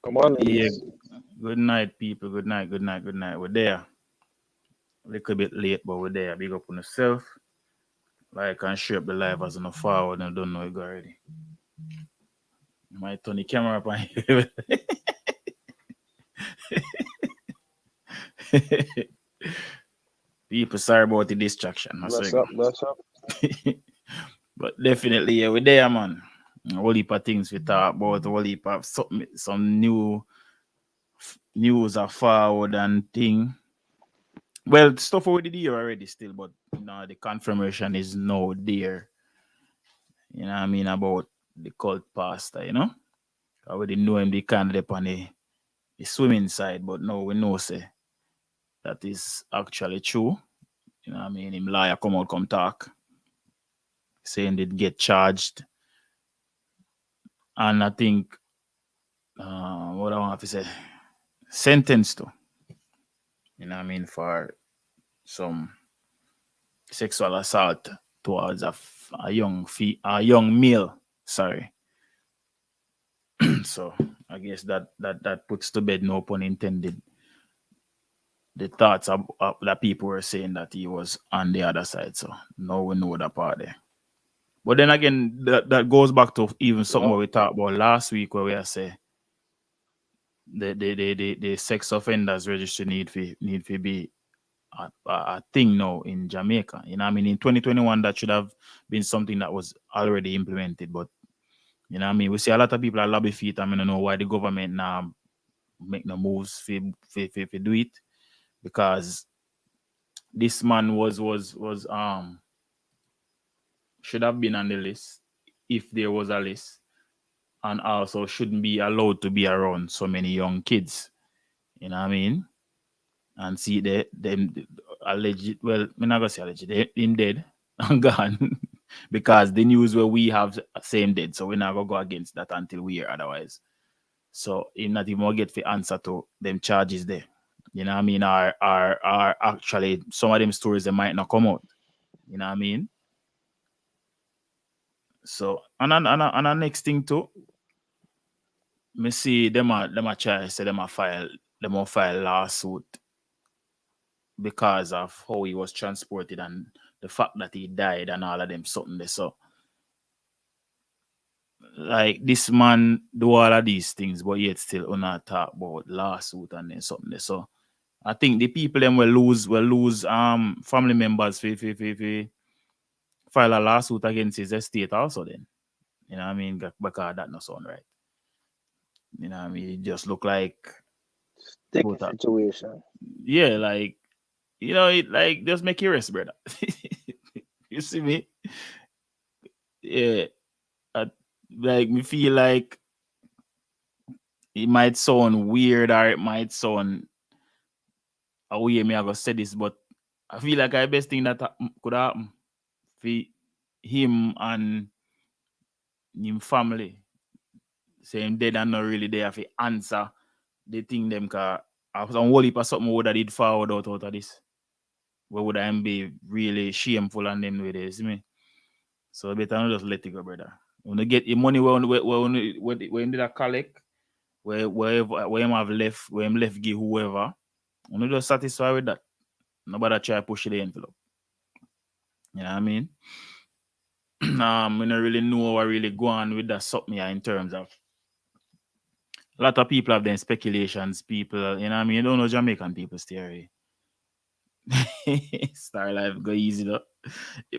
Come on, Yeah. ladies. Good night, people. Good night. Good night. Good night. We're there. A little bit late, but we're there. Big up on yourself. Like and share up the live as on the forward and don't know it already. Might turn the camera up on you. People, sorry about the distraction. I Bless say. up, bless up. But definitely, yeah, we're there, man. A whole heap of things we talk about, a whole heap of some new news are forward and thing. Well, stuff already there already still, but the confirmation is now there. You know what I mean about the cult pastor, I already know him the candidate on the swimming side, but now we know say that is actually true. You know what I mean? Him liar come out come talk, saying they'd get charged. And I think what I want to say, sentenced to, you know what I mean, for some sexual assault towards a young male. Sorry. So I guess that puts to bed, no pun intended, the thoughts that people were saying that he was on the other side. So now we know that part there. But then again, that goes back to even something Yep. what we talked about last week, where we are say the sex offenders registry need to be a thing now in Jamaica. You know what I mean? In 2021, that should have been something that was already implemented. But, you know what I mean? We see a lot of people at lobby feet. I mean, I don't know why the government now make no moves for do it. Because this man was should have been on the list if there was a list, and also shouldn't be allowed to be around so many young kids. You know what I mean? And see them alleged, well, I'm not gonna say alleged, him dead and gone because the news where we have same dead, so we're not gonna go against that until we hear otherwise. So him not even gonna get the answer to them charges there. You know what I mean? Are actually some of them stories they might not come out. You know what I mean? So and the next thing too, me see them a try say them a file lawsuit because of how he was transported and the fact that he died and all of them something there. So like this man do all of these things, but yet still not talk about lawsuit and then something there. So I think the people them will lose family members if file a lawsuit against his estate also then. You know what I mean? Because that no sound right. You know what I mean? It just look like Sticky both are, situation. yeah, like it like just make you rest, brother. You see me? Yeah. I, like me feel like it might sound weird or it might sound a way me I go say this, but I feel like the best thing that could happen for him and him family. Say him dead and not really there to answer the thing them cause some whole heap of something would have did forward out of this. Where would I be really shameful and them with this me? So better not just let it go, brother. When you get your money where you did a collect, where him have left, where him left give whoever, when you just satisfied with that. Nobody try push the envelope. You know what I mean? We don't really know what really go on with that something here in terms of a lot of people have their speculations, people, you know what I mean? You don't know Jamaican people's theory. Star Life go easy though.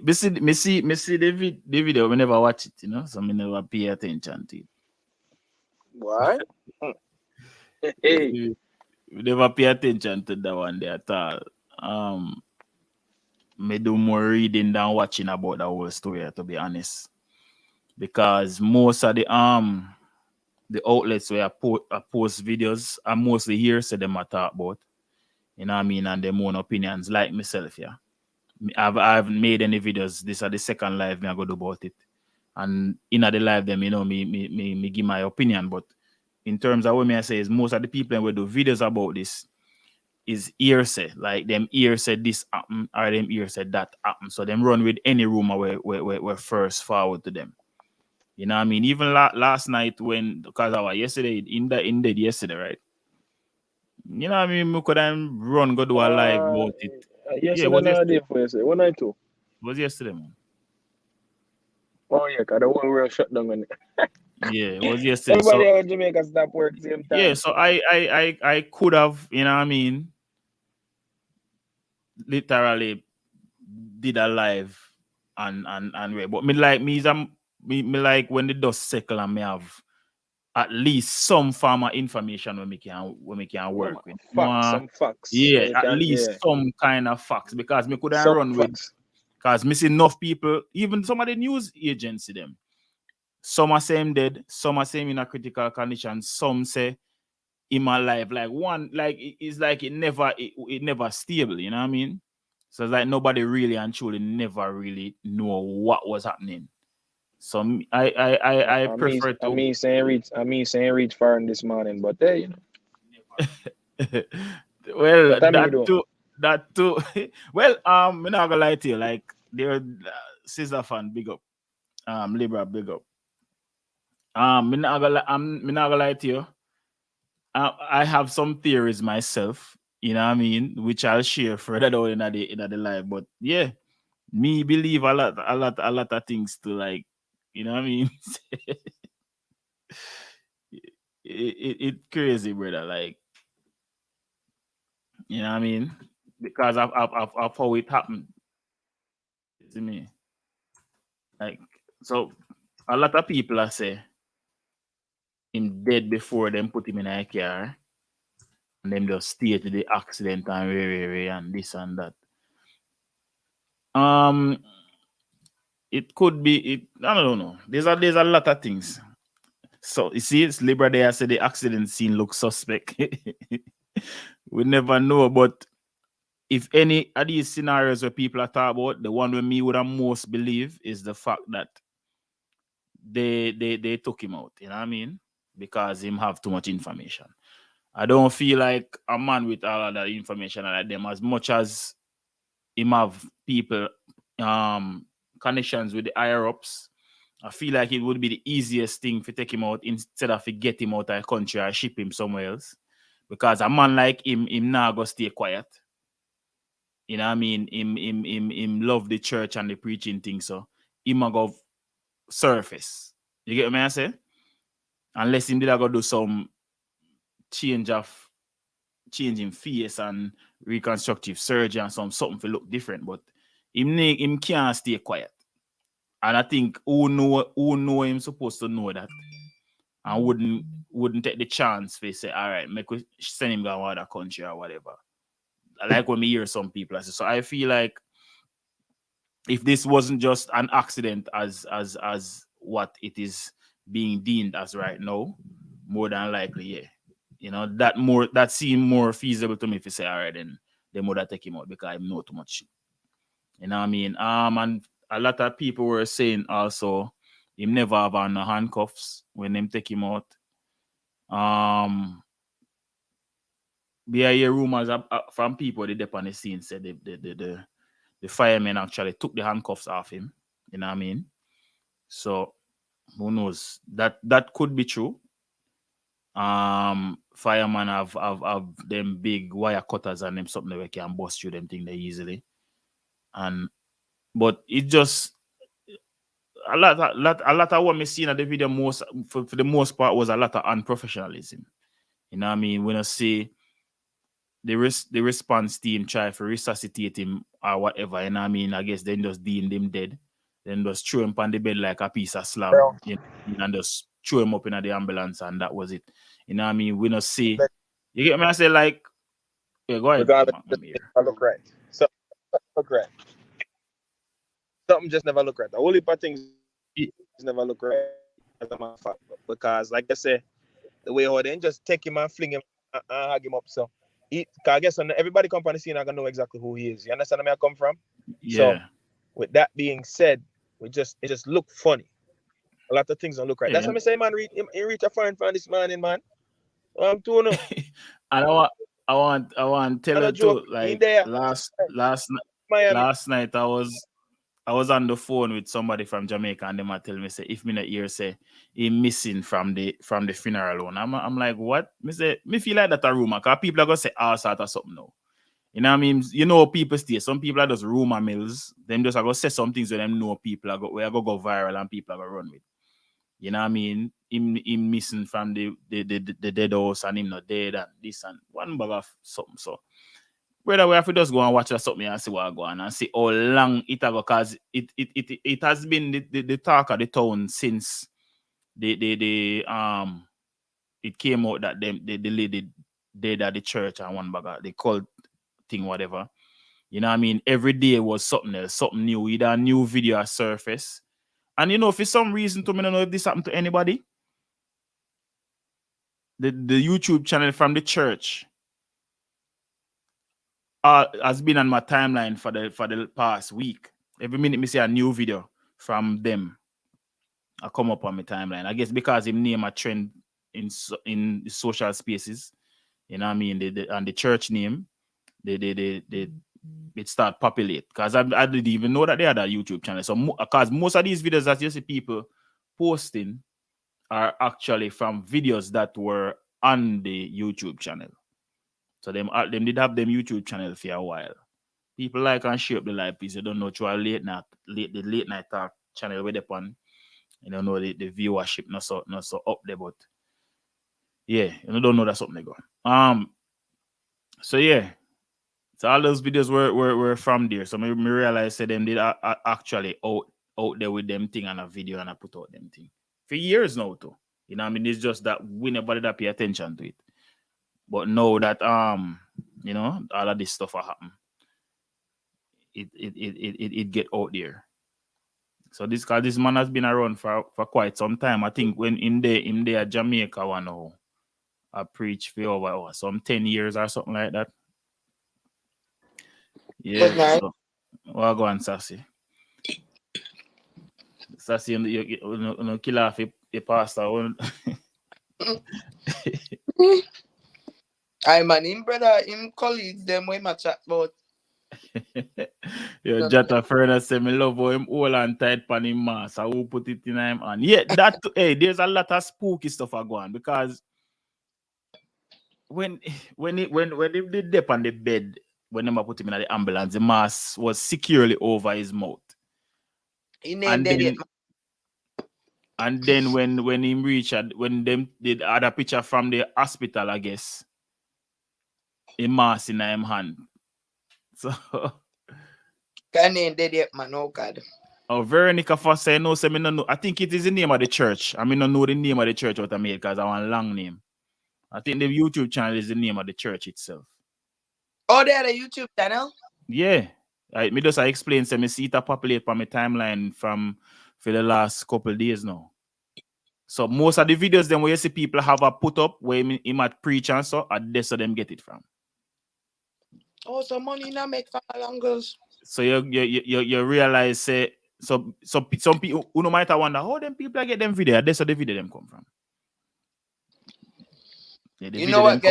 Me see the video, we never watch it, so me never pay attention to it. Why? Hey, We never pay attention to that one there at all. Um, me do more reading than watching about the whole story, to be honest. Because most of the outlets where I post videos, I mostly hear say them I talk about. You know what I mean? And them own opinions, like myself, yeah. I haven't made any videos. This is the second live me I go do about it. And in the live them, me give my opinion. But in terms of what me I say is most of the people that do videos about this is hearsay. Like them ear said this happen or them ear said that happen. So them run with any rumor where first forward to them. You know what I mean? Even last night when because I was yesterday in the yesterday, right? You know what I mean? We could run go do a live Uh, about it. Yeah, it yesterday was no yesterday. day for yesterday. One night too. It was yesterday, man. Oh yeah, cause the whole world shut down and Yeah, it was yesterday. everybody So out in Jamaica stop work same yeah, time. so I could have, you know what I mean, literally did a live and but me like me is me like when the dust settle and me have at least some form of information when we can Yeah, work man. with. Facts, some facts. Yeah, When you at can, yeah, least some kind of facts because me couldn't some run with facts. because missing enough people, even some of the news agency them. Some are saying dead, some are saying in a critical condition, some say in my life, like one, like it's like it never stable, you know what I mean? So it's like nobody really and truly never really know what was happening. So I prefer to I mean saying reach far in this morning, but hey, you know, well what I mean that though. too that too well I'm not gonna lie to you, like they're Caesar fan, big up. Libra, big up. Me not gonna lie to you. I have some theories myself, you know what I mean, which I'll share further down in the live. But yeah, me believe a lot of things to like, you know what I mean. It crazy, brother. Like, you know what I mean, because of how it happened to me. Like, so a lot of people are say him dead before them put him in a car, and them just stay to the accident and and this and that. Um, it could be it. I don't know. There's a lot of things. So you see, it's Libra there. I said the accident scene looks suspect. We never know, but if any of these scenarios where people are talking about, the one where me would have most believe is the fact that they took him out. You know what I mean? Because him have too much information. I don't feel like a man with all of that information like them as much as him have people connections with the higher ups. I feel like it would be the easiest thing to take him out instead of to get him out of the country or ship him somewhere else. Because a man like him now go stay quiet. You know what I mean? Him love the church and the preaching thing. So him a go surface. You get what I say? Unless him did I go do some change of changing face and reconstructive surgery and something to look different. But him can't stay quiet. And I think who know him supposed to know that and wouldn't take the chance to say, all right, make we send him to another country or whatever. I like when we hear some people. So I feel like if this wasn't just an accident as what it is being deemed as right now, more than likely, yeah. You know, that seemed more feasible to me if you say, all right, then they would have take him out because I know too much. You know what I mean? And a lot of people were saying also him never have on the handcuffs when them take him out. There are rumors from people that on the scene said the firemen actually took the handcuffs off him. You know what I mean? So who knows? That could be true. Firemen have them big wire cutters and them something that we can bust through them thing they easily. And but it just a lot of what me seen at the video most for the most part was a lot of unprofessionalism. You know what I mean? When I say the response team try to resuscitate him or whatever, you know what I mean? I guess then just deemed him dead. Then just throw him on the bed like a piece of slab, Bro, you know, and just throw him up in the ambulance and that was it. You know what I mean? We not see you get me? I say like yeah, go ahead, regardless, I'm here. I look right. So look right. Something just never look right. The whole heap of things It- never look right as a matter of fact. Because like I say, the way how they just take him and fling him and hug him up. So cause I guess when everybody come on the scene, I gonna know exactly who he is. You understand where I come from? So yeah. with that being said, it just look funny. A lot of things don't look right. That's Yeah. what I say, man. Reach a foreign fan this morning, man. Too no. And I want to I tell no you too, joke. In like there, last Miami. last night I was I was on the phone with somebody from Jamaica and them a tell me say if me not hear say he missing from the funeral one. I'm like what? Me say me feel like that a rumor because people are gonna say all sort of something now. You know what I mean? You know people stay. Some people are just rumor mills. Them just are gonna say some things when them know people are go viral and people are gonna run with. You know what I mean? Him missing from the dead house and him not dead and this and one bag of something. So brother, we have to just go and watch that something and see what go on and see how long it ago because it has been the talk of the town since the it came out that the lady dead at the church and one bag of the cult thing, whatever. You know what I mean? Every day was something else, something new, either a new video or surface. And you know, for some reason, to me, I don't know if this happened to anybody. The YouTube channel from the church has been on my timeline for the past week. Every minute me see a new video from them. I come up on my timeline. I guess because him name a trend in the social spaces. You know what I mean? And the church name, it start populate. Because I didn't even know that they had a YouTube channel. So because most of these videos that you see people posting are actually from videos that were on the YouTube channel. So them did have them YouTube channel for a while. People like and share up the live piece. You don't know through a late night talk channel with upon. You don't know the viewership not so up there, but yeah, you don't know that's something they go. So yeah. So all those videos were from there. So me realize that them did actually out there with them thing and a video and I put out them thing. For years now too. You know what I mean? It's just that we never did pay attention to it. But now that you know, all of this stuff will happen. It get out there. So this man has been around for quite some time. I think when in there Jamaica one now, I preach for over some 10 years or something like that. Yeah. So what go on, Sassy? Sassy, you kill off a pastor. I man, him brother, him colleagues, them way my chat about. Yo, Jata further say me love how him all and tight pan him mask. I will put it in him and yeah, that hey, there's a lot of spooky stuff going because when him did dip on the bed, when them put him in the ambulance, the mask was securely over his mouth. And then when him reached when them did other picture from the hospital, I guess, a mask in him hand. So Can name dead yet, man, oh God. Oh, Veronica first say no, say me no know. I think it is the name of the church. I mean, I know the name of the church what I made because I want a long name. I think the YouTube channel is the name of the church itself. Oh, they had a YouTube channel? Yeah. I explain, say me see it populate on my timeline for the last couple of days now. So most of the videos them where you see people have a put up where he might preach and so, and that's where them get it from. Oh, so money not make from angles. So you realize say some people who no might wonder how them people get them video. That's where the video them come from. Yeah, you know what?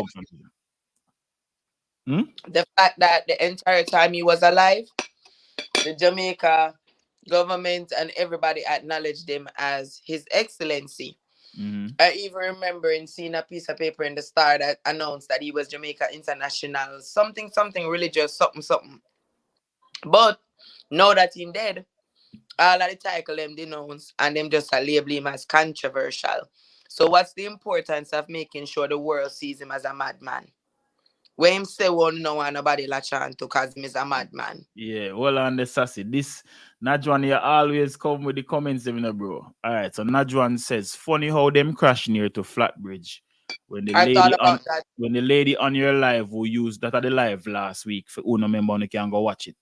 The fact that the entire time he was alive, the Jamaica government and everybody acknowledged him as His Excellency. Mm-hmm. I even remember seeing a piece of paper in the Star that announced that he was Jamaica International, something religious, something. But now that he's dead, all of the title them denounce and them just label him as controversial. So what's the importance of making sure the world sees him as a madman? When him say won't know and nobody latch on to cause him is a madman. Yeah, well on the Sassy. This Najwan here always come with the comments, bro. Alright, so Najwan says, funny how them crash near to Flatbridge. When the lady on your live who used that at the live last week for Uno member you can go watch it.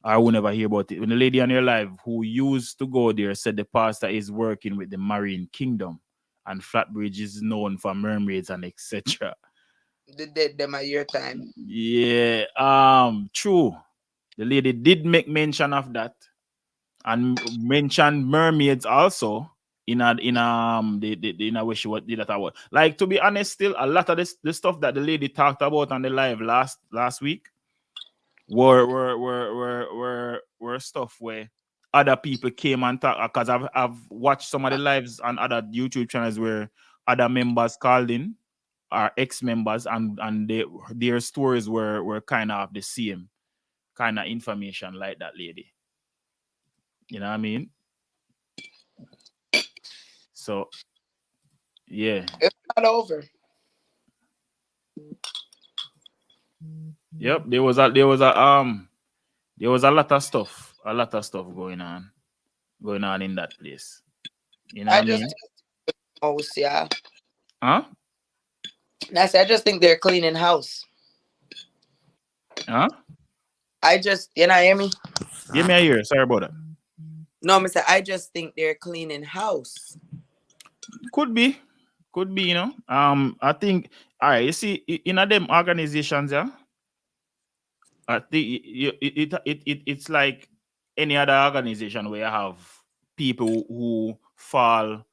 I will never hear about it. When the lady on your live who used to go there said the pastor is working with the Marine Kingdom and Flatbridge is known for mermaids and etc. The dead them a year time. Yeah, true. The lady did make mention of that and mentioned mermaids also in a way she did that about. Like to be honest, still a lot of the stuff that the lady talked about on the live last week were stuff where other people came and talk, because I've watched some of the lives on other YouTube channels where other members called in, or ex-members, and their stories were kind of the same kind of information like that lady. You know what I mean? So yeah. It's not over. Yep, there was a lot of stuff, going on in that place. You know what I I mean? just house, yeah. Huh? I just think they're cleaning house. Huh? You know, hear me? Give me a ear. Sorry about that. No, Mister, I just think they're cleaning house. Could be, you know. I think, all right, you see, in a them organizations, yeah, I think it's like any other organization where you have people who fall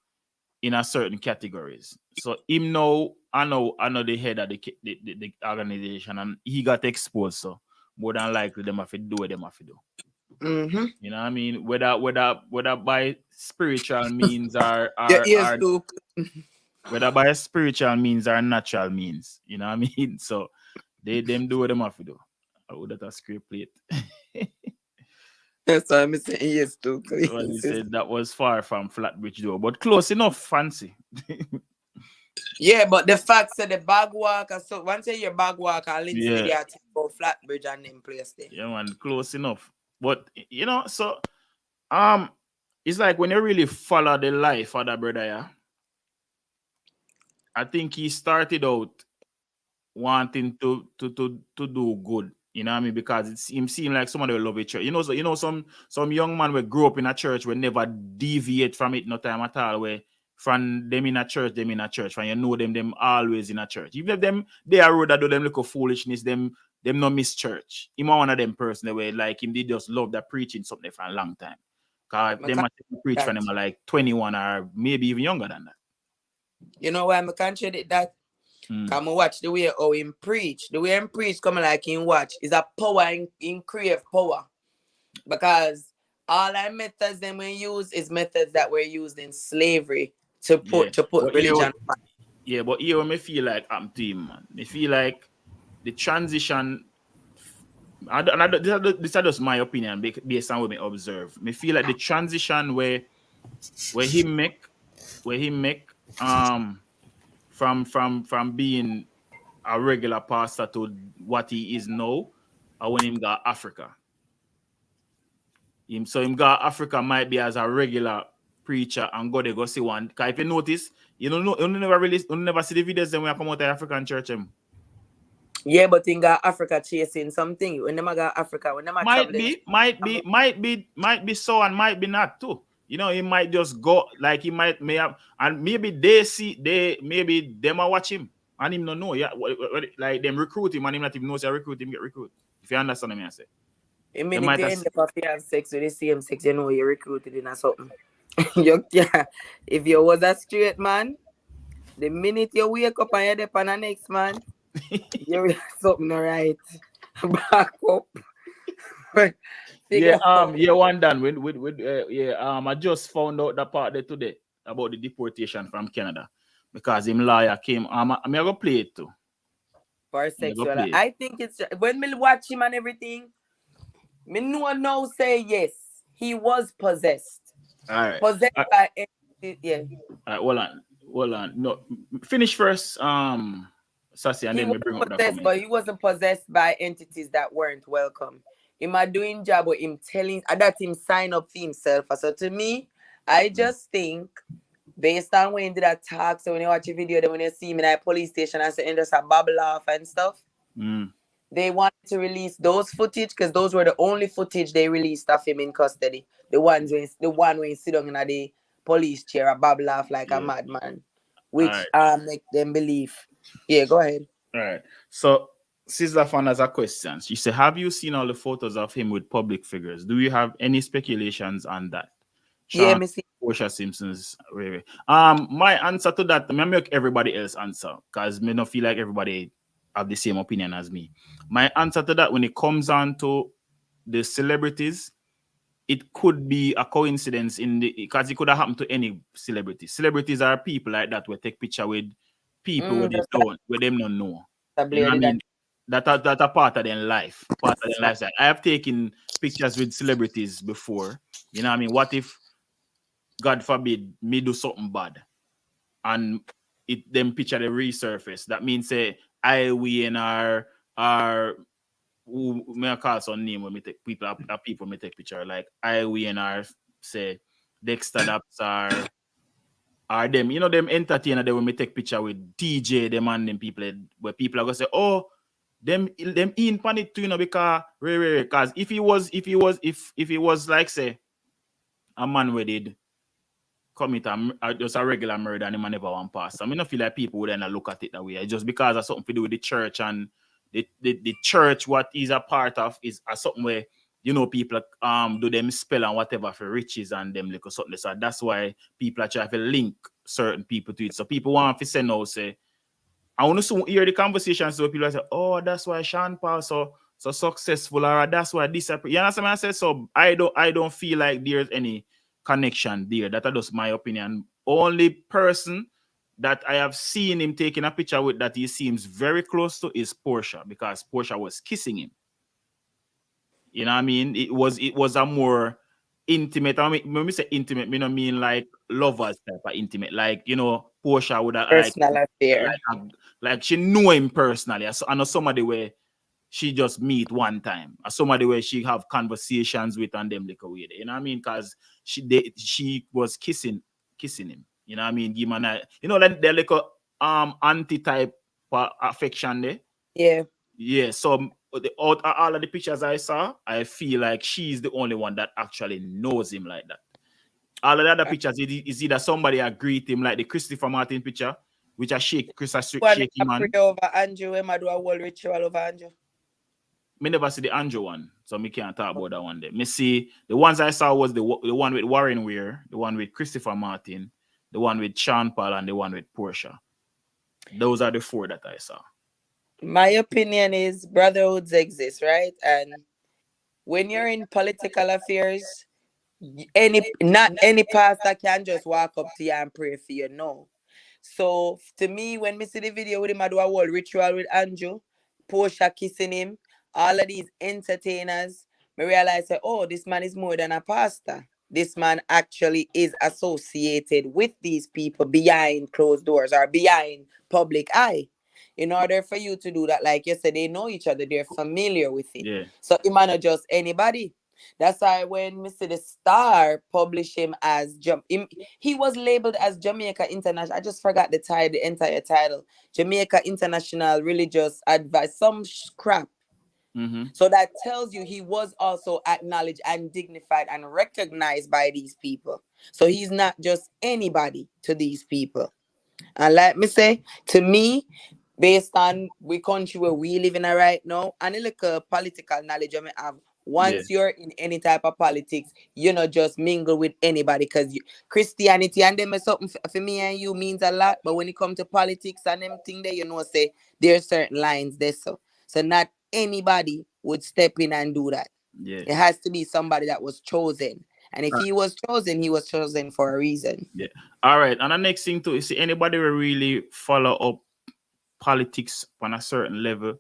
in a certain categories. So him now, I know the head of the organization, and he got exposed. So more than likely, them have to do what them have to do. Mm-hmm. You know what I mean? Whether by spiritual means Your ears too. whether by spiritual means or natural means. You know what I mean? So them do what them have to do. I would have a script plate. That's why I'm saying ears too. Well, you said that was far from Flatbridge though, but close enough, fancy. Yeah, but the fact that the bag walker, so once your bag walker, Lindsay Yeah. they are about Flatbridge and them place there. Yeah, man, close enough. But you know, so it's like when you really follow the life of that brother, yeah. I think he started out wanting to do good. You know what I mean? Because it seemed like somebody will love a church. You know, some young man will grow up in a church will never deviate from it no time at all. Where from them in a church, and you know them always in a church. Even if them they are road that do them little foolishness, them not miss church. Him one of them person where like him they just love that preaching something for a long time. Cause them preach for them are like 21 or maybe even younger than that. You know why I'm contradict that? Come and watch the way how him preach. The way him preach coming like him watch is a power in crave power. Because all our methods them we use is methods that were used in slavery to put but religion. Yeah, but here me feel like I'm to him, man. Me feel like the transition. This is just my opinion based on what me observe. Me feel like the transition where he make from being a regular pastor to what he is now, or when him got Africa. Him got Africa might be as a regular preacher and go see one. Cause if you notice, you never see the videos then when I come out of African church. Yeah, but in got Africa chasing something. When them got Africa, when them might be so and might be not too. You know, he might just go like may have, and maybe maybe them are watch him and him don't know. Yeah, like them recruit him and him not even knows they recruit him, get recruit. If you understand what I say. I mean, if you end up have sex with the same sex, you know you're recruited in a something. If you was a straight man, the minute you wake up and you're there on the next man, you're something right. Back up. One done with I just found out that part there today about the deportation from Canada because him lawyer came. I'm gonna play it too. For sexual. I think it's when me watch him and everything, me no say yes. He was possessed. All right. Possessed by yeah. All right, hold on. No, finish first. Sassy, and then we bring up that comment. But he wasn't possessed by entities that weren't welcome. Him a doing job with him telling that him sign up for himself. So to me, I just think based on when he did that talk, so when you watch a video, then when you see him in a police station and say just a babble off and stuff, they wanted to release those footage because those were the only footage they released of him in custody. The one where he sit down in the police chair, a babble off like a madman, which make them believe. Yeah, go ahead. All right. So Sizzler Fan has a question. She said, have you seen all the photos of him with public figures? Do you have any speculations on that? Yeah, me see. Portia Simpson's. My answer to that, I make everybody else answer because me don't feel like everybody have the same opinion as me. My answer to that, when it comes on to the celebrities, it could be a coincidence because it could have happened to any celebrity. Celebrities are people like that where take picture with people where they Just don't, where them don't know. like You know what I that. mean? That are part of their life, part of their lifestyle. I have taken pictures with celebrities before. You know what I mean? What if, God forbid, me do something bad and it them picture the resurface? That means say we in our who may I call some name when me take people me take picture like we and our say Dexter Daps are them, you know, them entertainer they when me take picture with DJ them and them people where people are gonna say, oh, them in panic too, you know, because if he was like say a man where did commit just a regular murder and him a never want pass. I mean, I feel like people would then look at it that way. Just because of something to do with the church and the church, what he's a part of is something where, you know, people do them spell and whatever for riches and them little something. So that's why people are trying to link certain people to it. So people want to say no, say, I want to hear the conversations so people say, oh, that's why Sean Paul so successful, or that's why this. You understand what I said? So I don't feel like there's any connection there. That's just my opinion. Only person that I have seen him taking a picture with that he seems very close to is Portia, because Portia was kissing him. You know what I mean? It was a more intimate. I mean, when we say intimate, we don't mean like lovers type of intimate. Like, you know, Portia would have Personal affair. like she knew him personally. I know somebody where she just meet one time, or somebody where she have conversations with and them like a way. You know what I mean? Because she was kissing him. You know what I mean? Give man a, you know, like they're like a anti-type affection there. Yeah. Yeah. So all of the pictures I saw, I feel like she's the only one that actually knows him like that. All of the other pictures is either somebody greet him like the Christopher Martin picture, which I shake One shaky man. pray over Andrew, when I do a whole ritual over Andrew. Me never see the Andrew one, so me can't talk about that one there. Me see the ones I saw was the one with Warren Weir, the one with Christopher Martin, the one with Sean Paul, and the one with Portia. Those are the four that I saw. My opinion is brotherhoods exist, right? And when you're in political affairs, not any pastor can just walk up to you and pray for you. No. So to me, when me see the video with him, I do a whole ritual with Andrew, Portia kissing him, all of these entertainers, me realize that, oh, this man is more than a pastor. This man actually is associated with these people behind closed doors or behind public eye. In order for you to do that, like you said, they know each other, they're familiar with it. Yeah. So he might not just anybody. That's why when Mr. The Star published him as he was labeled as Jamaica International. I just forgot the entire title. Jamaica International Religious Advice, some crap. Mm-hmm. So that tells you he was also acknowledged and dignified and recognized by these people. So he's not just anybody to these people. And like me say, to me, based on we country where we live in right now, and a little political knowledge I may have, once you're in any type of politics, you not just mingle with anybody, because Christianity and them is something for me and you means a lot. But when it comes to politics and them thing there, you know, say there's certain lines there. So not anybody would step in and do that. Yeah. It has to be somebody that was chosen. And if he was chosen for a reason. Yeah. All right. And the next thing too is, anybody will really follow up politics on a certain level,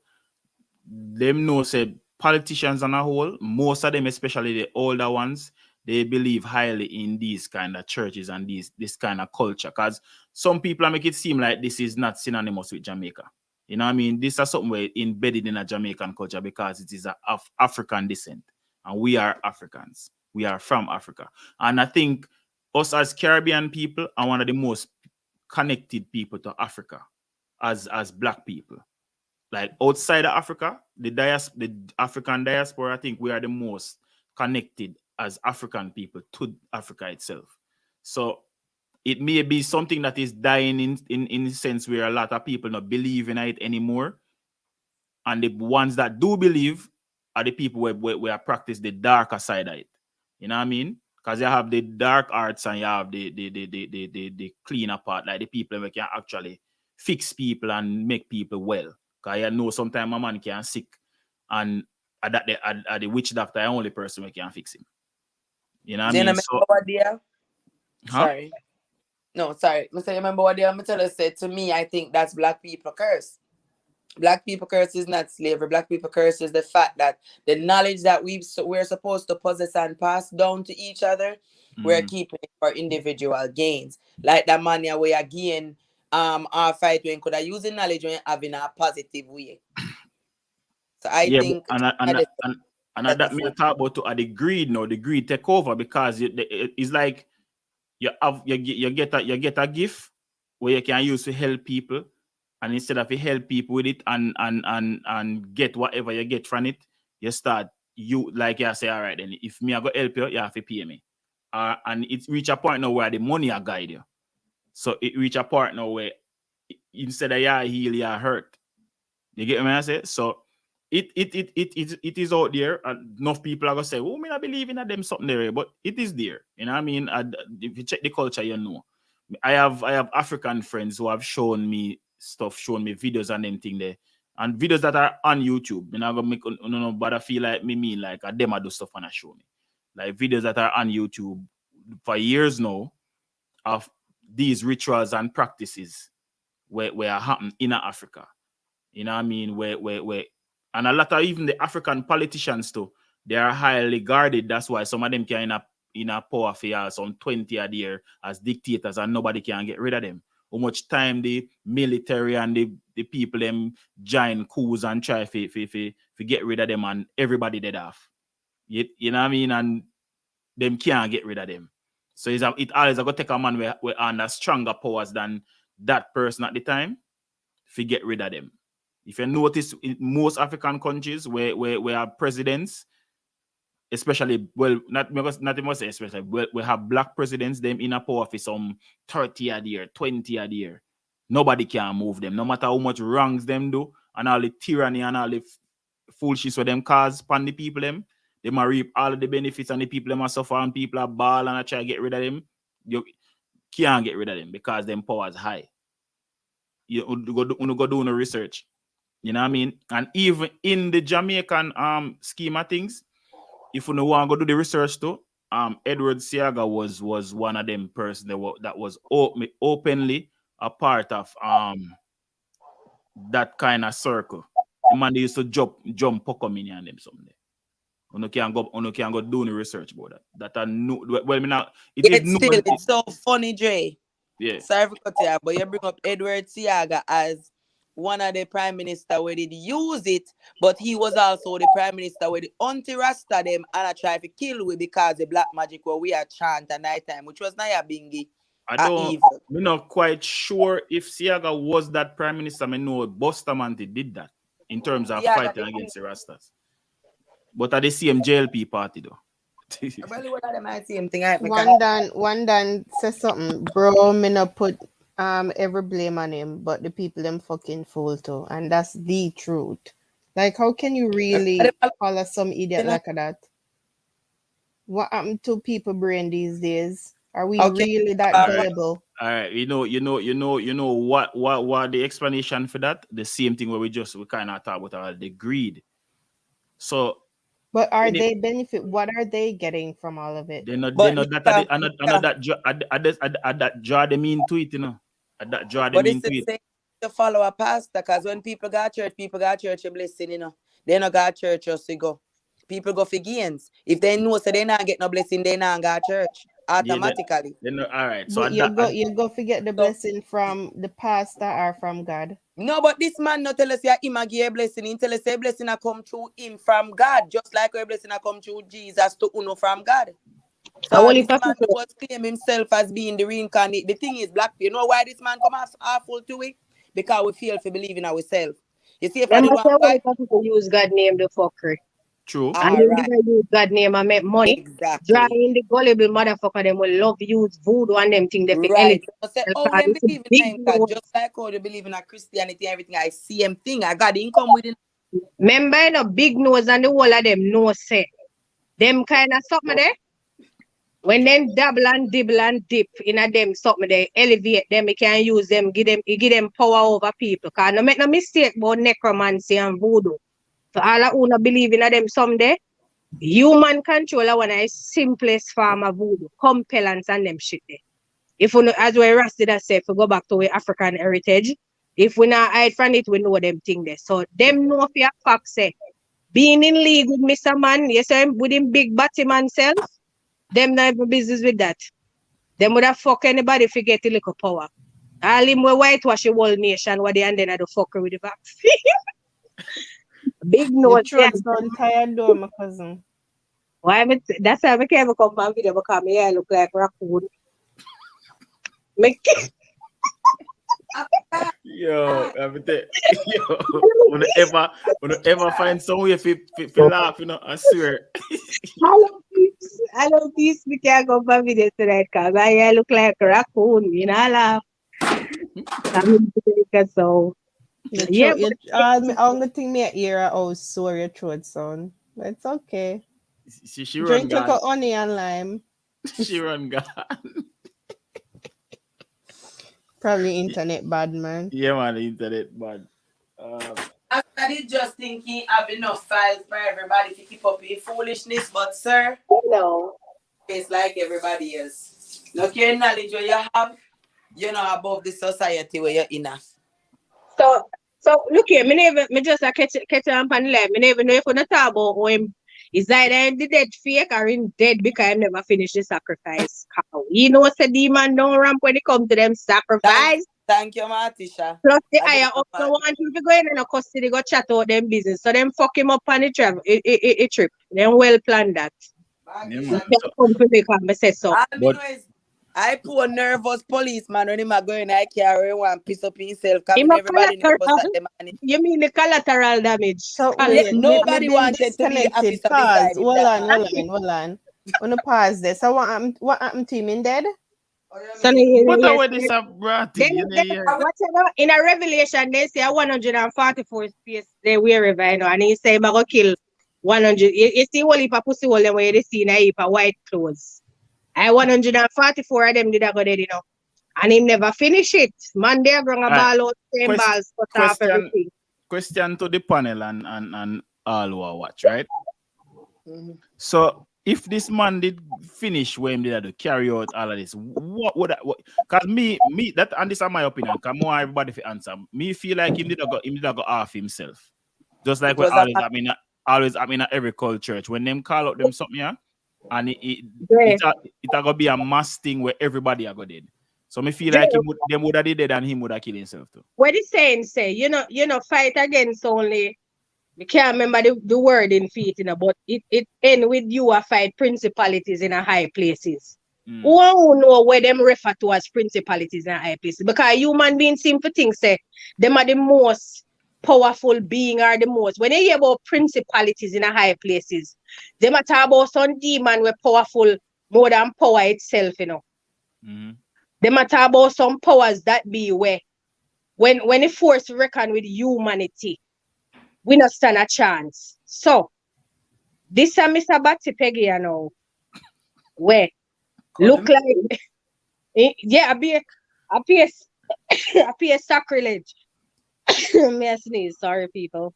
them know say politicians on a whole, most of them, especially the older ones, they believe highly in these kind of churches and this kind of culture. Because some people make it seem like this is not synonymous with Jamaica. You know what I mean? This is something where embedded in a Jamaican culture because it is of African descent. And we are Africans. We are from Africa. And I think us as Caribbean people are one of the most connected people to Africa as Black people. Like outside of Africa, the African diaspora, I think we are the most connected as African people to Africa itself. So it may be something that is dying in the sense where a lot of people not believe in it anymore. And the ones that do believe are the people where practice the darker side of it. You know what I mean? Because you have the dark arts and you have the cleaner part, like the people who can actually fix people and make people well. Because you know sometimes a man can sick and at the witch doctor, the only person who can fix him. You know what I mean? So, Sorry. No, sorry. I say, remember what the teller said to me? I think that's black people curse. Black people curse is not slavery. Black people curse is the fact that the knowledge that we're supposed to possess and pass down to each other, we're keeping it for individual gains. Like that man where again, our fight when could I use the knowledge when having a positive way. So I think and that me talk about to the greed now. The greed take over because it's like you get a gift where you can use to help people, and instead of you help people with it and get whatever you get from it, you start like you say, all right, then if me I go help you, you have to pay me. And it reach a point now where the money I guide you. So it reach a point now where instead of you heal, you hurt. You get what I say? So it is out there, and enough people are gonna say, "Oh, me not believe in them something there," but it is there. You know what I mean? If you check the culture, you know. I have African friends who have shown me stuff, shown me videos and anything there, and videos that are on YouTube. You know, I'm gonna make but I feel like me like them I do stuff and I show me like videos that are on YouTube for years now of these rituals and practices where happen in Africa. You know what I mean? Where and a lot of even the African politicians too, they are highly guarded. That's why some of them can in a power for some 20 a year as dictators and nobody can get rid of them. How much time the military and the people them join coups and try to get rid of them and everybody dead off. You know what I mean? And them can't get rid of them. So it always going to take a man where under stronger powers than that person at the time to get rid of them. If you notice in most African countries where have presidents, especially, well, not even say especially, we have black presidents, them in a power for some 30 a year, 20 a year. Nobody can move them, no matter how much wrongs them do, and all the tyranny and all the foolishness for them cause upon the people them. They might reap all of the benefits and the people them are suffer and people are ball and I try to get rid of them. You can't get rid of them because them power is high. You go do no research. You know what I mean? And even in the Jamaican scheme of things, if you know want to go do the research too, Edward Seaga was one of them person that was openly a part of that kind of circle. The man they used to jump Pocomini and them someday. You can go do the research about that. That are no well, me now it's so funny, Dre. Yeah. Sorry for cutting you, but you bring up Edward Seaga as one of the prime minister where did use it, but he was also the prime minister where the anti-Rasta them and I try to kill we because the black magic where we are chant at night time, which was Naya Bingi. I'm not quite sure if Seaga was that prime minister. I know Bustamante did that in terms of fighting against the Rastas. But at the same JLP party though. One done says something, bro. Me not put every blame on him, but the people them fucking fool too, and that's the truth. Like, how can you really follow some idiot like that? What happened to people brain these days? Are we really that gullible? All right, you know what the explanation for that? The same thing where we kind of talk about the greed. So, but are they benefit? What are they getting from all of it? They know that draw them into it, you know. That draw them into it. To follow a pastor, because when people got church a blessing, you know. They not got church just to go. People go for gains. If they know so they not get no blessing, they not got church automatically. All right. So but you go forget the blessing from the pastor or from God. No, but this man not tell us him a give a blessing. He tell us a blessing a come through him from God, just like a blessing a come through Jesus to uno from God. So this man was claim himself as being the reincarnate. The thing is, black people, you know why this man come as awful to it? Because we fail to believe in ourselves. You see, if people use God name the fuckery. True. And you use God name and make money. Exactly. Drawing the gullible motherfucker, them will love use voodoo and them thing. They right. Say, oh, they believe in God, just like how they believe in a Christianity, everything. I see him thing. I got the income with it. Remember, you know, big nose and the whole of them no say. Them kind of something there. When them dabble and dibble and dip in a them something, they elevate them, you can use them, give them power over people. Cause no make no mistake about necromancy and voodoo. So all of who believe in a them someday, human control are one of the simplest form of voodoo, compellence and them shit there. If we, as we Ras did I say, if we go back to our African heritage, if we not hide from it, we know them thing there. So them know for your fact say, being in league with Mr. Man, yes, with him big batty man self, them not even business with that. Them would have fuck anybody if you get a little power. All him we whitewash the whole nation, what they and then I do fucker with the vaccine. Big Your nose. throat sound tired though, my cousin. Why that's why I can't come on video because my hair look like raccoon. Yo, when I ever find some way if laugh, you know, I swear. I love peace. We can't go on video tonight because my hair look like a raccoon. You know, I laugh. So, yeah. I only think me ear how sore your throat sound. But it's okay. She run Drink gone. like honey and lime. She run gone. Probably internet bad, man. Yeah, man, the internet bad. I just thinking have enough files for everybody to keep up with foolishness, but sir, No. it's like everybody else. Look, your knowledge what you have, you're not above the society where you're in. So look here, me just catch on pan live. Me never know if we not talk about him. Is either the dead fake or in dead because I never finished the sacrifice. You know, say demon don't ramp when it comes to them sacrifice. Thank you, Martisha. Plus the higher up, no want him to go in and custody, go chat out them business. So them fuck him up on the travel, it trip. Them well planned that. Yeah, man. Come to me, come say so. But I poor nervous policeman when him a going I carry one piece up himself. Him a Everybody nervous collateral? at them. You mean the collateral damage? So Nobody wanted to be officer beside him. Hold on. On the pause this. So what happened to him in dead? So what are we this brought in a revelation, they say 144 space they wherever I know, and he say, "I'm gonna kill 100." You see, all heap of pussy hole where you see a heap of white clothes. I 144 of them did I go there, you know, and him never finish it. Man, they're gonna ball out same balls, cut off everything. Question to the panel and all who are watch, right? Mm-hmm. So if this man did finish where him did to carry out all of this, what would because me that, and this is my opinion, because more everybody to answer. Me feel like him did go off himself. Just like what always at every cult church. When them call out them something, yeah, and it gonna be a mass thing where everybody are go dead. So me feel like them would have did dead and him would have killed himself too. What the saying say, you know, fight against only. We can't remember the word in feet, you know, but it end with you a fight principalities in a high places. Who know where them refer to as principalities in a high places? Because human beings seem to think say them are the most powerful being or the most. When you hear about principalities in a high places, they matter about some demon were powerful more than power itself, you know. Mm-hmm. They matter about some powers that be where when the force reckon with humanity, we not stand a chance. So this is Mr. Batsy Peggy, you know, where look like yeah, appear sacrilege. May I sneeze? Sorry, people.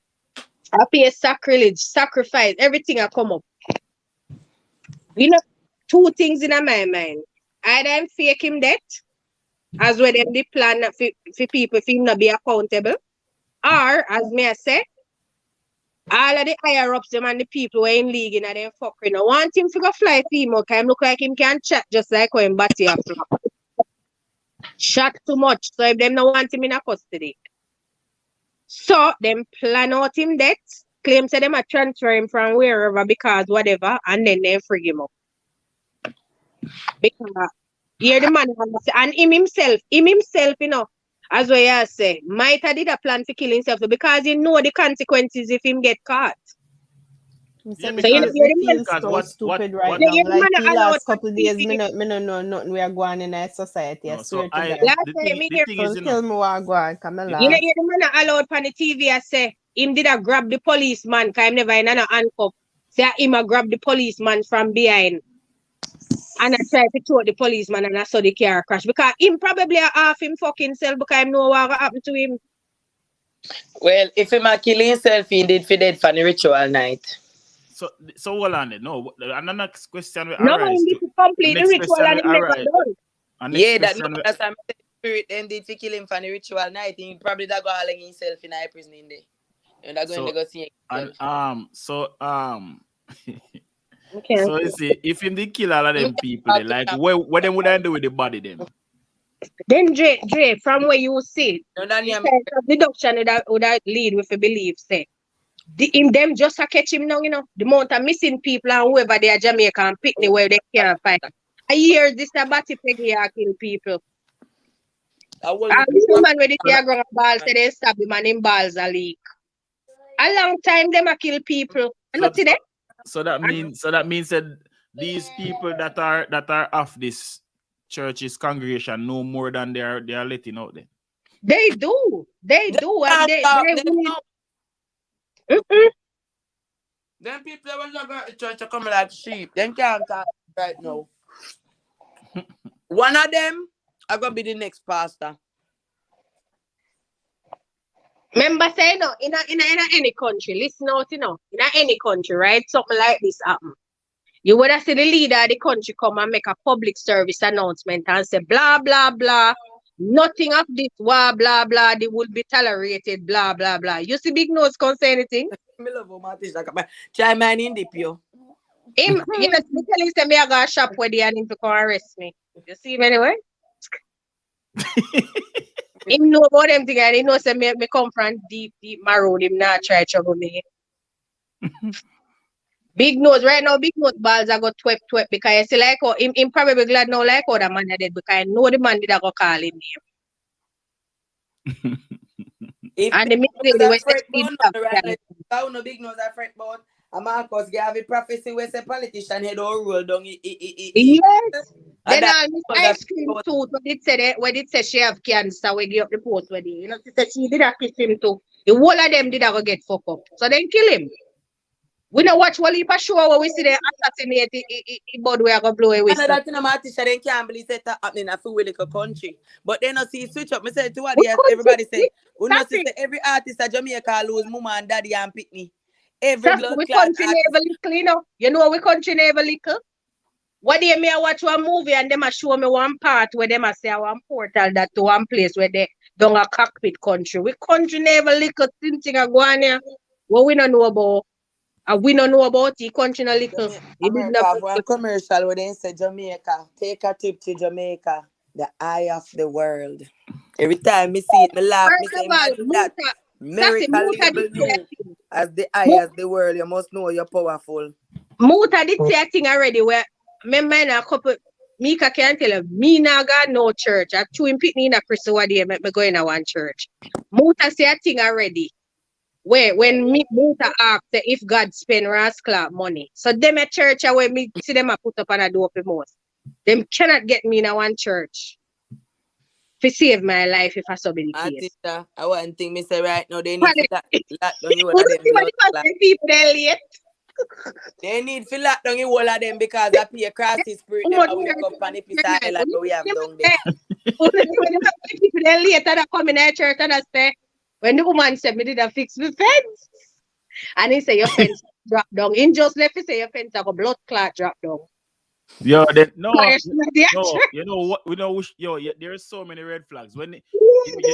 Appear sacrilege, sacrifice, everything I come up. You know, two things in my mind. Either I'm fake him death, as well them the plan for people if him not be accountable, or as me I say, all of the higher ups them and the people who are in league and them fucking I want him to go fly female because him look like him can chat just like when Batty after. Chat too much. So if them don't want him in a custody. So them plan out him death, claim say them a transfer him from wherever because whatever, and then they free him up. Because here the man and him himself, you know, as what I say, might have did a plan to kill himself because he know the consequences if him get caught. Yeah, so you feel so stupid right now. Like the last couple of days, me no know nothing we are going in our society. I swear to God. Tell me what I go on, come along. You know, the man allowed on the TV I say him did a grab the policeman because him never in a handcuff. Say him a grab the policeman from behind. And I tried to throw the policeman and I saw the car crash. Because him probably half him fucking self because him know what happened to him. Well, if him a kill himself, he did for dead for the ritual night. So hold on then. No, and the next question will No, arise. he need to complete the ritual and him never done. Yeah, that's what the spirit then did to kill him for the ritual night. He probably that go hang himself in a prison in there. And they're going to go see him. And so you see, if him did kill all of them people, they, like what them would I do with the body then? Then Dre, from where you see, the deduction would lead with a belief say. Them just to catch him now, you know. The amount of missing people and whoever they are Jamaica and Picnic where they can't find. I hear this about Peggy kill people. The woman where they are going ball say they stab him and him balls a leak. A long time them a kill people. So that means that these people that are of this church's congregation know more than they are letting out there. They do. And Them people when they go to church come like sheep. Them can't talk right now. One of them are gonna be the next pastor. Remember say no, in any country, listen out, you know, in any country, right? Something like this happen. You would have seen the leader of the country come and make a public service announcement and say blah blah blah. Nothing of this, blah blah blah, they will be tolerated, blah blah blah. You see Big Nose can't say anything. Try man in the pure. Him, you know, me tell him say me I got a shop where they are him to come arrest me. You see him anyway? Him know about them thing and he knows that me come from deep marrow. Him not try trouble me. Big Nose, right now, Big Nose balls I got twep because I see like how him probably glad now like how the man dead because I know the man did I go call him name. And the ministry was no Big Nose I fret about. And Marcus gave a prophecy where a politician had all rule down. Yes. Then I ice cream too. When it said she have cancer, we give up the post with you. You know, she said she did a kiss him too. The whole of them did go get fucked up. So then kill him. We don't watch one heap of show where we see them assassinate the body where I go blow away. That's in a matisha, they can't believe that happening in a full little country. But they not see switch up. I said to what everybody say, we not see every artist at Jamaica lose mama and daddy and Pitney. Every blood we country never little, you know. You know we country never little. What day me I watch one movie and them a show me one part where them a say one portal that to one place where they don't a cockpit country. We country never little thing a go on here. What we don't know about. And we don't know about the country no little. America have one commercial where they say Jamaica, take a trip to Jamaica, the eye of the world. Every time me see it, me laugh, me say that America label you as the eye of the world. You must know you're powerful. Muta did say a thing already where remember in a couple Mika can't tell you, me not got no church. I two in Pitney in a Christian one day, make me go in a one church. Muta say a thing already. Where when me Muta asked if God spend rascal money. So them a church where me see them a put up on a door for most. Them cannot get me in a one church to save my life if I so be the case. I want to think me say right now they need to lock down you all of them. People they late. They need to lock down you all of them because I pay a crisis spirit them a wake up and if it's a like we have down there. People they late and I come in a church and I say when the woman said me did a fix the fence. And he say your fence drop down. In just left he say your fence have a blood clot drop down. Yo, no, you know what? We know. There are so many red flags. When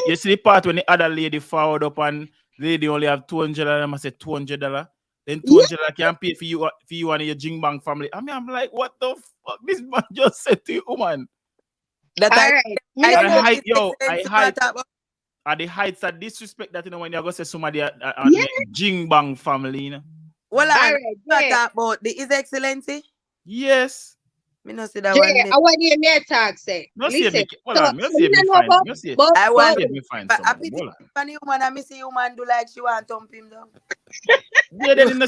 you see the part when the other lady forward up and lady only have $200, I say $200. Then $200 can pay for you and your Jing Bang family. I mean, I'm like, what the fuck? This man just said to you, woman. That At the heights of disrespect that you know when you go say somebody at Jing Bang family, you know. Well, I talk about the His Excellency. Yes. Me not see that one. I want you to talk say. No see me. Hold on. Me see me fine. Me see. I want me fine. But I pity funny woman. I miss human do like she want to thump him down. Yeah, then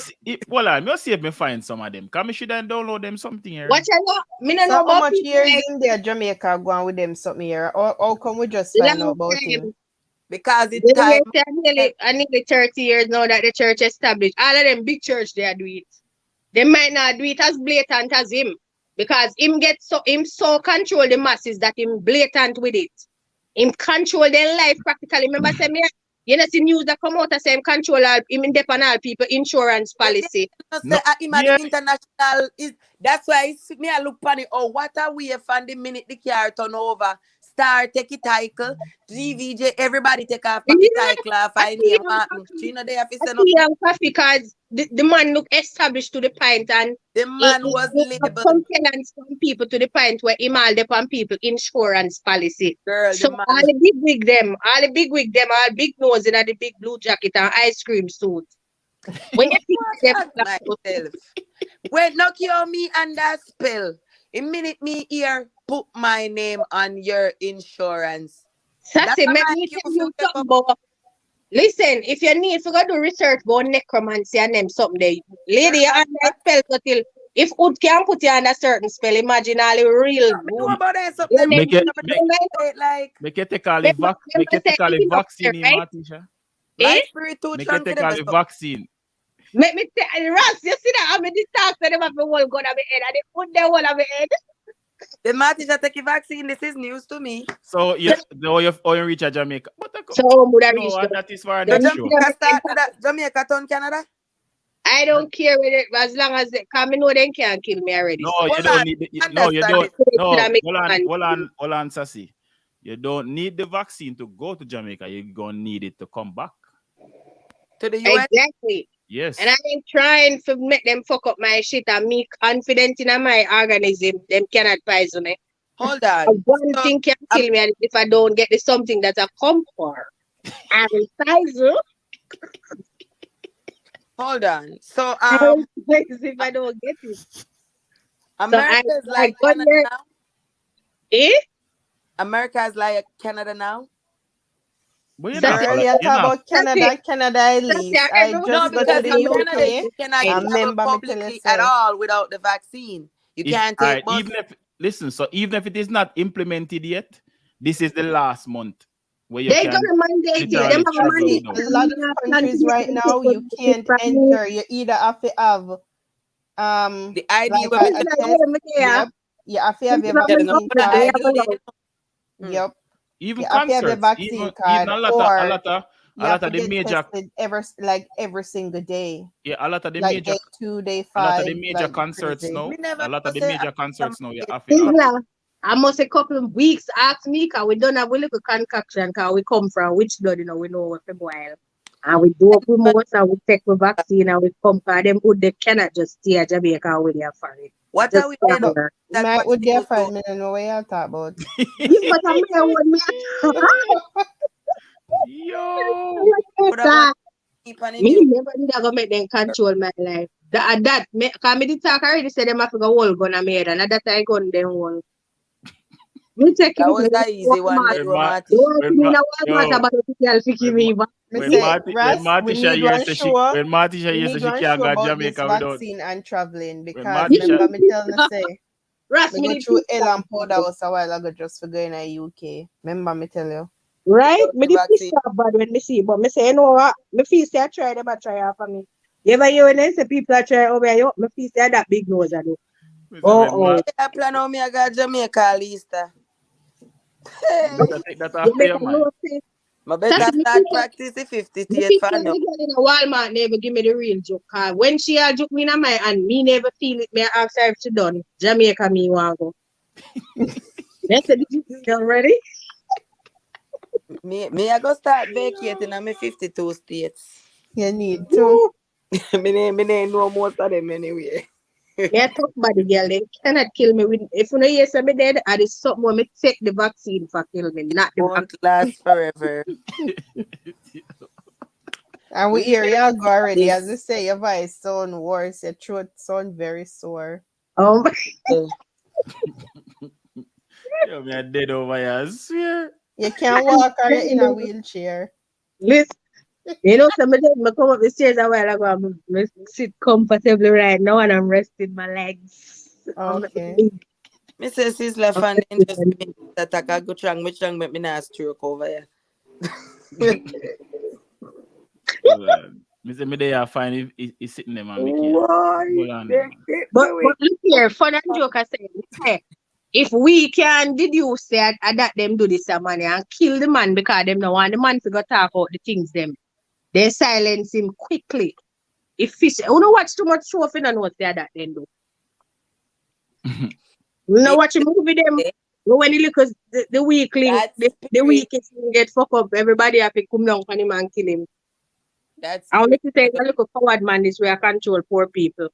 hold on. Me see if me find some of them. Come should I download them something here. Watch out. Me not know how much years in there Jamaica going with them something here. Or come we just find out about him? Because it's time. I nearly 30 years now that the church established. All of them big church they do it. They might not do it as blatant as him. because him so control the masses that him blatant with it. Him control their life practically. Remember, say me, you know, see news that come out and say him control all him depend on all people insurance policy. Say, him at the international is that's why me I look funny. Oh, what are we from the minute the car turn over? Star take it title, GVJ, everybody take off the title off. I name Martin. You know they have to say no. Because the man look established to the point and the man was labeled some people to the point where him all depend people insurance policy. Girl, so all the big wig them, all big nose in the big blue jacket and ice cream suit. When you think myself. Wait, knock you me and that spell. A minute me here put my name on your insurance. Sassy, make me tell you something about. Listen, if you need to go do research about necromancy and them something there, lady, you under spell until if Ud can put you under certain spell, imagine all the real. Make it take all the vaccine, Martisha. Like spiritual make it take all the vaccine. Make me tell Ross, you see that I'm in this talk to them have the whole gun on my head and they put their whole on my head. The Martisha take a vaccine, this is news to me. So you reach a Jamaica. That is for Jamaica turn Canada? I don't care with it as long as they come know they can't kill me already. No, you don't need you don't. No, hold on, Sassy. You don't need the vaccine to go to Jamaica. You're gonna need it to come back. To the US? Exactly. Yes. And I ain't trying to make them fuck up my shit and me confident in my organism. Them cannot poison me. Hold on. One thing can kill me and if I don't get the something that I come for. I will poison. Hold on. So if I don't get it. America is like Canada now? Eh? America is like Canada now? But you talk about Canada, Canada at least. I just go to the UK. You cannot travel publicly at all without the vaccine. You can't take even if it is not implemented yet, this is the last month where you they got a mandate. A lot of countries right now you can't enter. You either have to have the ID. You have to have your vaccine card. Yep. Even concerts, even a lot of the major every single day. Yeah, a lot of the like major 2 day 5. A lot of the major concerts now. A lot of the major concerts now. You have to. I must a couple of weeks ask me because we don't have a little concoction because we come from which blood, you know, we know what to boil. And we do up with most and we take the vaccine and we come for them who they cannot just stay at Jamaica with their family. What are we doing? Might would their 5 million know what you talk about. But I'm here with me. Yo. Me never did I go make them control my life. That because me did talk already said them have to go hold gun on my head and that I gun them one. That was the easy one. When Martisha used to she can't go Jamaica without vaccine and traveling because remember me telling her say me go through L and powder was a while ago just for going to UK. Remember me tell you. Right? Me did piss off bad when me see, but me say you know what? Me feel say I try them, I try for me. You ever hear when they say people are trying over here, me feel say that big nose I do. I plan on me I got Jamaica Easter. Take that off your mind. I better start practice the 50 state fan. Walmart never give me the real joke. When she a joke me in my hand, me never feel it. Me ask her if she done. Jamaica me want go. They said, you ready? Me I go start vacating on my 52 states. You need to. me know most of them anyway. Yeah, talk about the girl. They cannot kill me with. If you know yes, I'm dead. I just something when me take the vaccine for kill me, not the won't last forever. And we hear you go already. As you say, your voice sound worse. Your throat sound very sore. Oh my. You're me dead over here. I swear. You can't walk or you're in a wheelchair. Listen. You know, somebody me come up the stairs a while ago. I sit comfortably right now and I'm resting my legs. Okay. Mrs. Sizzler fan just attack I go strong, which strong make me not stroke over here. Me say me there find he's sitting there, man. Hold on. But look here, fun and joke I say, if we can deduce that them do this money and kill the man because them no want the man to go talk about the things them, they silence him quickly. If fish, you know watch too much show if you don't know what that then do. You know watch a movie them. When you look at the weakling, the weakest get fucked up, everybody have to come down on him and kill him. I want to say, look at forward man this way I control poor people.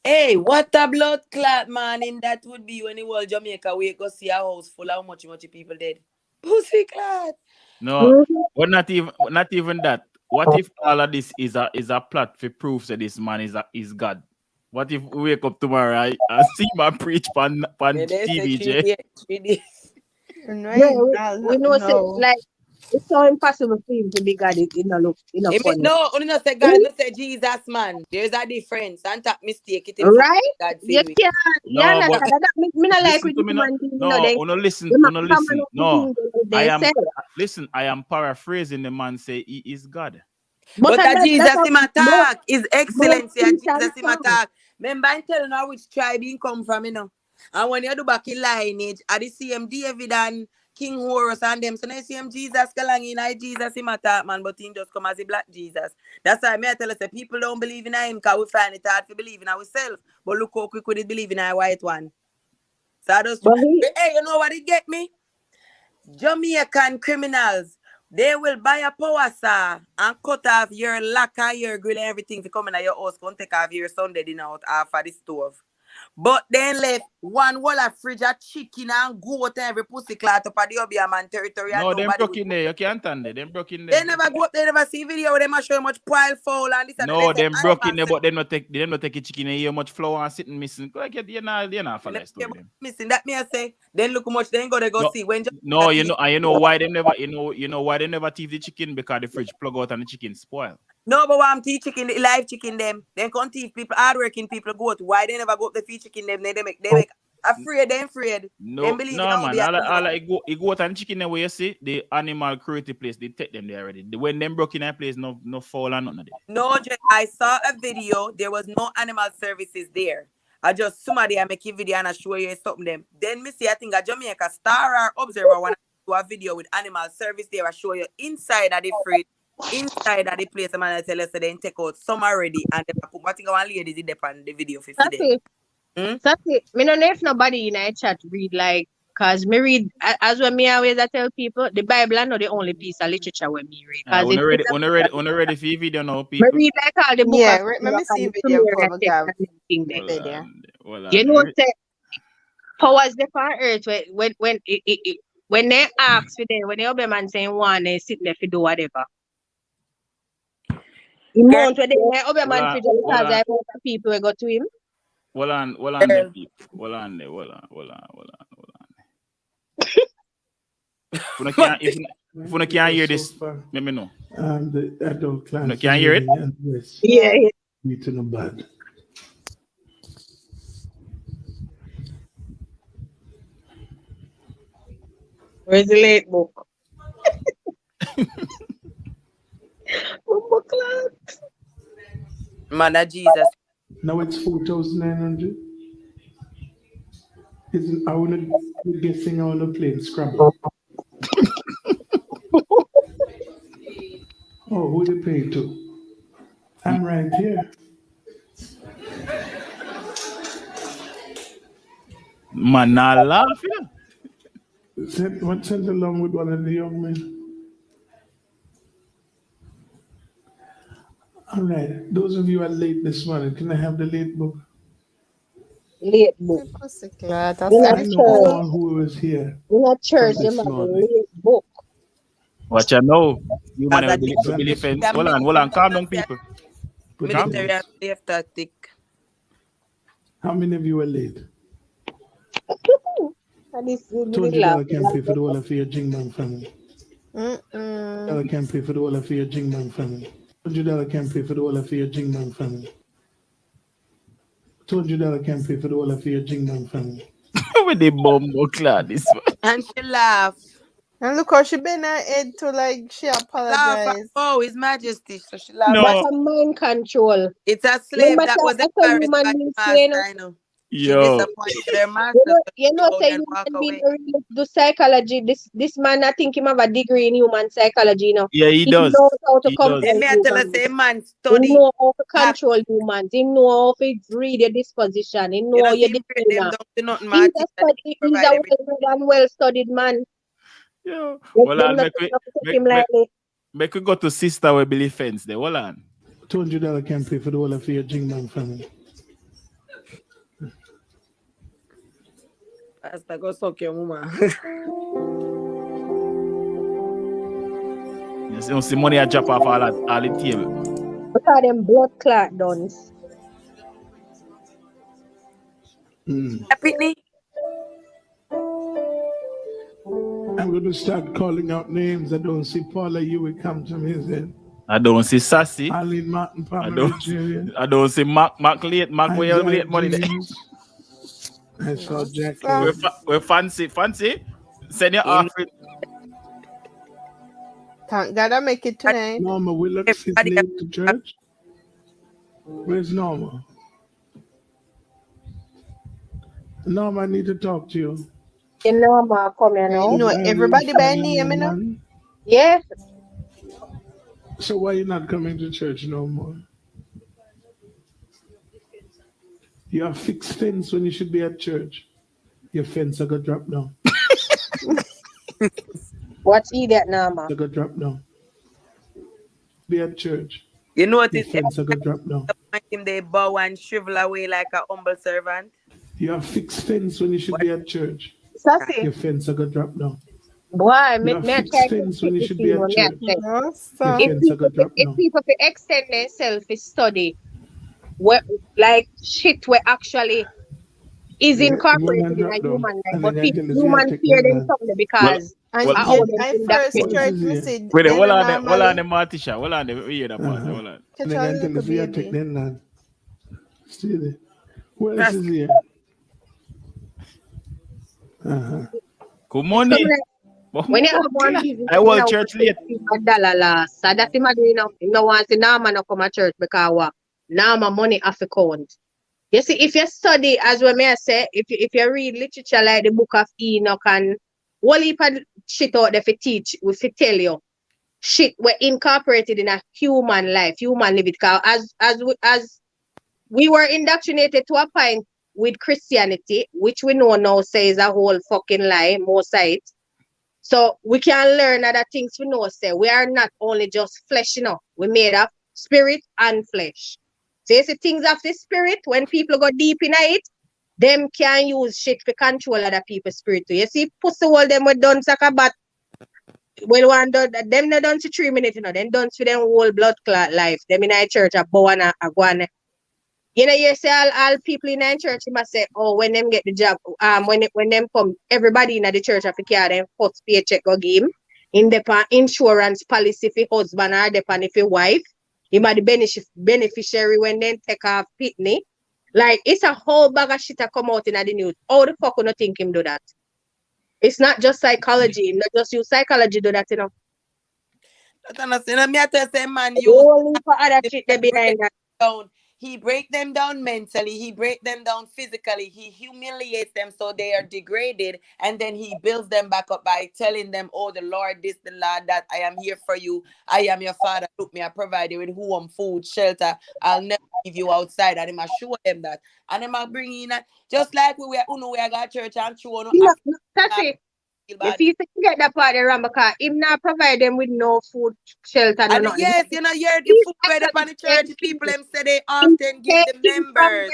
Hey, what a blood clot, man, in that would be when the whole Jamaica we go see a house full of much people dead. Pussy clot. No, but not even that. What if all of this is a plot for proof that this man is God? What if we wake up tomorrow and see my preach on TV? We know no. Like it's so impossible for him to be God in a look. No, only not say God, not say Jesus, man. There's a difference. And that mistake it right? God You can't. No, but me not like with listen. No, I am paraphrasing the man say he is God. But that Jesus him attack is excellency. Jesus him attack. Remember I tell you which tribe he come from, you know. And when you do back in lineage, at the same David and King Horus and them, so now see him Jesus galang in Jesus him attack, man, but he just come as a black Jesus. That's why I tell us that people don't believe in him because we find it hard to believe in ourselves. But look how quick we believe in a white one. So I just hey, you know what it get me? Jamaican criminals, they will buy a power saw and cut off your lock and your grill and everything to come in at your house and take off your Sunday dinner out off of the stove. But then left one wall of fridge of chicken and goat and every pussy clat up at the Obeah man territory. No, them broke in there. You can't stand it. Them broke in there. They never go up, they never see video. They must show how much pile foul and this and no, them broke in there, but they not take a chicken and hear much flour and sitting missing. Like you're not for that story. Missing that me I say. Then look how much they go see when. No, you know why they never why they never thief the chicken because the fridge plug out and the chicken spoil. No, but I'm teaching chicken, the live chicken them. Then can't teach people, hardworking people go to why they never go up the feed chicken them. They make afraid, they afraid. No, they believe no man. It go out and chicken them where you see the animal cruelty place, they take them there already. When them broke in that place, no foul and nothing there. No, I saw a video, there was no animal services there. I just somebody I make a video and I show you something them. Then me see I think a Jamaica Star or Observer when I do a video with animal service there, I show you inside of the fridge. Inside of the place, man, I tell us they take out some already and they put what one lady did on the video 50 days. That's it. Me don't know if nobody in a chat read like, cause me read as when me always I tell people the Bible is not the only piece of literature when me read. Cause already for video now, people. Me read like all the book. Yeah, let me see video for you know what? Powers there on earth when they ask for them, when they open man saying one, they sit there for do whatever. The month when they open man for do because I want people who go to him. Hold on there, people. Hold on there. If you can't hear this, let me know. The adult class. You can't hear it? Yeah. Beating a bad. Where's the late book? Man of Jesus. Now it's 4,900. I want to guessing on the plane Scrabble. Oh, who they pay to? I'm right here. Man, I laugh, yeah. Send along with one of the young men. All right, those of you are late this morning, can I have the late book? Late book. I know all who was here. We're not church, you have a late book. What you know? You man believe in. Hold on, calm down, people. Military tactic. How many of you were late? $20 can pay for the whole of your Jingman family. $20 can pay for the whole of your Jingman family. $100 can pay for the whole of your Jingman family. $200 can pay for the whole of your Jingman family. With the bomb clad this one. And she laugh. And look how she been her head to like she Laugh. apologized. Oh, His Majesty. So she laughed. No. But a mind control. It's a slave Remember that was that's a embarrassed by human the being saying, master, I know. She Yo. disappointed her master, so you she know, go say and walk human being away. really do psychology. This man, I think him have a degree in human psychology, you know. Yeah, he does. knows how to He does. Let control me tell her, humans. say, man, He study. know how to Have- control humans. He know how to read your disposition. He You know know, your see, break them demeanor. down to nothing, He's man. he's a well-read and well-studied man. Yo. Let Well, them I'll not take him lightly. make we go to sister with Billy Fence there. Hold on. $200 can pay for the whole of your Jingman family. Pastor, go suck your mama. You see money I drop off all the table. Look at them blood clot dons. Pitney? I'm going to start calling out names. I don't see Paula. You will come to me then. I don't see Sassy. Arlene Martin, Pamela Julian. I don't see Mark late. Mark where you late money there. I saw Jack. We're fancy. Send your offering. Thank God I make it tonight. Norma Willox is late to church. Where's Norma? Norma, I need to talk to you. You know, ma, come here now. You know everybody by name, you know? Yeah. So why you not coming to church no more? You have fixed fence when you should be at church. Your fence I got drop down. What's idiot now, ma? I got drop down. Be at church. You know what Your it fence I got drop down. him they bow and shrivel away like a humble servant. You have fixed fence when you should be at church. Sassy. Your fence I got drop down. Boy, You me have I fixed try to fence when you speak should to be you, at me I church. say. Your So, fence I got drop If down. people to extend themselves to study, what like shit where actually is Yeah, incorporated woman in a drop down. human life, And but then I people, tell us we are human taking fear them that. something because and Well, I yet owe them I in that first thing. church is we here. said Wait, then hold on, normally Martisha. Hold on, we hear that part. Hold on. And catch then a I tell little us we are taking baby. that land. Still there. Who else is here? Good morning. When you have one business, I will church late. $1 last. So that's him doing now. Him no want to Nama no come to church because what? Nama money off account. You see, if you study, as we may say, if you read literature like the book of Enoch and what heap of shit out there for teach, we fi tell you, shit we're incorporated in a human life, human living. Because as we were indoctrinated to a point with Christianity, which we know now says a whole fucking lie, most sides. So we can learn other things we know say. We are not only just flesh, you know. We made of spirit and flesh. So you see things of the spirit, when people go deep in it, them can use shit to control other people's spirit too. You see, pussy all them with done sakabat. Well, one done them not done to 3 minutes, you know, then done for them whole blood clot life. Them in a church a bow and a go on. You know, you say all people in the church, you must say, oh, when them get the job, when them come, everybody in the church have to carry them first paycheck go give him. In the insurance policy for husband or depend if your wife. You might the beneficiary when they take off pitney. Like, it's a whole bag of shit that come out in the news. How the fuck you not think him do that? It's not just psychology. Not just use psychology do that, you know. Me I tell say man Only for other shit they behind that. down. He break them down mentally. He break them down physically. He humiliates them so they are degraded, and then he builds them back up by telling them, "Oh, the Lord, this, the Lord, that. I am here for you. I am your father. Look me, I provide you with home, food, shelter. I'll never leave you outside." And him assure them that, and him bring in just like we got church and true. That's it. If you get that part around because him not provide them with no food, shelter, and nothing. yes, you know, you're the food bread upon the church. People them say they often give the members.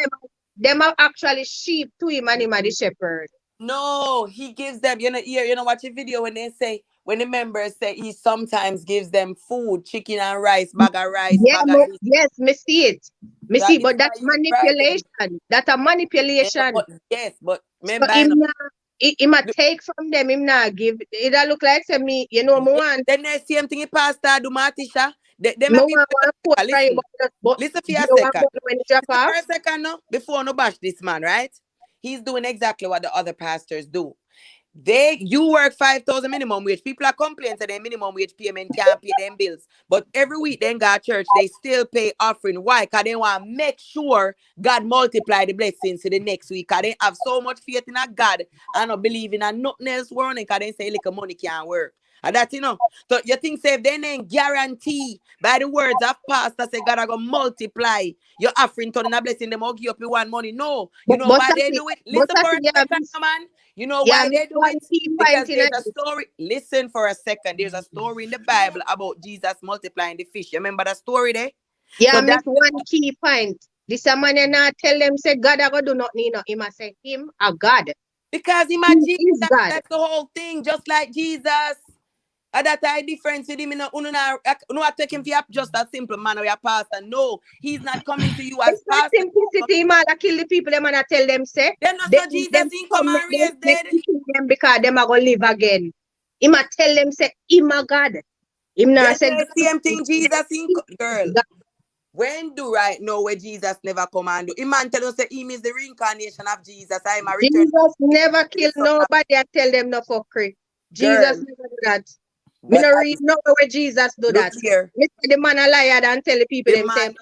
Them are actually sheep to him and him are the shepherd. No, he gives them, you know, watch a video when they say, when the members say he sometimes gives them food, chicken and rice, bag of rice, yeah, bag of yes, me see it. Me that see, but that's manipulation. That's a manipulation. But remember, so he might take from them, him not give. It look like to me, you know, one. Then the same thing, Pastor Dumatisha. Listen for a second. Listen for a second, no, before no bash this man, right? He's doing exactly what the other pastors do. You work 5,000 minimum wage. People are complaining to their minimum wage payment can't pay them bills. But every week then God church, they still pay offering. Why? Because they want to make sure God multiply the blessings to the next week. Because they have so much faith in a God and not believe in a nothing else working. Because they say like money can't work. And that, so you think say if they ain't guarantee by the words of pastor say God are gonna multiply your offering to the blessing them all give up you one money. No, you know why they do it? Listen for a second, man. You know why they do it? Because there's a story. Listen for a second. There's a story in the Bible about Jesus multiplying the fish. You remember that story there? Yeah, So miss one key point. This a man you not tell them say God I go do not need no. Him a say him a God. Because him a He Jesus, is God. that's the whole thing. Just like Jesus. And that I difference with him. I take him for just a simple man or a pastor. No, he's not coming to you as It's not pastor. simplicity, man. I kill the people, them and I tell them, say, Then not so Jesus in come and raise dead. Them because them are going to live again. Him a tell them, say, him a God. Him not say, the same thing Jesus in girl. When do right now where Jesus never come and do? Him man tell us that him is the reincarnation of Jesus. I am a return. Jesus never kill nobody. I tell them no fuckery. Jesus never do that. Me no read no where Jesus do that. The man a liar and tell the people them say,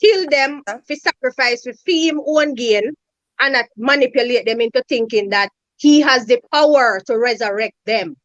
kill them for sacrifice for him own gain and not manipulate them into thinking that he has the power to resurrect them.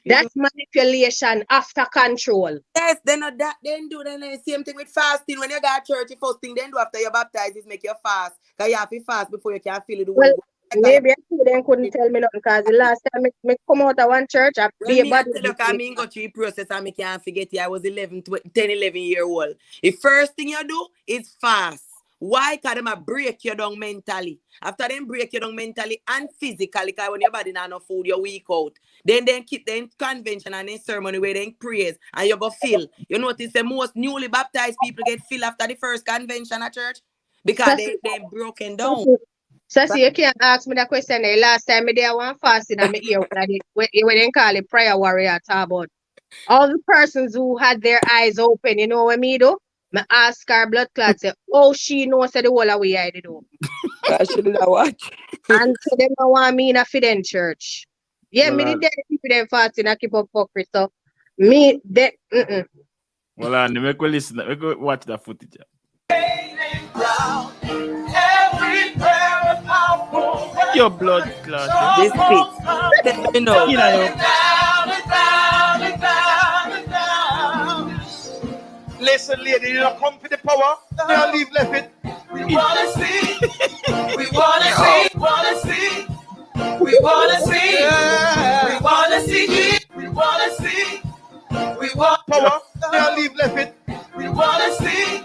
That's manipulation after control. Yes, then that then do the same thing with fasting. When you go to church, the first thing then do after you're baptized is make you fast. Because you have to fast before you can feel it. Well, maybe they couldn't tell me nothing because the last time I come out of one church, I be a bad. I mean, go through the process and I can't forget it. I was 10, 11 year old. The first thing you do is fast. Why? Because them break you down mentally. After them break you down mentally and physically, because when your body not enough food, you're weak out. Then keep the convention and the ceremony where they praise and you go feel. You notice the most newly baptized people get filled after the first convention at church because they broken down. So see, you can't ask me that question. The last time I did one fasting and I hear when they call it prayer warrior talk about all the persons who had their eyes open, you know what me do? I ask her blood clot, say, oh, she knows the whole away I did open. I shouldn't have watched. And so them don't want me in a fidden church. Yeah, me did people them fasting and keep up fuckery. So me that Well, let me go listen. Let me go watch that footage. Your blood clot. This fit. You know. Listen, lady, you don't come for the power. Don't leave left it. We wanna see. We wanna see. Wanna see. We wanna see. We wanna see. We wanna see. We want power. Don't leave left it. We wanna see.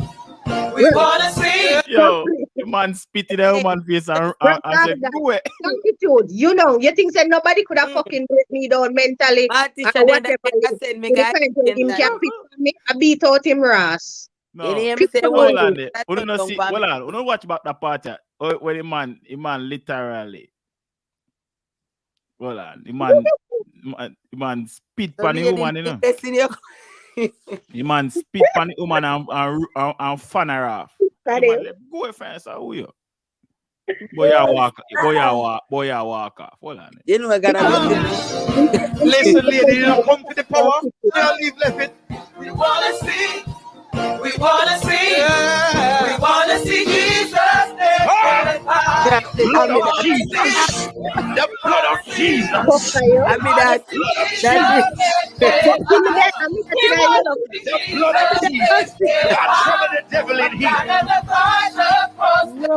We wanna see. Yo, the man spit in the woman face and said, "Go away." Attitude, you know, you think that nobody could have fucking break me down mentally. I beat out him Ross. No, hold on there. We don't see. Hold on. We don't watch about that part where the man literally. Hold on, the man spit on the woman, you know. The man spit on the woman and fan her off. Go away, fans. How are you? Boy, I walk off. Hold on. You know I gotta listen, lady, you don't come for the power. Don't leave left it. We wanna see. We wanna see. We wanna see Jesus. The blood of Jesus. The blood of Jesus. I mean that. The blood of Jesus. God trouble the devil in here. No.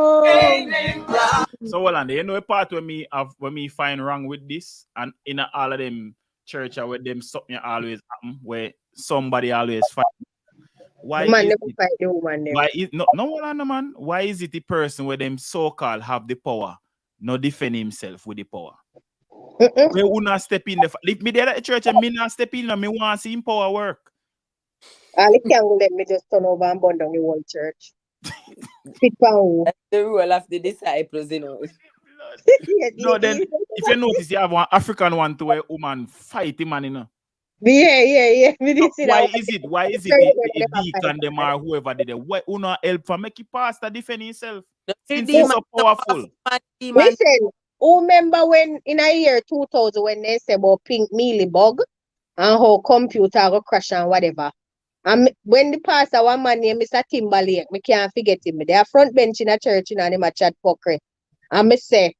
So hold on, you know a part when me find wrong with this, and in all of them church where them something always happen where somebody always fight. Why is man? Why is it the person where them so-called have the power not defend himself with the power? We will not step in if me there at the church and me not step in and me want to see him power work. I can't let me just turn over and burn down the whole church. That's the rule of the disciples, you know. No, then if you notice, you have one African one to where woman fight him, man, you know. Yeah. So why is it the deacon them or whoever did it? Why not help for make it pastor defend himself? Since he's so powerful. Listen, Who remember when in a year 2000 when they say about pink mealy bug and how computer go crash and whatever? And when the pastor one man named Mr. Timberlake, me can't forget him. They are front bench in a church and him a chat fuckery. And me say,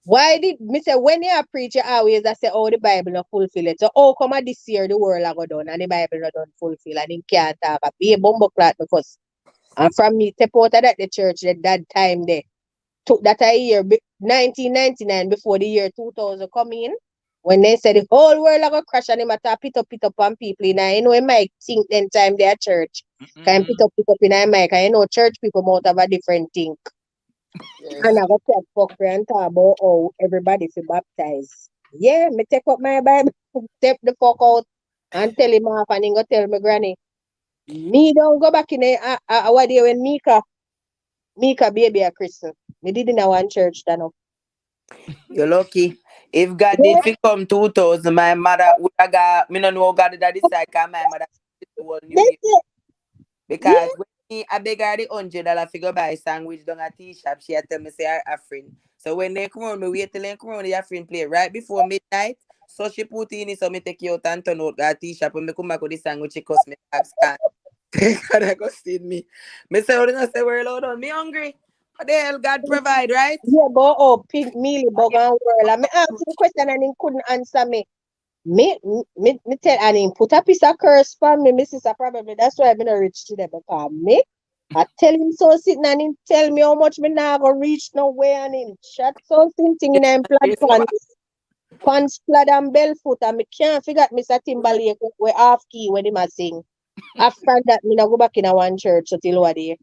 why did me say when you preach you always I say oh the Bible not fulfill it. So how come this year the world a go done and the Bible not done fulfill and him can't talk a be a bumbo clot because and from me step out of that the church at that time there took that a year 1999 before the year 2000 come in when they said the whole world a go crash and him a talk pit up on people in you know him might think then time they are church can pit up in a mic and you know church people might have a different thing. Yes. And I got that fuck and talk about how everybody feel baptized. Yeah, me take up my Bible, step the fuck out and tell him off and he go tell my granny. Me don't go back in a what day when Mika baby a Christian. Me did in a one church that know. You're lucky. If God Yeah. did come 2000, my mother would have got, me no know God did decide because my mother did the whole New That's Year. it. Because when I beg her the $100 figure buy sandwich down at T-shop, she had tell me say her friend. So when they come on, me wait till they come on, the friend play right before midnight. So she put in it, so me take you out and turn out at T-shop and me come back with the sandwich, it cost me tax can. God, I go see me. Me say, what I say, we're loud on. Me hungry. What the hell God provide, right? Yeah, but oh pink mealy bug and world. And me ask him the question and he couldn't answer me. Me tell and him put a piece of curse for me, my sister probably. That's why I'm not reach to them because me. I tell him so sitting and him tell me how much me now go reach nowhere and him chat something thing in him plaid pants plaid and bell foot and me can't figure out Mr. Timberlake we half key when him a sing. After that me now go back in a one church until what day.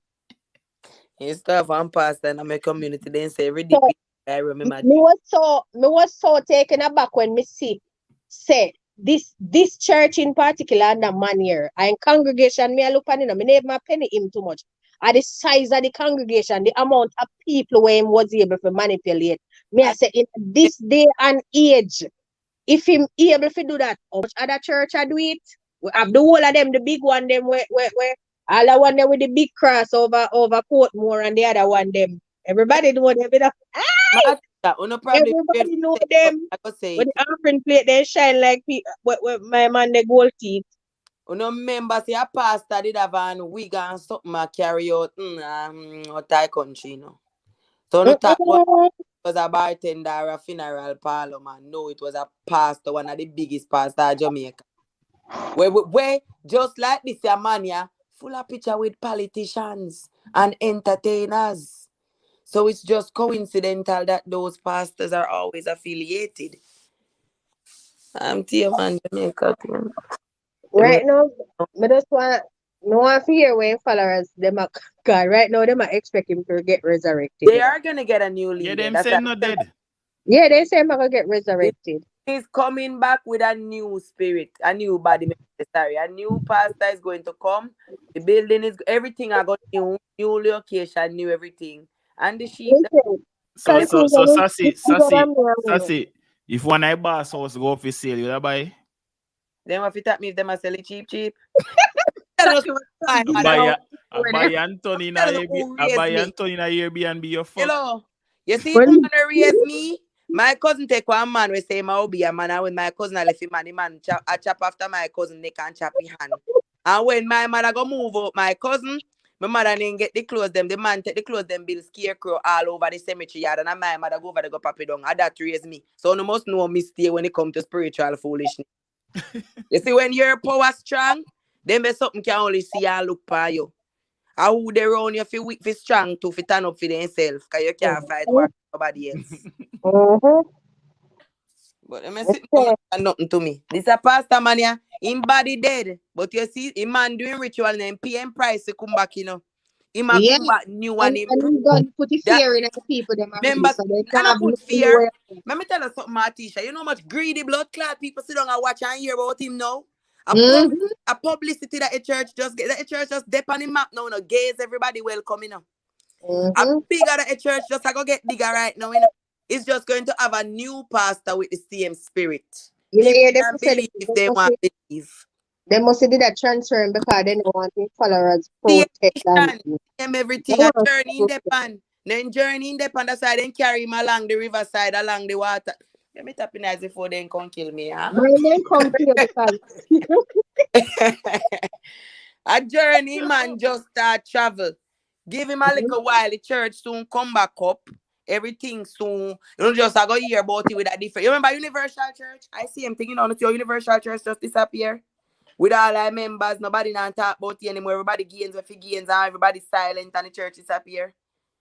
You start one pastor in my community, then say So ridiculous. I remember. me was so taken aback when me see say this church in particular and the man here and congregation me I look on him, me never penny him too much. At the size of the congregation, the amount of people where him was able to manipulate. Me I say in this day and age, if him able to do that, how much other church I do it? We have the whole of them, the big one them where all the one them with the big cross over Portmore and the other one them. Everybody know them. You know? Everybody know them. I go say When it. the offering plate they shine like my man the gold teeth. You know, remember, say a pastor did have an wig and something I carry out Thai country, you know. So no talk about it was a bartender or a funeral parlor, man. No, it was a pastor, one of the biggest pastor in Jamaica. Where just like this, a man, yeah, full of picture with politicians and entertainers. So it's just coincidental that those pastors are always affiliated. I'm man, Jamaica. Right now, me just want no one fear when followers them are God. Right now, them are expecting to get resurrected. They are gonna get a new leader. Yeah, them That's say not dead. Yeah, they say I'm gonna get resurrected. He's coming back with a new spirit, a new body. Sorry, a new pastor is going to come. The building is everything. I got new location, new everything, and the sheep. So Sassy, if one I boss house go for sale, you buy? Then what if it me if them are selling cheap? I buy Anthony in a Airbnb your fuck. Hello. You see who wanna raise me? My cousin take one man we say my be a man and when my cousin I left him and the man I chop after my cousin they can chop his hand. And when my mother go move out my cousin, my mother didn't get the clothes them, the man take the clothes them build scarecrow all over the cemetery yard and my mother go over there go pop it down. And that raise me. So no must know mistake when it comes to spiritual foolishness. You see when your power strong, then be something can only see and look for you. And who they run you feel weak for strong to fit turn up for themselves because you can't fight war nobody else. But I'm sitting and nothing to me. This a pastor man here, him body dead. But you see, him man doing ritual and then pay him price to come back, you know. Him a come back new and him. And God put the fear in the people them remember, so they and I have put no fear. Let me tell you something, Martisha. You know how much greedy blood clot people sit down and watch and hear about him now? A publicity that a church just get, that a church just dip on the map now, gaze everybody welcome, you know. A bigger that a church just go get bigger right now, you know. It's just going to have a new pastor with the same spirit. You know, People can believe if they want to believe. They must do that transferring because they don't want the followers protect them. Them everything a journey in the pan. Then journey in the on the side, then carry him along the riverside, along the water. Let me tap in eyes before they come kill me, huh? My name come here because A journey, man, just start travel. Give him a little while. The church soon come back up. Everything soon. You don't just go hear about it with a different. You remember Universal Church? I see him thinking, your Universal Church just disappear. With all our members, nobody now talk about it anymore. Everybody gains what gains and everybody silent and the church disappear.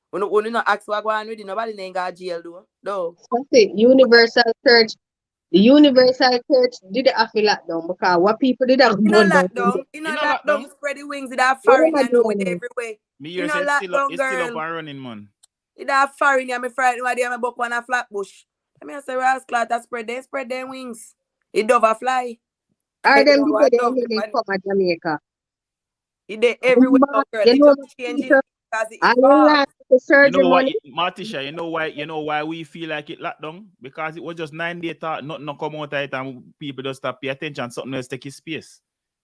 When you not ask what go on with it, nobody ain't got jail though. No. Universal Church. The Universal Church did have a lockdown because what people did have You know burn down. lockdown, spread the wings, it have What foreign, am I you know, with doing? everywhere. Me You here know say it's still up lockdown, girl. and running, man. It have foreign, I'm frightened why they have a buck on a flat bush. I mean, I say, Rascal, that spread their wings. It dove fly. Are them You know the what they dove, didn't come to Jamaica? it they everywhere, Remember, girl. you It know, just changing people, because it I don't evolved. like the You surgery know what, money. Martisha, you know why we feel like it locked down? Because it was just 9 days, nothing no come out of it, and people just stop pay attention, something else take his space.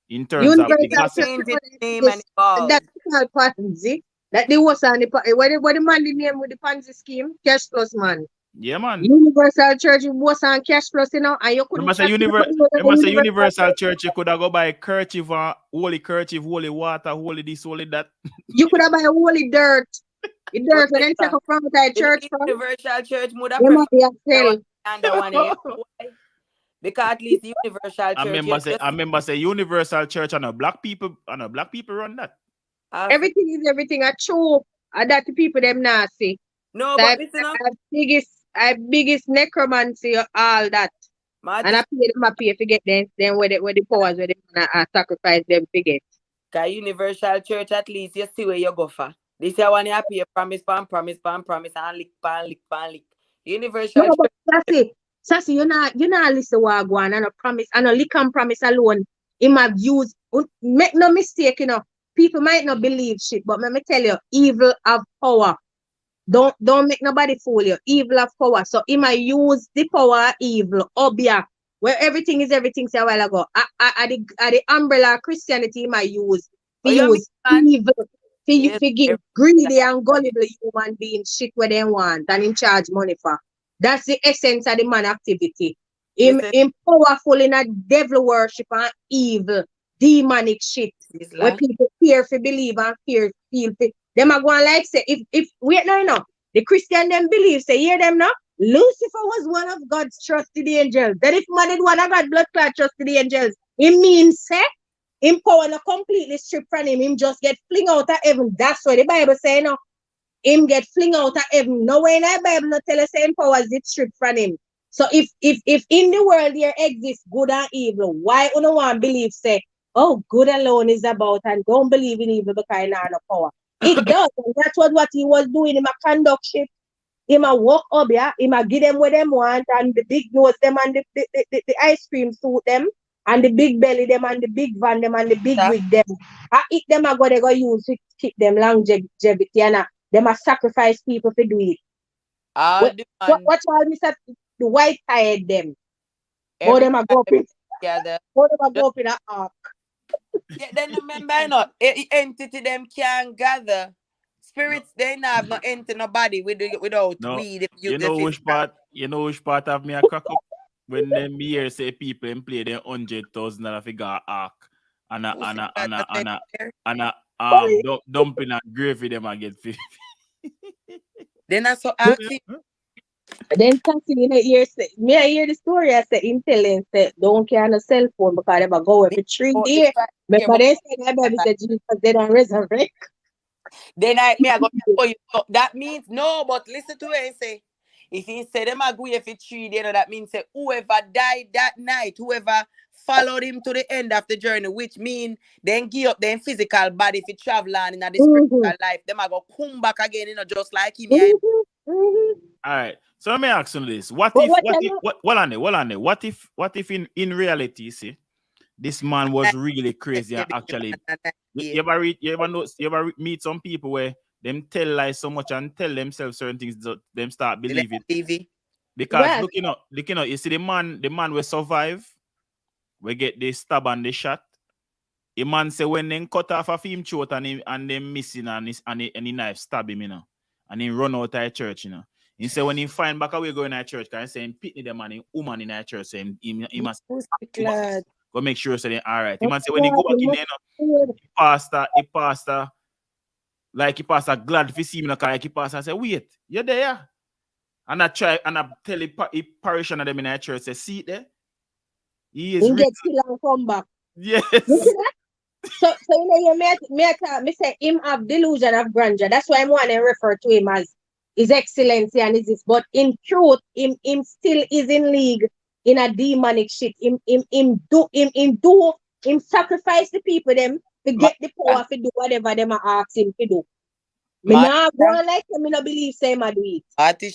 In terms of the Universal gossip. Change Church its name money and evolve. that's called Pansy. That they was on the what the man the name with the Pansy scheme? Cash Plus man. Yeah, man. Universal Church was on Cash Plus, you know, and you couldn't Remember say Universal Church, you could have go buy kerchief, holy water, holy this, holy that. You could have buy a holy dirt. The dirt and then take a from the church from. Universal Church would have You might be a sell. under one year. Because at least the Universal I Church. remember say Universal Church and black people run that. Everything is everything a true. And that the people them nasty. No, so but listen up. I biggest necromancy all that. And I pay to get them where the powers where they gonna sacrifice them to get. Cause Universal Church at least you see where you go for. This year one you pay promise and lick. Universal No, Church. but Sassy, you not listen what I go on and a promise and a lick and promise alone. Him have used make no mistake, you know. People might not believe shit, but let me tell you, evil have power. Don't make nobody fool you. Evil have power. So he might use the power of evil, obia, where everything is everything say a while ago. At the umbrella of Christianity, he might use evil to give greedy and gullible human beings shit where they want and in charge money for. That's the essence of the man activity. Him powerful in a devil worship and evil, demonic shit. Where people fear for believe and fear feel for. Them are going like say if wait no. The Christian them believe say hear them now. Lucifer was one of God's trusted angels. Then if man did one of God's blood clot trusted angels, it means say him power not completely stripped from him just get fling out of heaven. That's what the Bible say no. Him get fling out of heaven. No way in the Bible not tell us same powers it stripped from him. So if in the world there exists good and evil, why you don't want to believe say, oh, good alone is about and don't believe in evil because he has no power. It does, and that's what he was doing. He might conduct shit. He might walk up, yeah. He might give them what them want, and the big nose them and the ice cream suit them, and the big belly them and the big van them and the big wig them. I eat them I go use to keep them longevity and them a sacrifice people to do it. Watch all this the white tired them. All them a go up in the ark. Yeah, then remember not entity them can gather. Spirits they have no enter nobody without weed. You know which part of me a crack up? When them here say people and play them $100,000 figure arc and dumping and gravy them and get 50. Then I saw active. Then something in the ear say, me I hear the story. I say intelligence say don't carry a cell phone because they go every 3 days. But they say that baby said Jesus they don't resurrect. Then I go for you. That means no, but listen to it and say if he said them agree if it's 3 days, that means say whoever died that night, whoever followed him to the end of the journey, which mean then give up their physical body if he travel on in the spiritual life, them are go come back again, just like him. All right. So let me ask you this: What if in reality, see, this man was really crazy and actually, you ever meet some people where them tell lies so much and tell themselves certain things that them start believing. Because looking up, you see the man will survive, we get the stab and the shot. The man say when they cut off a film throat and them missing and the knife stab him, and he run out of the church, you know. He said when he find back away going to church, because he say pitney them and woman in the church, so he must go make sure so they all right. He must say when he go back in there, he pastor glad if he see me in the car, like he pastor say, wait, you're there. And I try and I tell the parishioner them in the church, say, see it there? He is get still and come back. Yes. So you know, me say him have delusion of grandeur. That's why I want to refer to him as His Excellency and this. But in truth, him still is in league in a demonic shit. Him sacrifice the people them to get the power to do whatever them ask him to do. Me not go like him, me no believe same I do it. But he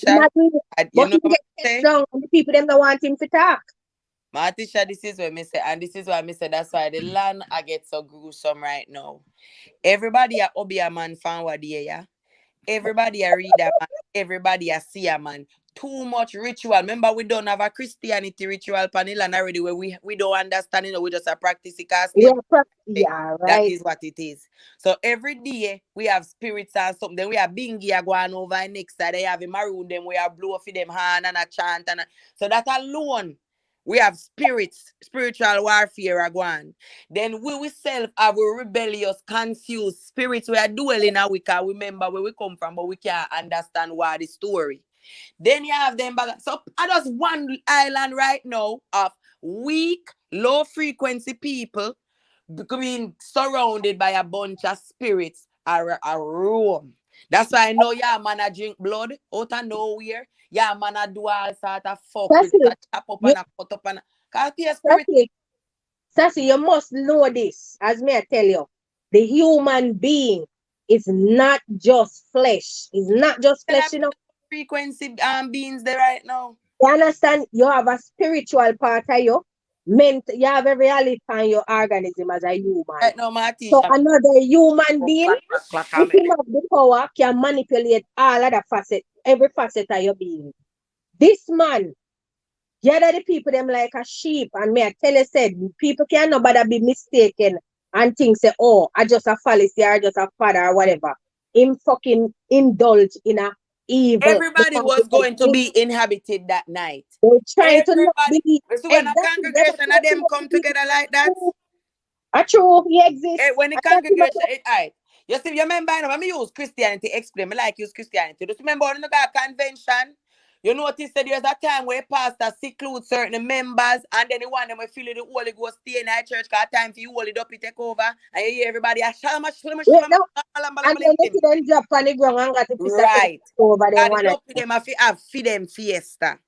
get strong and the people them don't want him to talk. Martisha, this is what me say, and this is why me say that's why the land I get so gruesome right now. Everybody a obi a man fan what yeah. Everybody a read a man, everybody a see a man. Too much ritual. Remember, we don't have a Christianity ritual panel and already where we don't understand, you know, we just a practice it. Yeah, right. That is what it is. So every day we have spirits and something. Then we have bingy going over and next side. They have a maroon them, we have blow for them hand and a chant so that alone. We have spirits, spiritual warfare going. Then we ourselves have a rebellious, confused spirits. We are dwelling now. We can remember where we come from, but we can't understand why the story. Then you have them back. So I just one island right now of weak, low frequency people being surrounded by a bunch of spirits are room. That's why I know man a drink blood out of nowhere. Man a do all sort of fuck with a chop up and a cut up and Sassy, you must know this, as me I tell you. The human being is not just flesh. It's not just flesh, you know. Frequency beings there right now. You understand? You have a spiritual part of you. You have every element in your organism as a human. Right now, Marty, so another human being, if you have the power, can manipulate all other facets, every facet of your being. This man, gather the people them like a sheep, and me I tell you said people can nobody be mistaken and think say, oh, I just a fallacy or just a father or whatever. Him fucking indulge in a evil. Everybody was going to be inhabited that night. They try to be. So when a congregation of them come together like that, true, he exists. When the congregation, you see, you remember, when me use Christianity explain, me like use Christianity. Just remember when you got a convention, you notice that there's a time where pastor seclude certain members and then the one them will feel the Holy Ghost stay in that church because time for you hold it up, it take over, and you hear everybody and then you see them drop on the ground and got to right over them. And them have feed them fiesta.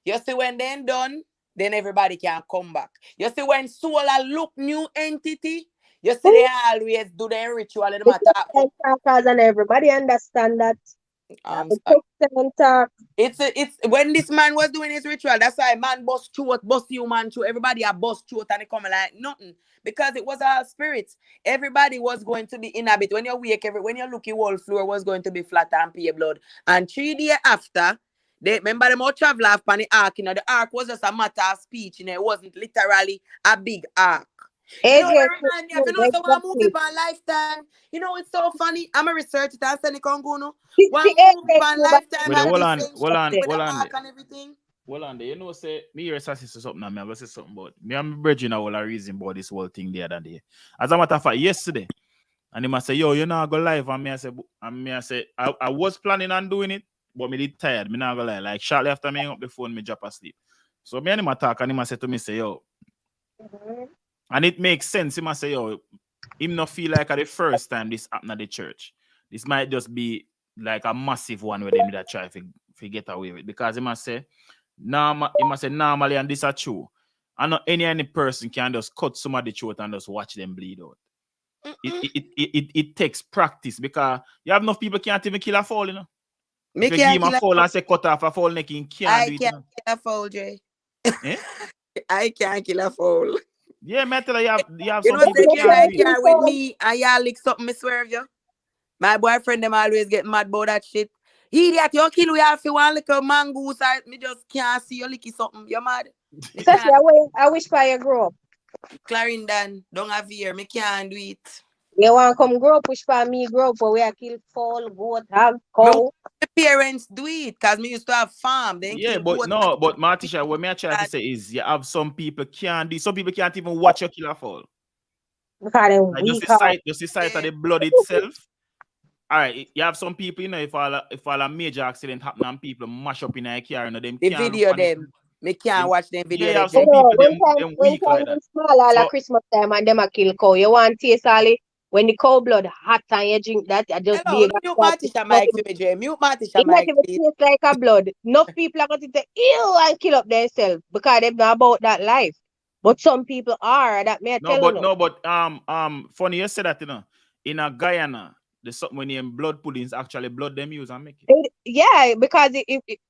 You see when then done, then everybody can come back. You see when soul look new entity, you see they always do their ritual in the matter. And everybody understand that. It's when this man was doing his ritual, that's why man bust human throat, everybody a bust throat and they come like nothing. Because it was all spirits. Everybody was going to be inhabit. When you wake, when you look, your whole floor was going to be flat and pure blood. And 3 days after, they remember them all travel off on the ark. You know, the ark was just a matter of speech. You know, it wasn't literally a big ark. You know, someone movie on Lifetime. You know, it's so funny. I'm a researcher and send it on Guno. One movie on Lifetime. Hold on, you know, say me here say something. I'm gonna say something about me. I'm bridging a whole reason about this whole thing the other day. As a matter of fact, yesterday, and he must say, "Yo, you not go live." And me I say, I was planning on doing it, but me did tired. Me not go lie. Like shortly after me hang up the phone, me drop asleep. So me and him talk, and he must say to me, say, "Yo." And it makes sense. He must say, yo, him not feel like at the first time this happened at the church. This might just be like a massive one where they need to try to get away with. Because he must say, normally, and this are true. And not any person can just cut somebody's throat and just watch them bleed out. It takes practice because you have enough people can't even kill a fowl, you know. If you give him a fowl and say cut off a fowl neck, he can't do it. I can't kill a fowl, Jay. I can't kill a fowl. Yeah, metal, you have you know, they can't with me and y'all lick something, me swear of you. My boyfriend them always get mad about that shit. Idiot, you kill we have to one little mongoose. Me just can't see you licky something. You mad? I wish for you grow up. Clarendon, don't have here. Me can't do it. You want to come grow push for me, grow for where I kill fall, goat, hog, cow. The parents do it because me used to have farm. Then Yeah, kill but goat. no, but Martisha, what me try to say is you have some people can't do. Some people can't even watch your killer fall. Because them Like weak. just the sight of the blood itself. All right, you have some people, you know, if all a major accident happen and people mash up in a car, you know, them The can't video look on it. them. Me can't watch them video. Yeah, you have They some people them When weak like that. small, all So- Christmas time and them a kill cow. You want taste all it? When the cow blood hot and you drink that, you just hello, be mute Martisha mic for me, Jay. Mute Martisha it not mic, even please. taste like a blood. Enough people are going to say ew and kill up themselves because they know about that life. But some people are that may tell you. No, but funny you said that, you know, in a Guyana, the something when you blood pudding is actually blood them use and make it. Yeah, because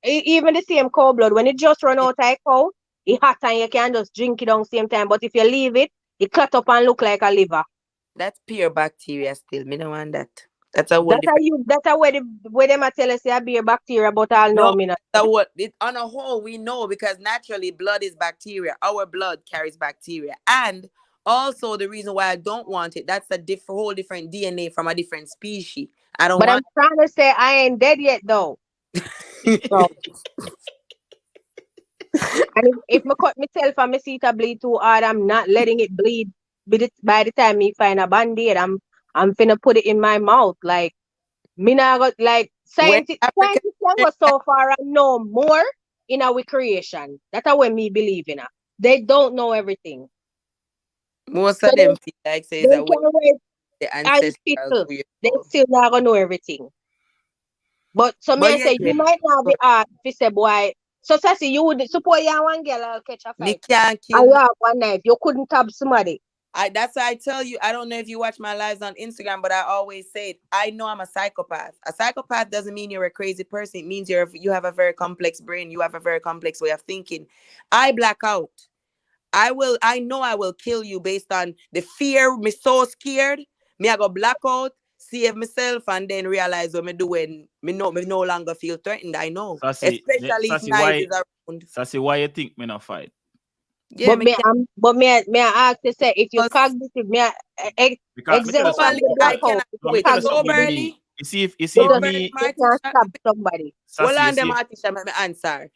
even the same cow blood, when it just run out of cow, it hot and you can just drink it on the same time. But if you leave it, it cut up and look like a liver. That's pure bacteria still. Me don't want that. That's a whole That's a where them a tell us say a beer bacteria, but I'll know me not. On a whole, we know because naturally blood is bacteria. Our blood carries bacteria. And also the reason why I don't want it, that's a whole different DNA from a different species. I don't But want I'm trying to say I ain't dead yet though. So. And if I cut myself and I see it bleed too hard, I'm not letting it bleed. By the time me find a band-aid, I'm finna put it in my mouth. Like me not got like scientists can go so far and know more in our creation. That's how me believe in it. They don't know everything. Most of them feel like say the ancestral. They still not gonna know everything. But I say you might not be asked if you say boy. So Sassy, you would suppose you one girl I'll catch a fight. Me can't kill. And you have one knife. You couldn't stab somebody. That's why I tell you, I don't know if you watch my lives on Instagram, but I always say it. I know I'm a psychopath. A psychopath doesn't mean you're a crazy person. It means you have a very complex brain. You have a very complex way of thinking. I black out. I know I will kill you based on the fear. Me so scared. Me I go black out, save myself, and then realize what me do when me no longer feel threatened. I know. Sassy, Especially if knife is around. Sassy, why you think me not fight? Yeah, but may I ask to say if you cognitive, exempt from the blackout. You see if me stab somebody. Hold on, them Martisha, let me answer.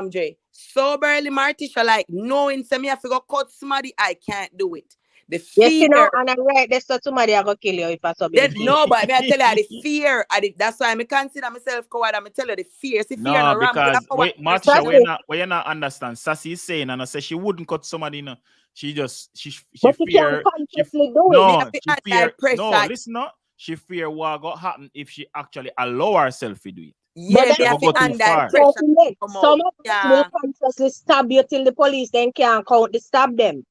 Jay, soberly Martisha, like knowing some me have to go cut somebody, I can't do it. The fear. Yes, you know, and I'm right. There's somebody I gonna kill you if I saw no, but I tell you the fear. That's why I consider myself coward. I tell you the fear. See, fear no, because Martisha, we not understand. Sassy is saying, and I say she wouldn't cut somebody. No, she fear. No, listen, no. She fear what got happen if she actually allow herself to do it. Yeah, they have to under pressure. Some of us will consciously stab you till the police then can't count to stab them.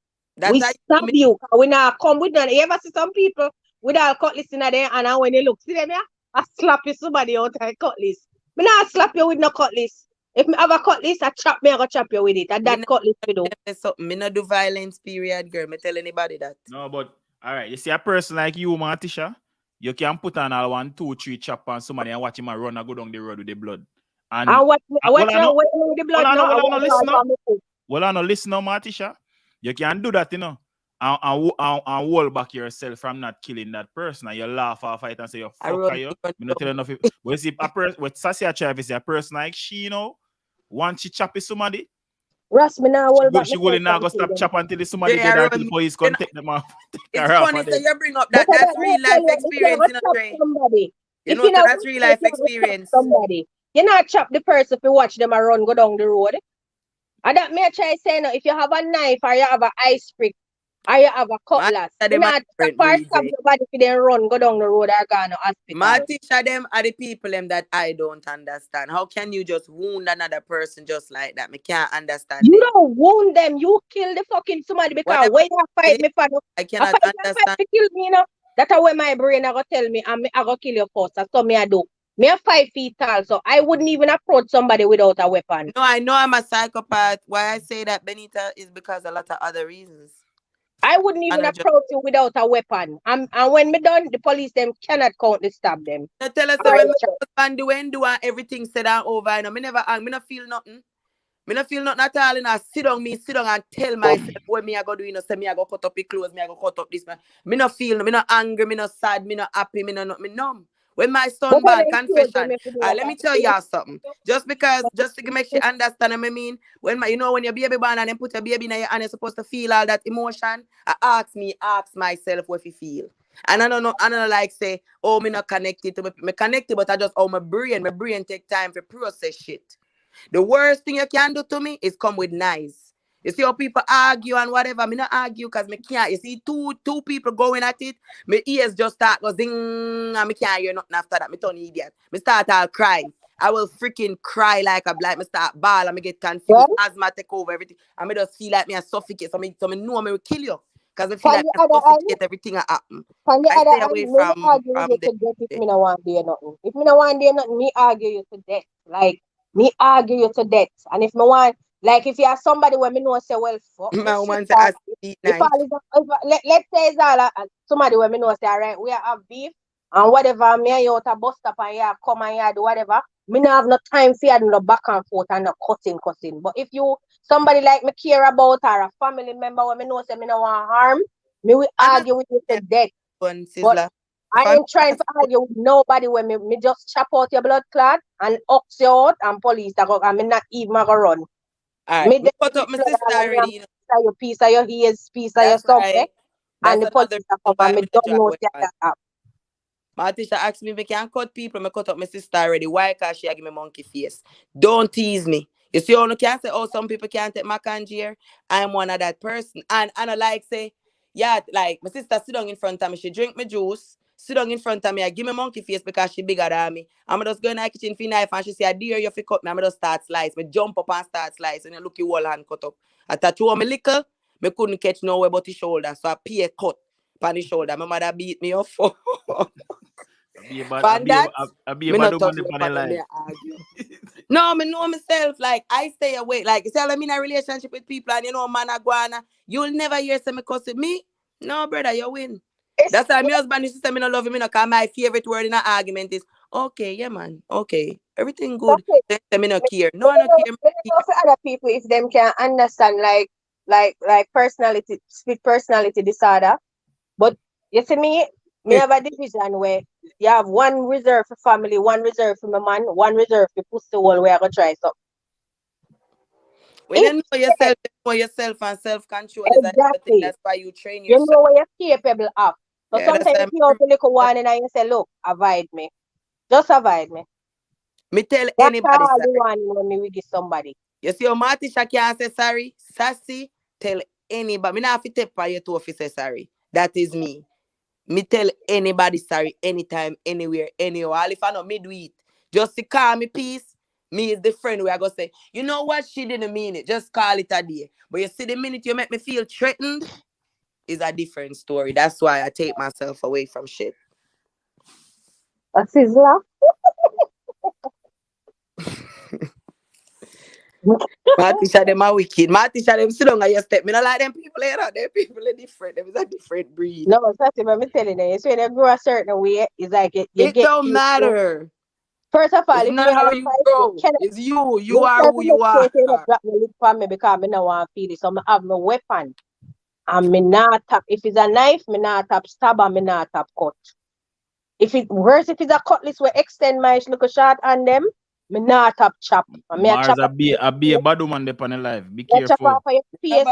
We stab you. We not come with them. You ever see some people with a cutlass in there and when they look, see them here, I slap you somebody out of a cutlass. Me not slap you with no cutlass. If me have a cutlass, I chop me, I go chop you with it. And that cutlass we do. Me not do violence, period, girl. Me tell anybody that. No, but all right, you see a person like you, Martisha, you can put on all 1, 2, 3 chop on somebody and watch him run and go down the road with the blood. And what with the blood? Well, listen now, Martisha. You can do that, you know, and hold back yourself from not killing that person. And you laugh off it and say, you fuck you. I'm not telling enough. But you see, what Sassy Travis, a person like she, you know, once she chop somebody, Ross, me now hold back. She will now go stop chop until somebody dead or the police can take them off. It's funny that you bring up that. That's real life experience, you know, you know, that's real life experience. Somebody, you not chop the person if you watch them run go down the road. And that may try saying, no, if you have a knife or you have an ice pick or you have a cutlass, you not stab somebody if they run go down the road or go to hospital. Martisha, them are the people that I don't understand. How can you just wound another person just like that? Me can't understand. You don't wound them. You kill the fucking somebody because when you fight me for I cannot understand. To kill me, you know. That's how my brain I go tell me I go kill you first. That's what me I do. Me are 5 feet tall, so I wouldn't even approach somebody without a weapon. No, I know I'm a psychopath. Why I say that, Benita, is because a lot of other reasons. I wouldn't even approach you without a weapon. And when me done, the police them cannot count to stab them. They tell us that when my husband do and everything said and over, you know, me never feel nothing. Me not feel nothing at all, and I sit down and tell myself what me I go do, say me I go cut up the clothes, me I go cut up this, man. Me not feel, me not angry, me not sad, me not happy, me numb. When my son born, confession, let me tell y'all something. Just to make sure understand what I mean. When when your baby born and then put your baby in your hand, you're supposed to feel all that emotion. I ask myself what you feel. And I don't like say, oh, me not connected to me connected, but I just my brain take time to process shit. The worst thing you can do to me is come with nice. You see how people argue and whatever. Me not argue because me can't. You see two people going at it. My ears just start go zing and me can't hear nothing after that. Me turn idiot. Me start all cry. I will freaking cry like a blind. Me start ball and me get confused. Asthma take over everything. And me just feel like me a suffocate. So me know me will kill you. Because I feel like I suffocate everything that happen. I stay away from you to death if me no want to do nothing. If me no want to do nothing, me argue you to death. Like, me argue you to death. And if me want, like, if you are somebody where me know say, well, fuck my this woman shit, say, let's say it's all somebody where me know say, all right, we have beef and whatever, me and you out a bus stop and you come and you do whatever. Me no have no time for you no back and forth and no cussing. But if you somebody like me care about or a family member where me know say me no want harm, me will argue with you to death. But I ain't trying to argue with nobody when me just chop out your blood clot and ox you out and police and me not even go run. Alright, me cut up my sister already. You know. Your piece of your ears, piece of your something. And the police come and me don't know that up. Martisha asked me if I can cut people. I cut up my sister already. Why? Because she give me monkey face. Don't tease me. You see, you can't say, oh, some people can't take my kanjir. I'm one of that person. And I like say, yeah, like my sister sit down in front of me. She drink my juice. Sit down in front of me. I give me monkey face because she bigger than me. I'm just going to the kitchen for knife and she say, I dare you if you cut me. I'm just start slice. Me jump up and start slice. And you look your whole hand cut up. I tattoo on my liquor. Me couldn't catch nowhere but the shoulder. So I pay a cut on the shoulder. My mother beat me off. No, me know myself. Like I stay away. Like you say, I'm in a relationship with people, and you know, man, you'll never hear some cuss with me. No, brother, you win. That's why my husband used to say me no love him, cause my favorite word in an argument is okay, yeah, man, okay, everything good. Then say me no care. No, I don't care. For other people, if them can understand, like personality, split personality disorder. But you see me have a division where you have one reserve for family, one reserve for my man, one reserve for pussy hole where I go try something. When you know yourself and self-control is a thing. That's why you train yourself. You know where you're capable of. So sometimes you have to look one and you say, look, avoid me. Just avoid me. Me tell anybody sorry. That's all you want when me with somebody. You see, Martisha can't say sorry. Sassy, tell anybody. Me not have to tap for you to say sorry. That is me. Me tell anybody sorry anytime, anywhere, anywhere. If I know me do it, just to call me peace. Me is the friend where I go say, you know what? She didn't mean it. Just call it a day. But you see, the minute you make me feel threatened, is a different story. That's why I take myself away from shit. A sizzler. Martisha, them are wicked. Martisha, them sit down and you step. Me not like them people here. Them people are different. Them is a different breed. No, that's what I'm telling you. So when they grow a certain way, it's like it don't matter. First of all, it's not how you grow. It's you. You are who you are. Drop me lip for me because I don't want to feel it. So I have my weapon. And me not tap. If it's a knife, me not tap stab and me not tap cut. If it's worse, if it's a cutlass, we extend my little shot on them. Me not tap chop. Mars a be a bad woman dey on the life. Be careful. Chop off your face.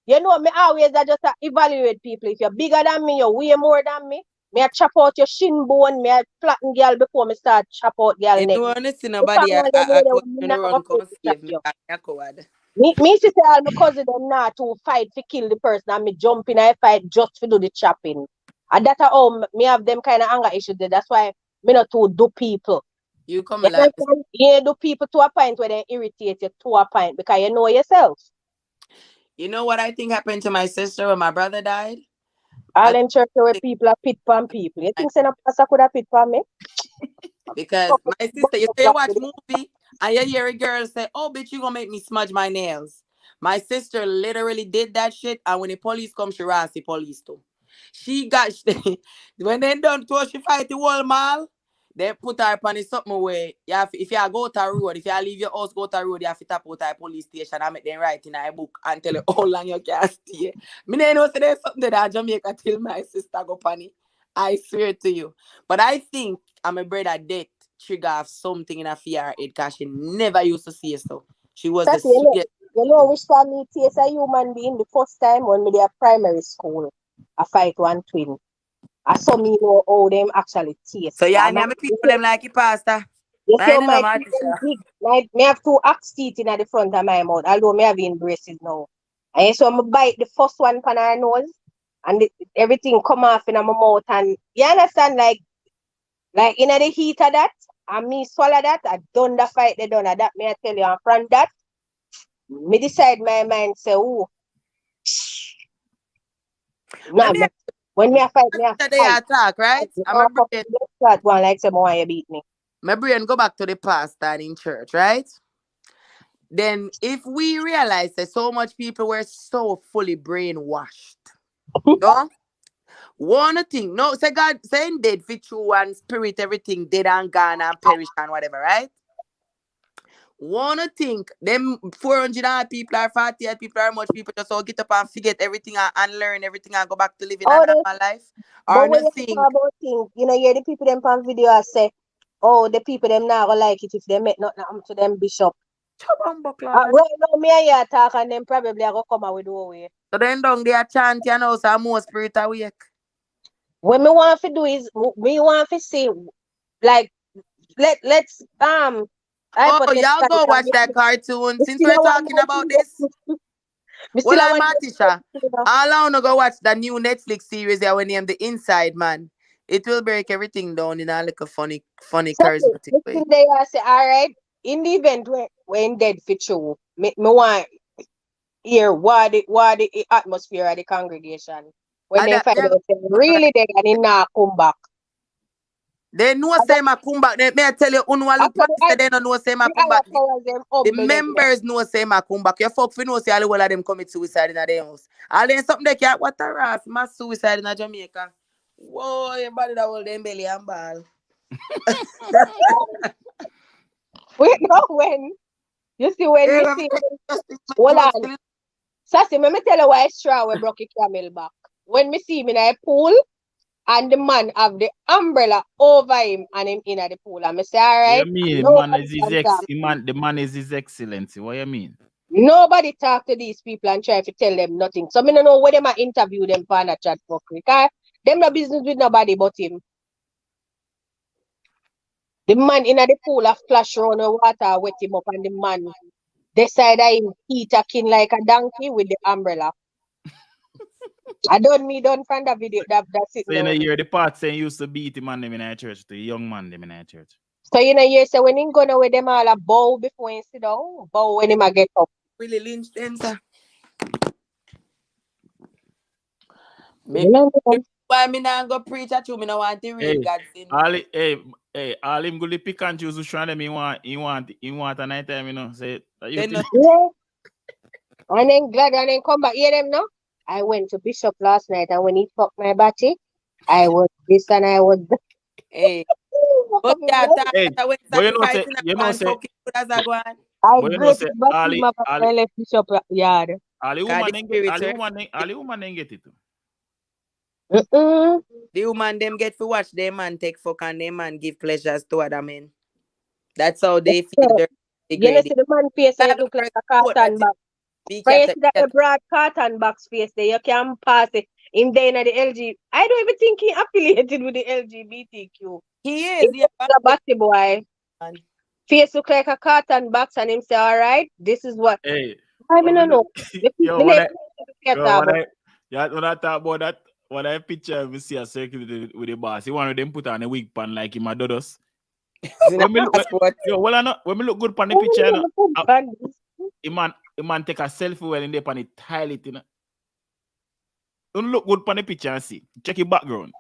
You know, me always just evaluate people. If you're bigger than me, you're way more than me. Me I chop out your shin bone. Me I flatten girl before me start chop out girl neck. You don't want to see nobody. I come save me. Me say all my cousin them not to fight to kill the person and me jump in a fight just to do the chopping. And that's how me have them kind of anger issues there. That's why me not to do people. You come like you do people to a point where they irritate you to a point because you know yourself. You know what I think happened to my sister when my brother died? All in church where people are pit pan people. You think Sena Pastor could have pit pan me? Because my sister, you say you watch movie and you hear a girl say, oh, bitch, you gonna make me smudge my nails. My sister literally did that shit, and when the police come, she ran the police too. She got, when they done to her, she fight the whole mall. They put her upon something where you have, if you go to a road, if you leave your house, go to a road, you have to tap out a police station and make them write in a book and tell you how long you can stay. Me no know say there's something that Jamaica till my sister go funny. I swear to you. But I think I'm a brother death trigger of something in a fear head because she never used to see so. She was the sweetest. You know which for me taste a human being the first time when me there primary school. I fight one twin. I saw me know how them actually taste. So yeah, me people them like a pastor. You see My my teeth big. Like me have two axe teeth in the front of my mouth, although me having braces now. And so I bite the first one on her nose and everything come off in my mouth, and you understand, like in the heat of that, and me swallow that, I done the fight they done that. Me I tell you, and from that, me decide my mind say, oh, no, when me I fight, me I they fight. attack, right? I'm one like say, why you beat me? My brain go back to the pastor in church, right? Then if we realize that so much people were so fully brainwashed, no? One thing, no, say God saying dead for true and spirit, everything dead and gone and perish and whatever, right? One think them 400 people or 48 people or much people just all get up and forget everything and learn everything and go back to living a normal life. Or when you think about things, you know, the people them on video I say, oh, the people them not gonna like it if they make nothing happen to them bishop. Right now, me and you talk and them probably are gonna come out with the way. So then down there chant, you know, so more spirit awake. What me want to do is me want to see, like, let's oh, y'all go watch that cartoon since we're talking about this. Well, I'm Matisha. All I wanna go watch the new Netflix series that we name The Inside Man. It will break everything down in a little funny, charismatic way. They say, all right, in the event when dead for true, me want hear what the atmosphere of the congregation when they find out really dead and he not come back. They know say ma come back. May I tell you, they don't know say ma come back. The members know say ma come back. You fuck for know say all of them commit suicide in their house. All then something they can't what a ras mass suicide in Jamaica. Whoa, everybody that hold them belly and ball. Wait, no, when you see when you see hold on. Sassy, let me tell you why straw we broke a camel back. When me see him in a pool and the man have the umbrella over him and him in the pool, and me say, all right. What you mean? The man is his excellency. What you mean? Nobody talk to these people and try to tell them nothing. So me don't know where them a interview them for a chat for because them no business with nobody but him. The man in the pool of flash around the water, wet him up, and the man decide I eat a king like a donkey with the umbrella. I don't find that video that's it. So you know, you're the part saying used to beat the man them in our church, the young man them in our church. So you know, you say when him go with them all a bow before he sit down, bow when him a get up. Really lynch them, sir. Why me not go preach at you? Me no want to read God's thing. All him go to pick and choose which one them he want a night time, you know. Say yeah. And then glad and then come back hear them now. I went to Bishop last night and when he fucked my body, I was this and I was that. Hey. But you know say I left Bishop yard. Ali woman then get it. The woman them get to watch them man take fuck and them man give pleasures to other men. That's how they feel. You know, see the man face and look like a carton box. When you see that broad carton box face there, you can pass it. Him there in the LG. I don't even think he affiliated with the LGBTQ. He is. He's a batty boy. Face look like a carton box and him say, all right, this is what. Hey. I mean, I know. When I talk about that, when I picture we see a circle with the boss, he want to them put on a wig pan like him a dodos. when me look good pan the picture, a man take a selfie well in there pan the toilet, you know. Don't look good pan the picture and see. Check your background.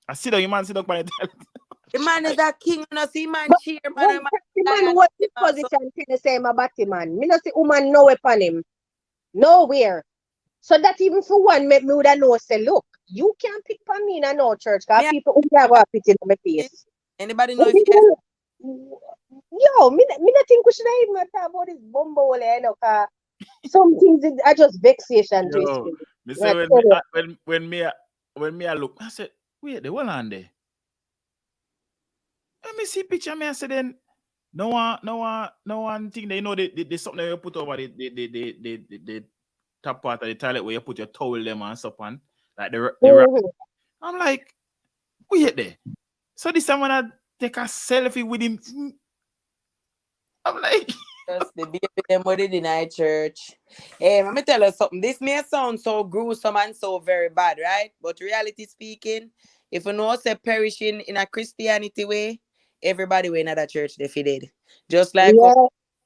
I see that you man sit up pan the toilet. The man is a king, you know, see man cheer, man. The man what his position can you say my body man. Me not see woman nowhere upon him. Nowhere. So that even for one make me would know say, look, you can't pick on me in no church because people who are going to put in my face. Anybody know if he has? Yo, me not think we should even talk about this bumble, you know, cause some things are just vexation to his Yo, spirit. me say Like, tell you, when me I look, I said, wait, the one on there. Let me see picture. Me I said then no one thing they know they something you put over the top part of the toilet where you put your towel them and stuff on like mhm. I'm like, wait there. So this someone I take a selfie with him. I'm like, Just the baby them what they deny church. Hey, let me tell you something. This may sound so gruesome and so very bad, right? But reality speaking, if you know say perishing in a Christianity way, everybody will in that church they dead. Just like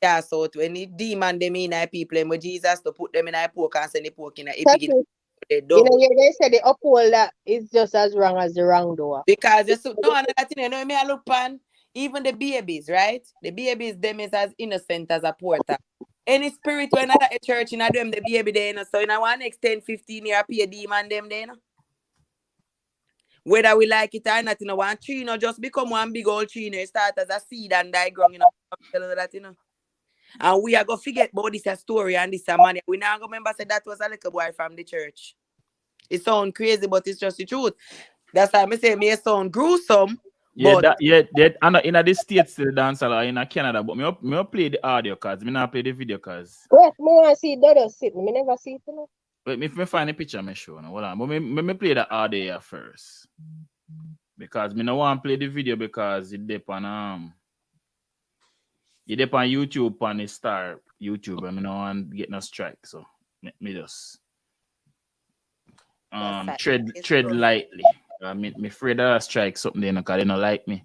Yeah, so when the demon them in a people and with Jesus to put them in a pork and send the pork in a that's pig it. they You know, do. they say the uphold that is just as wrong as the wrong door. Because you no another thing, you know me I look pan, even the babies, right? The babies them is as innocent as a porter. Any spirit when at a church in a them the baby there, you know, so in a one next 10, 15 year be a demon them there, you know. Whether we like it or not, you know, one tree, you know, just become one big old tree, you know, start as a seed and die ground, you know. Tell you that, you know. And we are gonna forget about this a story and this a money. We now gonna remember say that was a little boy from the church. It sounds crazy, but it's just the truth. That's why I say me it sound gruesome. But I know in the States the dance a lot in Canada, but me play the audio cards, me not play the video cards. Wait, me want see Dodo sit. Me never see it, you know. Wait, if me find a picture, me show no. Hold on, but me play the audio first. Because me no want to play the video because it depend on YouTube on the star YouTube and me no want get no strike. So me just tread lightly. Me afraid I strike something there because they don't like me.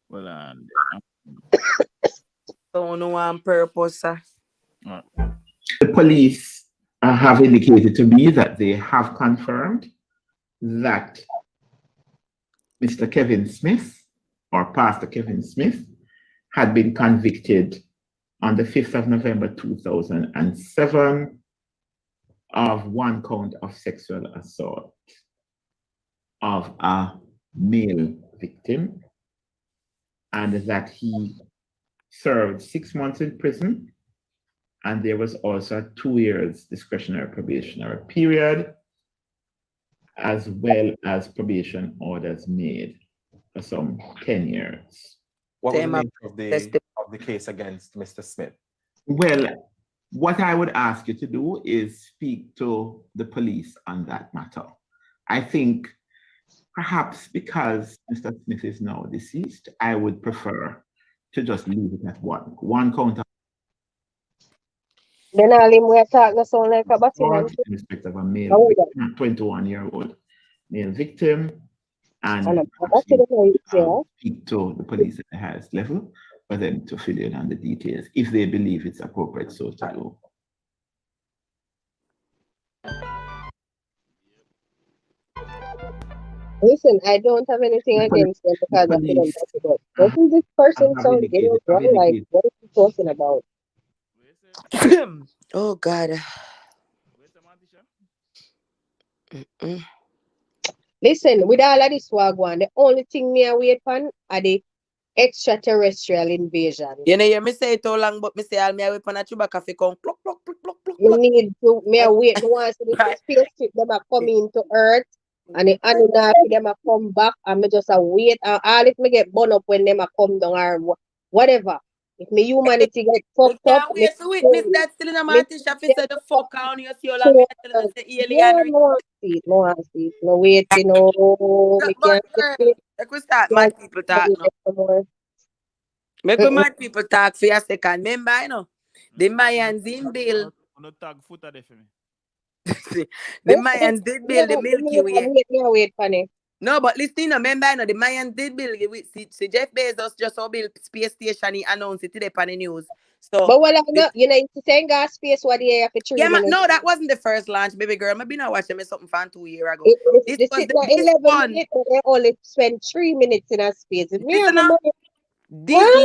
Well, so no one purpose. The police have indicated to me that they have confirmed that Mr. Kevin Smith or Pastor Kevin Smith had been convicted on the 5th of November 2007 of one count of sexual assault of a male victim, and that he served 6 months in prison, and there was also a 2 years discretionary probationary period, as well as probation orders made for some 10 years. What was the nature of the case against Mr. Smith? Well, what I would ask you to do is speak to the police on that matter. I think perhaps because Mr. Smith is now deceased, I would prefer to just leave it at one count of Then all him we talk no sound like a in respect of a male 21-year-old male victim, and speak to the police at the highest level for them to fill in on the details if they believe it's appropriate so to do. Listen, I don't have anything against them because I feel them. Doesn't this person sound wrong? Like, what are you talking about? Oh God. Listen, with all of this wagwan, the only thing me I wait for are the extraterrestrial invasion. You know, you me say it all long, but me say I'll me wait for a Chewbacca fi come pluck. You need to me I wait. Me want to see the spaceship them are coming into Earth and the Anunnaki them are come back and me just a wait and all if me get burn up when them are come down or whatever. If me humanity get fucked up, wait to witness that still in a Martin Shaffi said the fuck on you see all of me tell us the alien. No want see it. No wait, you know. But like we start mad people talk now. Make we mad people talk for a second. Remember, you know, the Mayans in build. The Mayans did build the Milky Way. Wait, funny. No, but listen, remember, you know, the Mayans did build it. See, Jeff Bezos just built space station. He announced it today on the news. So, but what you know, it's saying gas space what they have to yeah, no, that wasn't the first launch, baby girl. Maybe not watching me something from 2 years ago. This was the 11 one. Minutes, they only spend 3 minutes in a space. This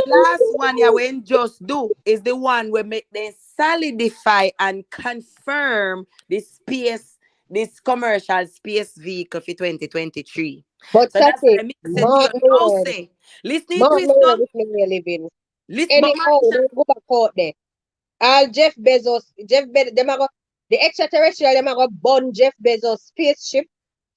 last one you when just do is the one where make them solidify and confirm this commercial space vehicle for 2023. But So that's Sassy, what I mean. Say to you, mark my no word. say. Listening to Mark it my word now. with me living. Listen, but Anyhow, don't go back out there. All Jeff Bezos, them are the extraterrestrial, them are going to burn Jeff Bezos' spaceship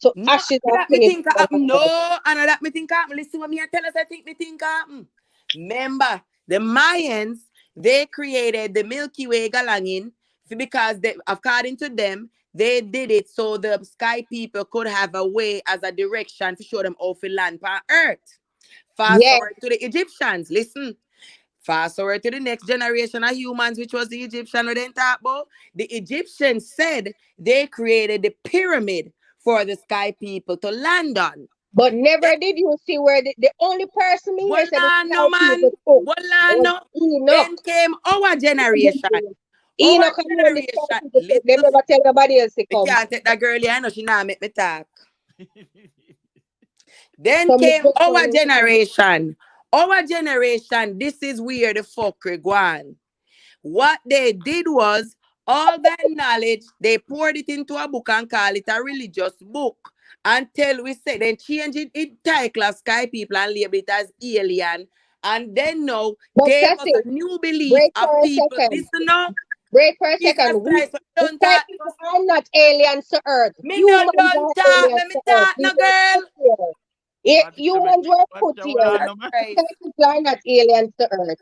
to no, ashes and that me fling it think down. happen. No, I know that me think happen. Listen what me I tell us. I think me think happen. Remember, the Mayans, they created the Milky Way galangin because they, according to them, they did it so the sky people could have a way as a direction to show them how to land on Earth. Fast Yeah, forward to the Egyptians. Listen. Fast forward to the next generation of humans, which was the Egyptian we didn't talk about. The Egyptians said they created the pyramid for the sky people to land on. but never did you see where the only person me here said the Bolano, sky man. people took was Bolano. Enoch. Then came our generation. Our Enoch and when the sky generation. people took, they Listen, never tell nobody else to I come. can't take that girl here. I know she not make me talk. Then So me came just our want to generation. Our generation, this is where the fuckery go on. What they did was all that knowledge, they poured it into a book and call it a religious book. Until we say, then change it title of sky people and label it as alien. And then now But gave us Sassy, a new belief break of for a people. second. Listen now, Break for a Jesus second. Christ, The don't sky talk. people are not aliens to Earth. Me no Humans don't are talk. aliens Let me to Earth. talk We no were girl. put here. Humans were put here. Jesus The Christ. sky people are not aliens to Earth.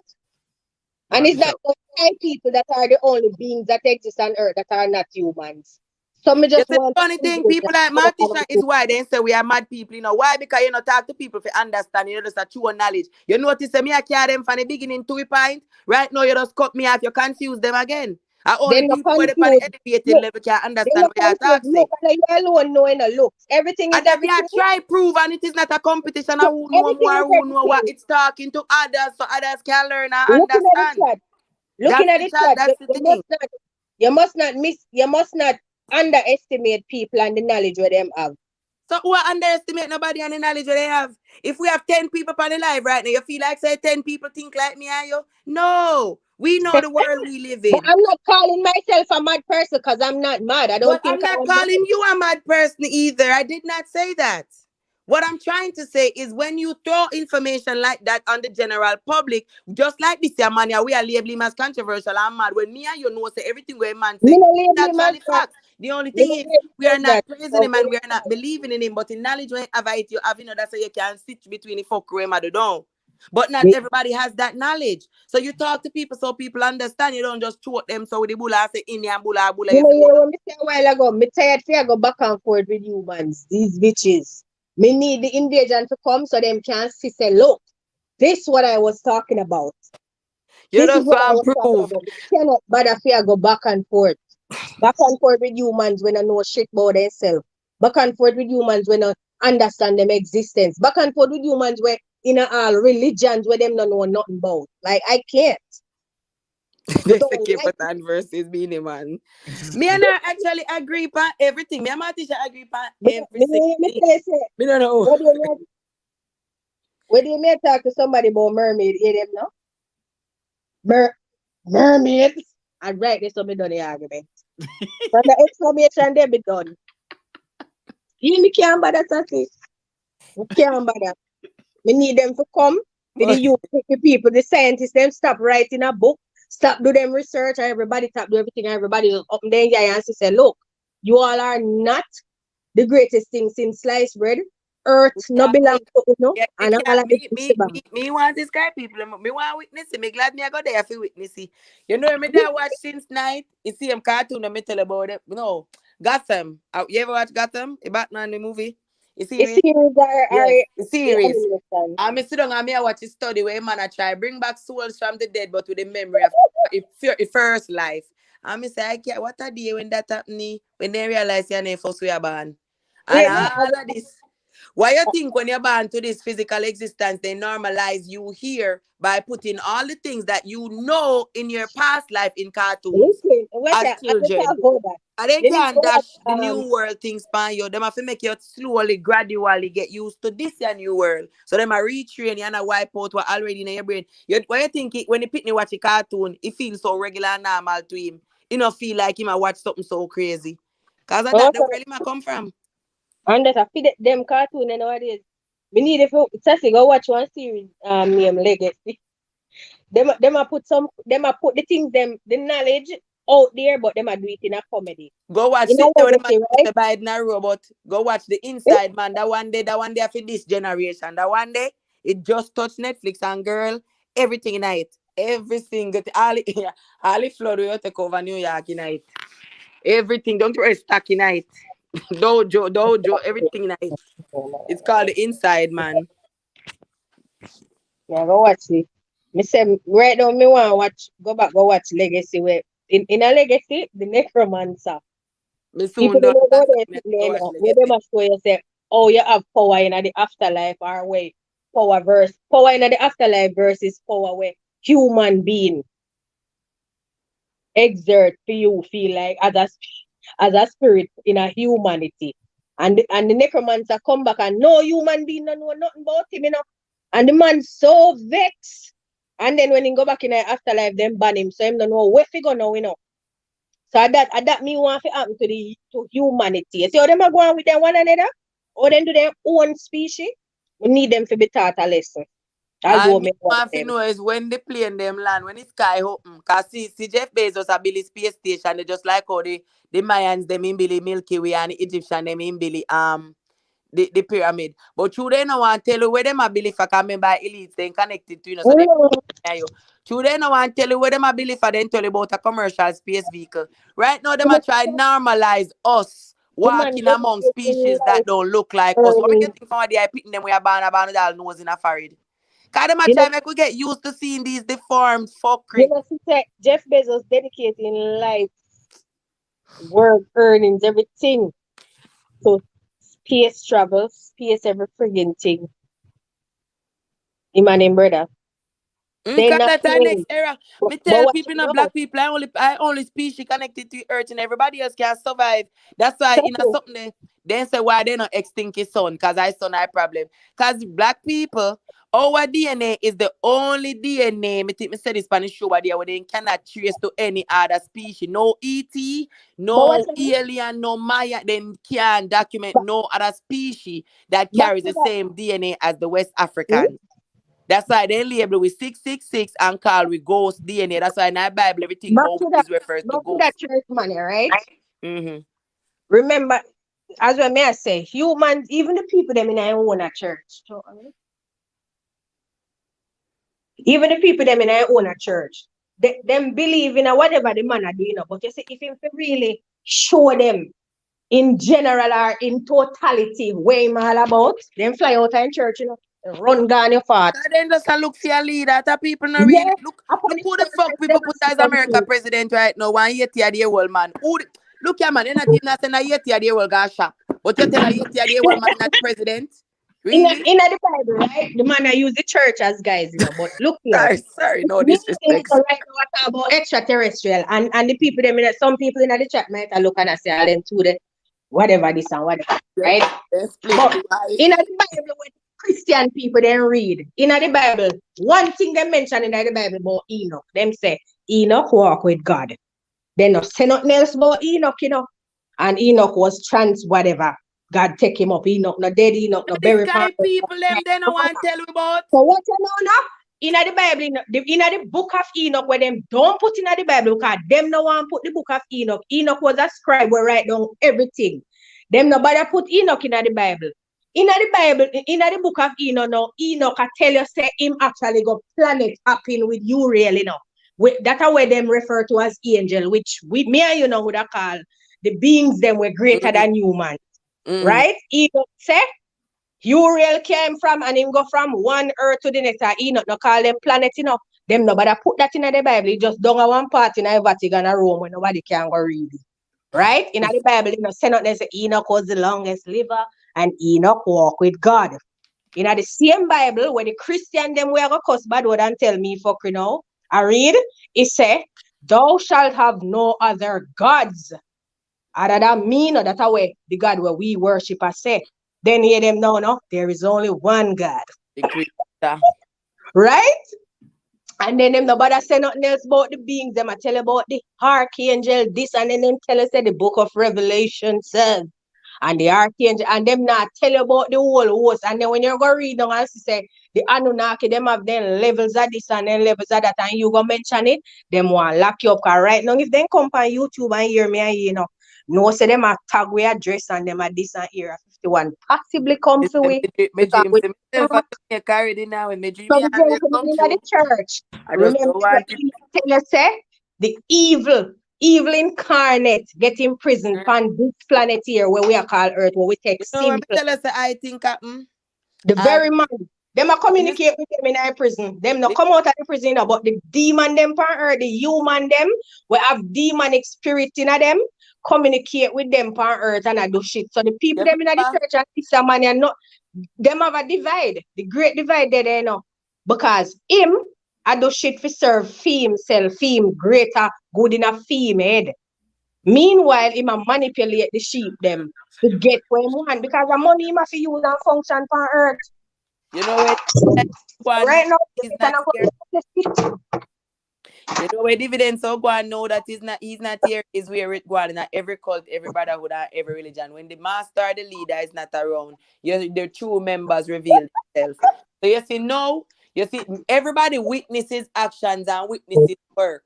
And it's not the sky people that are the only beings that exist on Earth that are not humans. So me You just see, the want to funny thing, conclude people that. like Martisha is why they say we are mad people. You know why? Because you know talk to people for understand. You know just a true knowledge. You notice me I carry them from the beginning to a point. Right now you just cut me off. You confuse them again. And only Then no people where they on confused. the elevated Look, level can then understand no what you confused. talk say. Look, and you alone knowing the looks. Everything is And then me I everything. try prove, and it is not a competition of who know Everything more, is who know what. everything. It's talking to others so others can learn and Looking at the understand. chat. Looking That's at the the chat. chat, That's the thing. you must not underestimate people and the knowledge where them have. So who underestimate nobody and the knowledge that they have? If we have 10 people on the live right now, you feel like say 10 people think like me and you? No. We know the world we live But in. I'm not calling myself a mad person because I'm not mad. I don't But think I'm not I'm mad. calling you a mad person either. I did not say that. What I'm trying to say is when you throw information like that on the general public, just like this here, man, we are labeling as controversial and mad. When me and you know say everything where man say, Me no it's label him as actually that. facts. The only Me thing no is label we him are as not that. praising him and we are not believing in him. But in knowledge when have it, you have that's so you can sit between the fuck him and the don't. But not everybody has that knowledge. So you talk to people so people understand. You don't just throw them so with the bulla say Indian bulla. You know, hear what me say a while ago. Me tired for go back and forth with humans, these bitches. Me need the invasion to come so them can see say, look, this is what I was talking about. You This is just what I want was talking proof. about. Me cannot bother for go back and forth. Back and forth with humans when I know shit about themselves. Back and forth with humans when I understand them existence. Back and forth with humans where in all religions where them don't know nothing about. Like I can't. They Don't say keep like it versus meaning, man. Me and I actually agree on everything. Me and my teacher agree on every single me thing. tell you, say, Me don't know. when you may talk to somebody about mermaid, hear them now? Mermaids. And right there, so me done the argument. From the exclamation there be done. Me can't bother that. Me can't bother. Me need them to come. For the youth, the people, the scientists, them stop writing a book, stop do them research, and everybody stop do everything, and everybody just up there and say, look, you all are not the greatest thing since sliced bread. Earth no belong to you know, Yeah, and all of me want this guy people. Me want witness it. Me glad me I go there for witness it. You know me there watch since night. You see him cartoon. Me tell about it. No, Gotham. You ever watch Gotham? The Batman the movie. You see the series are the series. I sit down and me I watch a study where a man I try bring back souls from the dead, but with the memory of his first life. And me say I can't. What a day when that happened. When they realize your name first we are born. And all of this. Why you think when you're born to this physical existence, they normalize you here by putting all the things that you know in your past life in cartoons as children? And they can't dash the new world things by you. Them have to make you slowly, gradually get used to this your new world. So them a retrain you and a wipe out what already in your brain. When you think it, when the pitney watch a cartoon, it feels so regular and normal to him. You don't feel like him a watch something so crazy. Cause of that the world him a come from. And that I feed them cartoon and nowadays. We need if Sassy go watch one series named Legacy. Them a put the things the knowledge out there, but them a do it in a comedy. Go watch In a it when the man Legacy, right? the Biden robot. Go watch the inside man. That one day for this generation. That one day it just touched Netflix and girl, everything in it. Every single all the flood will take over New York in it. Everything, don't worry, stuck in it. dojo, everything in it. It's called the inside man. Yeah, go watch it. Me say right now me want watch go watch Legacy where in a Legacy, the necromancer. Me People soon don't done know that. there Me sitting go there watch now. Where Legacy. they must show you say, oh, you have power in the afterlife or way power in the afterlife versus power where human being exert for you feel like as a spirit in a humanity. And the necromancer come back and no human being don't know nothing about him, you know. And the man so vexed. And then when he go back in the afterlife, them ban him. So him don't know where he go now, you know. So that me want to happen to humanity. See how them are going with them one another? Or them do their own species? We need them to be taught a lesson. That's And what me me want want to them. know is when the plane them land, when the sky open. Cause see Jeff Bezos a build space station. They just like how the Mayans them in Billy Milky Way and the Egyptian them in Billy the pyramid. But you they no want tell you where them a believe for coming by elites then connected to you know so they you. You they no want tell you where them a believe for then tell you about a commercial space vehicle. Right now them a try normalize us The man walking among species that don't look like us. What we earning. getting from they picking them we are born all nose in a forehead. Cause them a You try know, make we get used to seeing these deformed fuckery. you know, she said Jeff Bezos dedicating life, work, earnings, everything to space travel, space every friggin' thing. Him and him brother. They Cause not that's our next playing. era. Me But tell what people, you not know, black people, I only species connected to Earth and everybody else can survive. That's why in a something. something they say why they not extinct his son, cause I son I problem. Cause black people, our DNA is the only DNA. Me think me said this Spanish show where they cannot trace to any other species. No ET, But what no you know, alien, no Maya, then can document back, no other species that back carries to the that. same DNA as the West Hmm? Africans. That's why they label with 666 and call with ghost DNA. That's why in the Bible everything Back about to that. is refers to Back to ghost. that church money, right? Mm-hmm. Remember, as well may I say, humans, even the people them in our own a church. So, even the people them in our own a church. Them believe in a whatever the man are doing. But you see, if you really show them in general or in totality where I'm all about, them fly out in church, you know, run down your fart. And then just a look for your leader. That people not really Yeah, upon look the who the fuck surface, people them put see as them America things. president right now. 180 a day old man. Look here man, they're not even saying 180 a day old Cashapp. But you tell a 80 a day old man not the president? Really? In the Bible, right? The man I use the church as guys, you know. But look here, Sorry, no me think disrespect. so right now I talk about extraterrestrial and the people them in some people in the chat might look and I say all them to the whatever this and whatever, right? They split But the wife. in the Bible when Christian people then read in the Bible, one thing they mention in the Bible about Enoch, them say Enoch walk with God. They not say nothing else about Enoch, you know. And Enoch was trans whatever. God take him up. Enoch no dead, Enoch no The buried. sky people them they don't want to tell you about. So what you know now? In the Bible, in the book of Enoch, where them don't put in the Bible, because them no one put the book of Enoch. Enoch was a scribe where write down everything. Them nobody put Enoch in the Bible. In the Bible, in the book of Enoch, no, Enoch I tell you, say him actually got planet hopping with Uriel, you know. That's how them refer to as angel, which we me and you know would call the beings them were greater than human. Right? Enoch say Uriel came from and him go from one earth to the next. Enoch no call them planet, you know. Them nobody put that in the Bible. It just down a one part in a Vatican or Rome where nobody can go read it. Right? In the Bible, you know, say not they say Enoch was the longest liver and Enoch walk with God. In the same Bible, where the Christian them we go cuss bad word and tell me fuck you know, I read, it say, thou shalt have no other gods other than me, no, that way the God where we worship I say. Then hear them now, no, there is only one God. The creator. Right? And then them nobody say nothing else about the beings. Them I tell about the archangel, this, and then them tell us that the book of Revelation says and the archangel, and them not tell you about the whole host. And then when you go read down and say the Anunnaki, them have then levels of this and then levels of that, and you go mention it, them want lock you up. Cause right now, if they come on YouTube and hear me, and no, say them a tag we address and them a this and era 51 possibly come to we. Carried in now and Some gentlemen in the church. Remember, tell you say the evil incarnate get imprisoned on this planet here where we are called Earth, where we take simple. Tell us, I think the very man. Them a communicate with them in a prison. Them not come out of the prison, but the demon them on earth, the human them, we have demonic spirit in them, communicate with them on earth and I do shit. So the people them in the church and this man and not them have a divide, the great divide there, because him I do shit for serve fame, sell fame, greater, good enough fame head. Meanwhile, him a manipulate the sheep them to get where he want because the money him have to use and function on earth. You know what? Right now, he's not here. You know where dividends so go and know that he's not here is where it go on in every cult, every brotherhood, and every religion. When the master or the leader is not around, the true members reveal themselves. So you see everybody witnesses actions and witnesses work.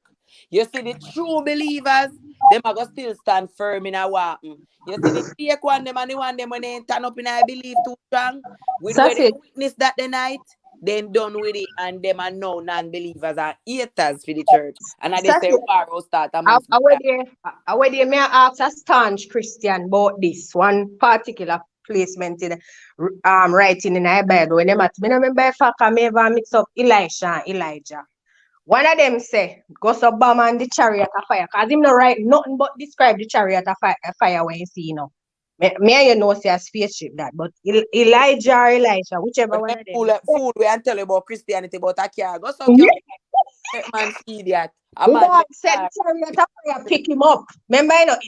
You see the true believers, them are gonna still stand firm in a walk. You see the fake one them and the one them when they turn up in a belief too strong. With where they witness that the night, then done with it, and them are no non-believers and haters for the church. And I say war will start amongst I may ask a staunch Christian about this one particular placement in writing in the Bible. When them at me remember if I may ever mix up Elisha and Elijah. One of them say, go so bomb and the chariot of fire. Because him no write nothing but describe the chariot of fire when you see, Me say a spaceship that. But Elijah or Elisha, whichever one of them. Fool, we and tell you about Christianity, but I can't. Go so man see that. God said the chariot of fire pick him up. Remember,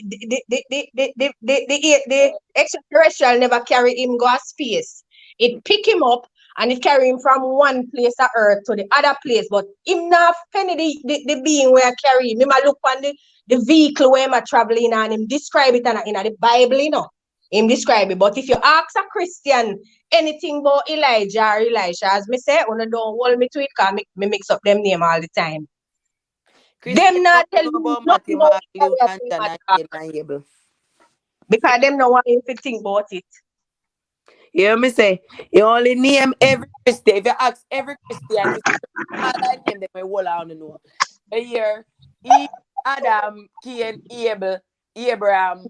the extraterrestrial never carry him go a space. It pick him up and it carry him from one place of earth to the other place. But him not penny the being where I carry him. Him a look on the vehicle where I'm traveling and him describe it in the Bible, Him describe it. But if you ask a Christian anything about Elijah or Elisha, as me say, don't hold me to it because me mix up them name all the time. Them not tell you nothing about because them no want you to think about it. You hear me say? You only name every Christian. If you ask every Christian, all I name them, I will on know. Here, Adam, Cain, Abel, Abraham,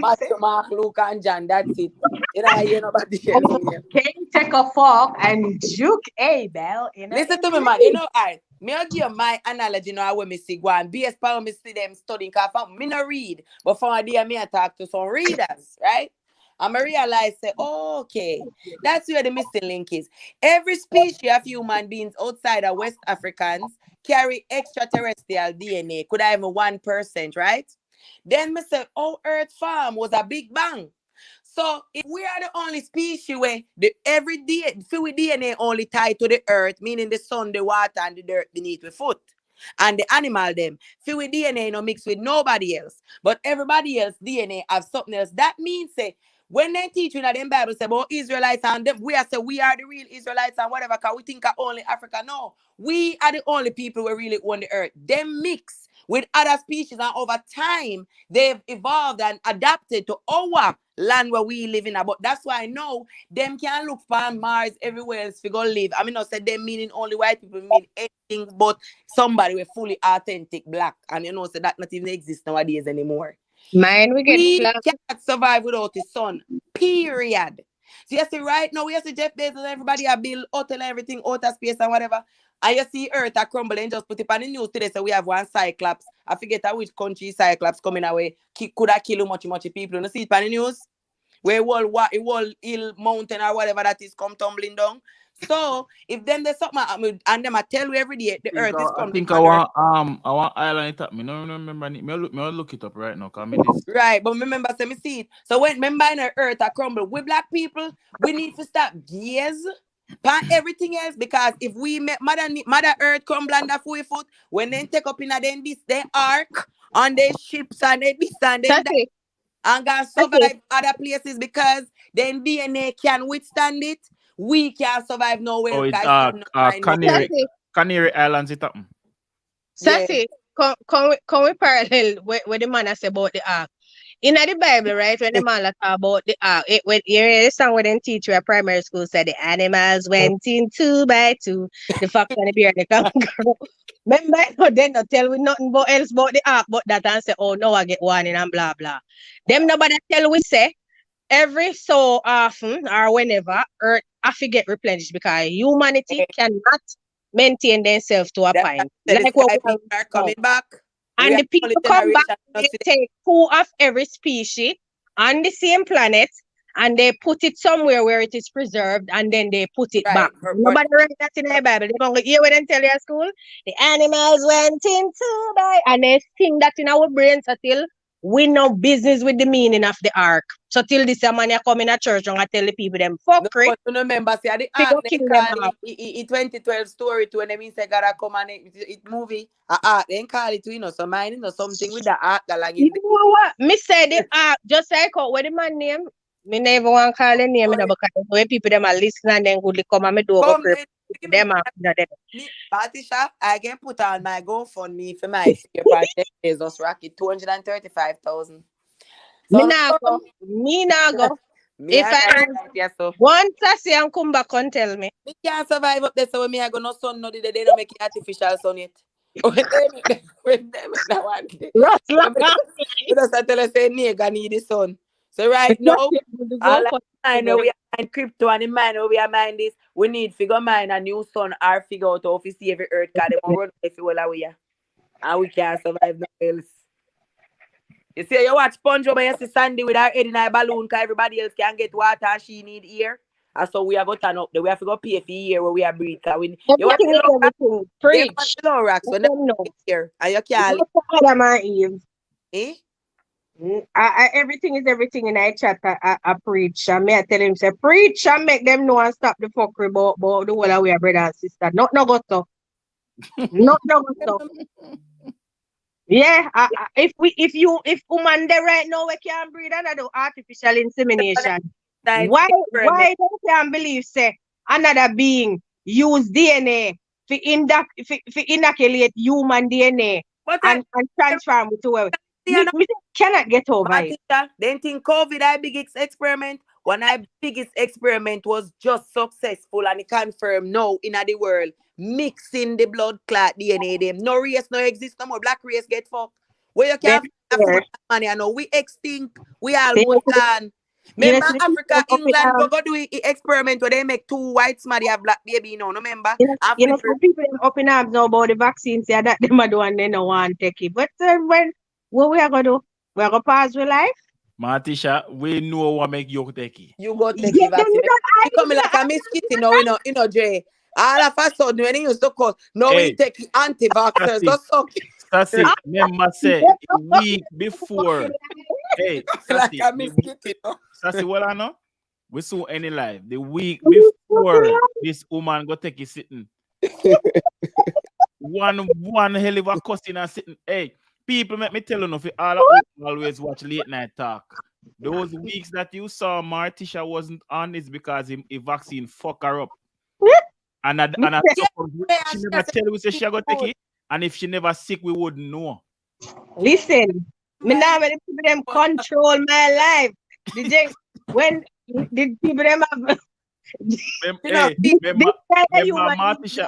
Matthew, Mark, Luke, and John. That's it. You hear nobody else. Cain take a fork and juke Abel. Listen to me, man. Me give you my analogy now when me see go and BS power me see them studying because me no read, but from a day me I talk to some readers, right? And I realize, okay, that's where the missing link is. Every species of human beings outside of West Africans carry extraterrestrial DNA, could have even 1%, right? Then me say, Earth farm was a big bang. So if we are the only species where every day, fluid DNA only tied to the earth, meaning the sun, the water, and the dirt beneath the foot. And the animal them, fluid DNA no mix with nobody else. But everybody else DNA have something else. That means when they teach you in the Bible say about Israelites and them, we are the real Israelites and whatever, because we think are only Africa. No, we are the only people who really own the earth. Them mix with other species, and over time they've evolved and adapted to our land where we live in. But that's why I know them can look for Mars everywhere else to go live. I mean, not say them meaning only white people mean anything but somebody with fully authentic black, and so that not even exist nowadays anymore. Man, we can't survive without the sun. Period. So you see, right now, we see Jeff Bezos and everybody are build hotel and everything, outer space and whatever. And you see Earth are crumbling, just put it on the news today. So we have one Cyclops. I forget which country Cyclops coming away. Could have killed much people. You see it on the news? Where wall hill mountain or whatever that is come tumbling down. So if them there's something and them I tell you every day the earth is coming. I think I want island it up. Me no remember. Me look it up right now. Right, but remember say me see it. So when remember in the earth I crumble, we black people we need to stop gaze by everything else, because if we make mother earth crumble under 4 foot, when they take up in a then this they ark on their ships and they this and then that. and gonna survive other places because then DNA can withstand it. We can't survive nowhere. Oh, it's Canary. Canary Islands it up. Sassy, come we parallel with the man I say about the ark. In the Bible, right, when the man talk about the ark, when you hear the song when the teacher at primary school said the animals went in 2 by 2, the fox and the bear and the kangaroo. Remember, then not tell we nothing but else about the ark, but that and say, oh no, I get one in and blah blah. Them nobody tell we say every so often or whenever Earth have to get replenished because humanity cannot maintain themselves to a point. Like what we are coming back. And the people come back, they take 2 of every species on the same planet and they put it somewhere where it is preserved and then they put it back. Nobody read that in the Bible. They don't hear what they tell you at school. The animals went in 2 by, and they think that in our brains until we know business with the meaning of the ark. So till this man you come in a church and I tell the people them fuckery. No, but remember, see, the ark they call it 2012 story to when they mean say God come and it movie. Then call it so mine something with the ark. You know what? Me say the ark just like how what the man name. Me never want to call the name because when people them are listening and then good come and me do go pray them up. Patricia, I can put on my GoFundMe for my project Jesus Rocket 235,000. Me nah go. If I once I see and come back and tell me. Me can't survive up there, so when me I go no sun no they don't make it artificial sun yet. When them that one. You just tell us say nigga need the sun. So right now, I know we are mine crypto and in mine we are mine this. We need figure mine a new sun or figure out how to see every earth because they won't run if you will away. And we can't survive nothing else. You see, you watch SpongeBob and you see Sandy with her head in her balloon because everybody else can get water and she need air. And so we are going to turn up there. We have to go pay for the air where we are breathe. You watch the low rocks when they here and you can't Adam and Eve. Eh? Everything is everything in I chat. I preach. And me I tell him say preach and make them know and stop the fuckery about the whole of we are brother and sister. Not no go so. Not no go so. Yeah, if woman there right now we can breed and do artificial insemination. Why don't you believe say another being use DNA to inoculate human DNA and transform it to where we cannot get over it. Then think COVID our biggest experiment. One our biggest experiment was just successful and it confirmed now in the world. Mixing the blood clot DNA them. No race no exist no more. Black race get fucked. Where you can't have money. I know we extinct. We almost gone. Remember Africa, England go do experiment where they make 2 white somebody have black baby, you know, remember? You know, some people up in arms know about the vaccines, yeah, that them do and they don't want to take it. But what we are gonna do? We are gonna pass with life. Martisha, we know what make you take it. You go take it vaccine. You come like a mosquito, you know, Jay. All of a sudden when you used to call, now we take the anti-vaxxers. That's it. Remember say the week before. Hey, Sassy, like a mosquito. Sassy, what I know? We saw any live. The week before this woman go take it sitting. one hell of a cussing and sitting. Hey, people make me tell you if you always watch late night talk. Those weeks that you saw Martisha wasn't on is because the vaccine fuck her up. And she never tell you say she go take it. And if she never sick, we wouldn't know. Listen, me now when the people them control my life. When the people them have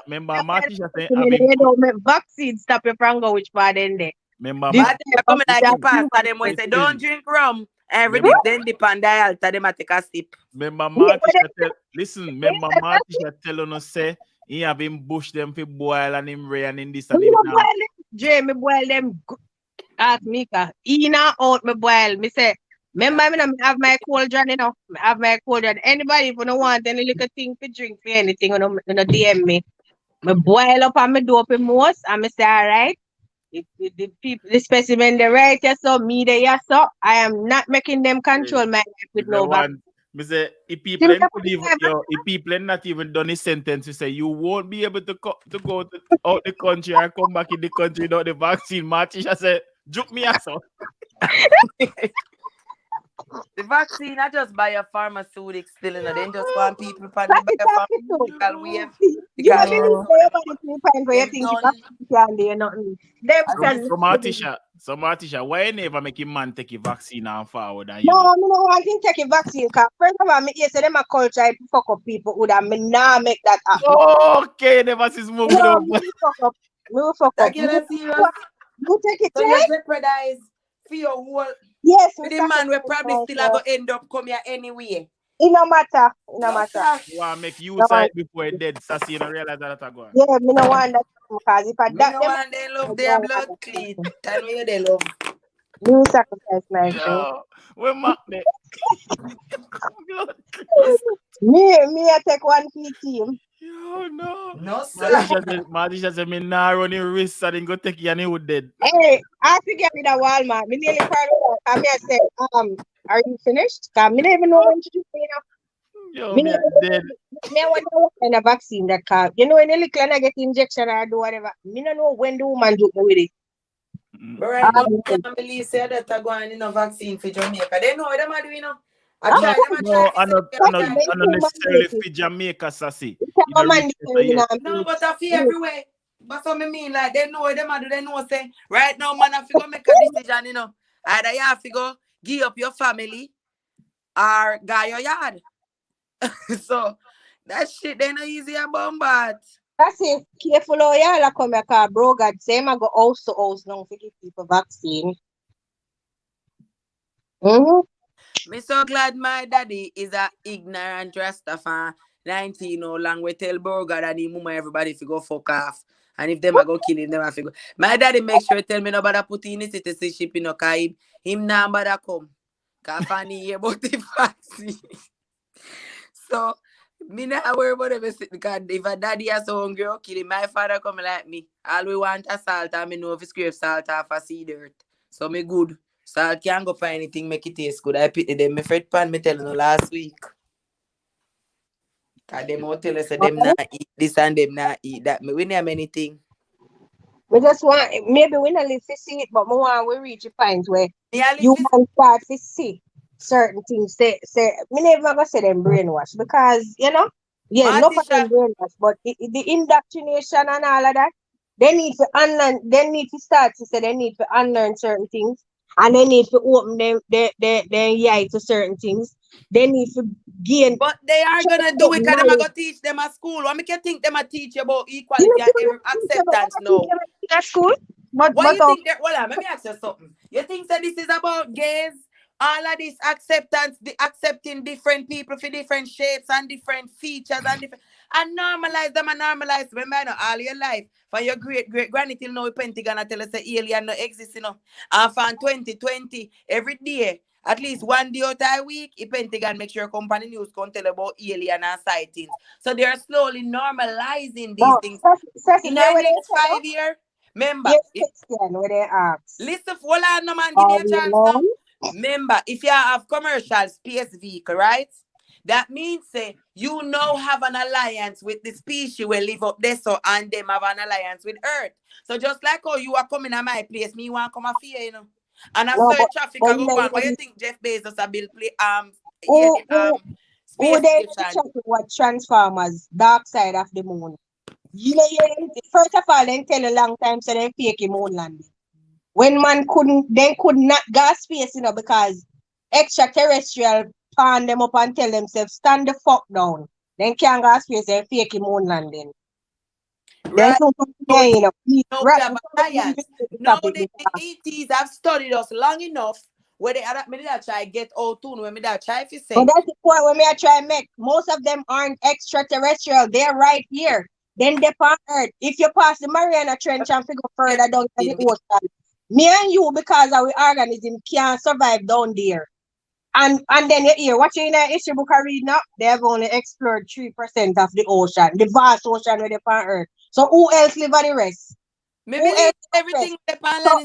remember Martisha saying vaccine stop you from go which part in there. Remember come like you pass them when say don't drink rum. Every day then depend the altar them take a sip. Remember Martisha remember Martisha telling us say he have him bush them for boil and him rain in this and him now. Me boil them ask Mika. In or out me boil. Me say, remember I have my cauldron, you know. I have my cauldron. Anybody if you don't want any little thing to drink for anything, you know DM me. Me boil up and me do up in most and me say, all right. The people, the specimen the right yes, so me there yes, so I am not making them control my life with no vaccine. Me say, if people not even done a sentence, you say you won't be able to go out the country and come back in the country without the vaccine. Martisha said, "Juke me ass out." The vaccine, I just buy a pharmaceutical still, you know. Then just want people to buy a pharmaceutical wave. You know, Because believe everybody to find where you them think done. vaccine can do nothing. Them can. So Martisha, why you never make a man take a vaccine and forward and No, you I mean, no, I can take a vaccine. Cause first of all, me say them a culture to fuck up people who that me nah make that happen. Okay, never see smoke it No, up. me fuck up. Me fuck up. That girl is serious. You take it, So you jeopardize for your whole. yes, With the man we probably still are going to end up come here anyway. It no matter. It no matter. You want to make you No, side before it dead, Sassy, you don't realize that that's going. yeah, me no want that because if I Me that no them want they love their blood clean. Tell me they love. you sacrifice my strength. We mark that. Me I take one for team. Yo, no. No, sir. Martisha said, me nah running risk, so I didn't go take you and he would dead. Hey, I have to get rid of Walmart. Me nearly part of that. I said, are you finished? Cause me don't even know when to do it, Yo, Me me never dead. me I wonder what kind of vaccine that can. You know, when the little I get injection or do whatever. Me don't know when the woman do me with it. But right now, I can't believe say that I going in a vaccine for Jamaica. They know what them are doing, you know. I try not necessarily for Jamaica, Sassy. No, but I feel everywhere. But so me mean like they know what them are do. They know say right now, man, I have to go make a decision, you know. Either you have to go give up your family or guy your yard. So that shit they no easy about but. That's it. Careful how y'all come here, cause bro God say I go house to house now to give people vaccine. Me so glad my daddy is a ignorant Rastafan. 19 no long we tell Burger and him mama everybody if you go fuck off. And if them I go kill him, them I go. My daddy make sure tell me nobody put in the citizenship in no cause him nah bother come. Cause funny hear about the vaccine. So me not worry about everything because if a daddy has so hungry or kill him, my father come like me. All we want is salt and me know if you scrape salt off a sea dirt. So me good. Salt can't go for anything make it taste good. I pity them. Me fed pan me tell you last week. Cause them all tell us that them not eat this and them not eat that. Me we name anything. We just want maybe we not live to see it, but we want we reach a point where you can start to see certain things. Say me never gonna say them brainwash because you know, yeah, no for them brainwash, but the indoctrination and all of that, they need to unlearn. They need to start to say they need to unlearn certain things, and they need to open their eye to certain things. They need to gain. But they are gonna do it because they're gonna teach them at school. What make you think them teach about equality and acceptance now? At school? What you think that? Well, let me ask you something. You think that this is about gays? All of this acceptance, accepting different people for different shapes and different features and normalize them and normalize them. Remember, all your life, from your great granny till now, Pentagon tell us the alien no exist, you know. And from 2020, every day, at least one day out a week, the Pentagon make sure company news can tell about alien and sightings. So they are slowly normalizing these things. In the next 5 years, remember, listen, hold on, no man, give me a chance now. Remember, if you have commercial space vehicle, right? That means you now have an alliance with the species we live up there, so and them have an alliance with Earth. So just like how you are coming to my place, me want to come and fear, you know. And I saw traffic I go on. Why you think Jeff Bezos a build space station? What Transformers, Dark Side of the Moon. You know, first of all, they tell a long time so they fake a moon landing. When man could not gas space, you know, because extraterrestrial pan them up and tell themselves, stand the fuck down. Then can't gas space and fake a moon landing. Right. No, the ETs have studied us long enough where they are me that try get out tune when me that try if you say. But that's the point when me I try make. Most of them aren't extraterrestrial, they're right here. Then they on Earth. If you pass the Mariana Trench and figure further down to the ocean, me and you, because our organism can't survive down there. And then you hear, what you in the history book I read now, they have only explored 3% of the ocean, the vast ocean where they on Earth. So who else live on the rest? Maybe everything so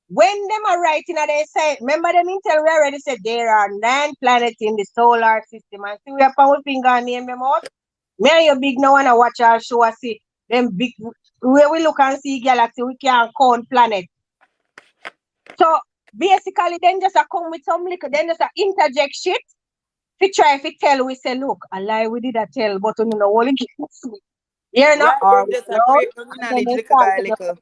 when them are writing they say, remember them intel we already said there are 9 planets in the solar system. And see we have our finger and name them out. Me and you big no wanna watch our show and see them big where we look and see galaxy, we can't count planet. So basically then just a come with some liquor, then just a interject shit. If try to tell, we say, look, a lie we did a tell, but you know, only give us sweet. You know, Right, or then just a no, break down and the then knowledge they little start by to just little.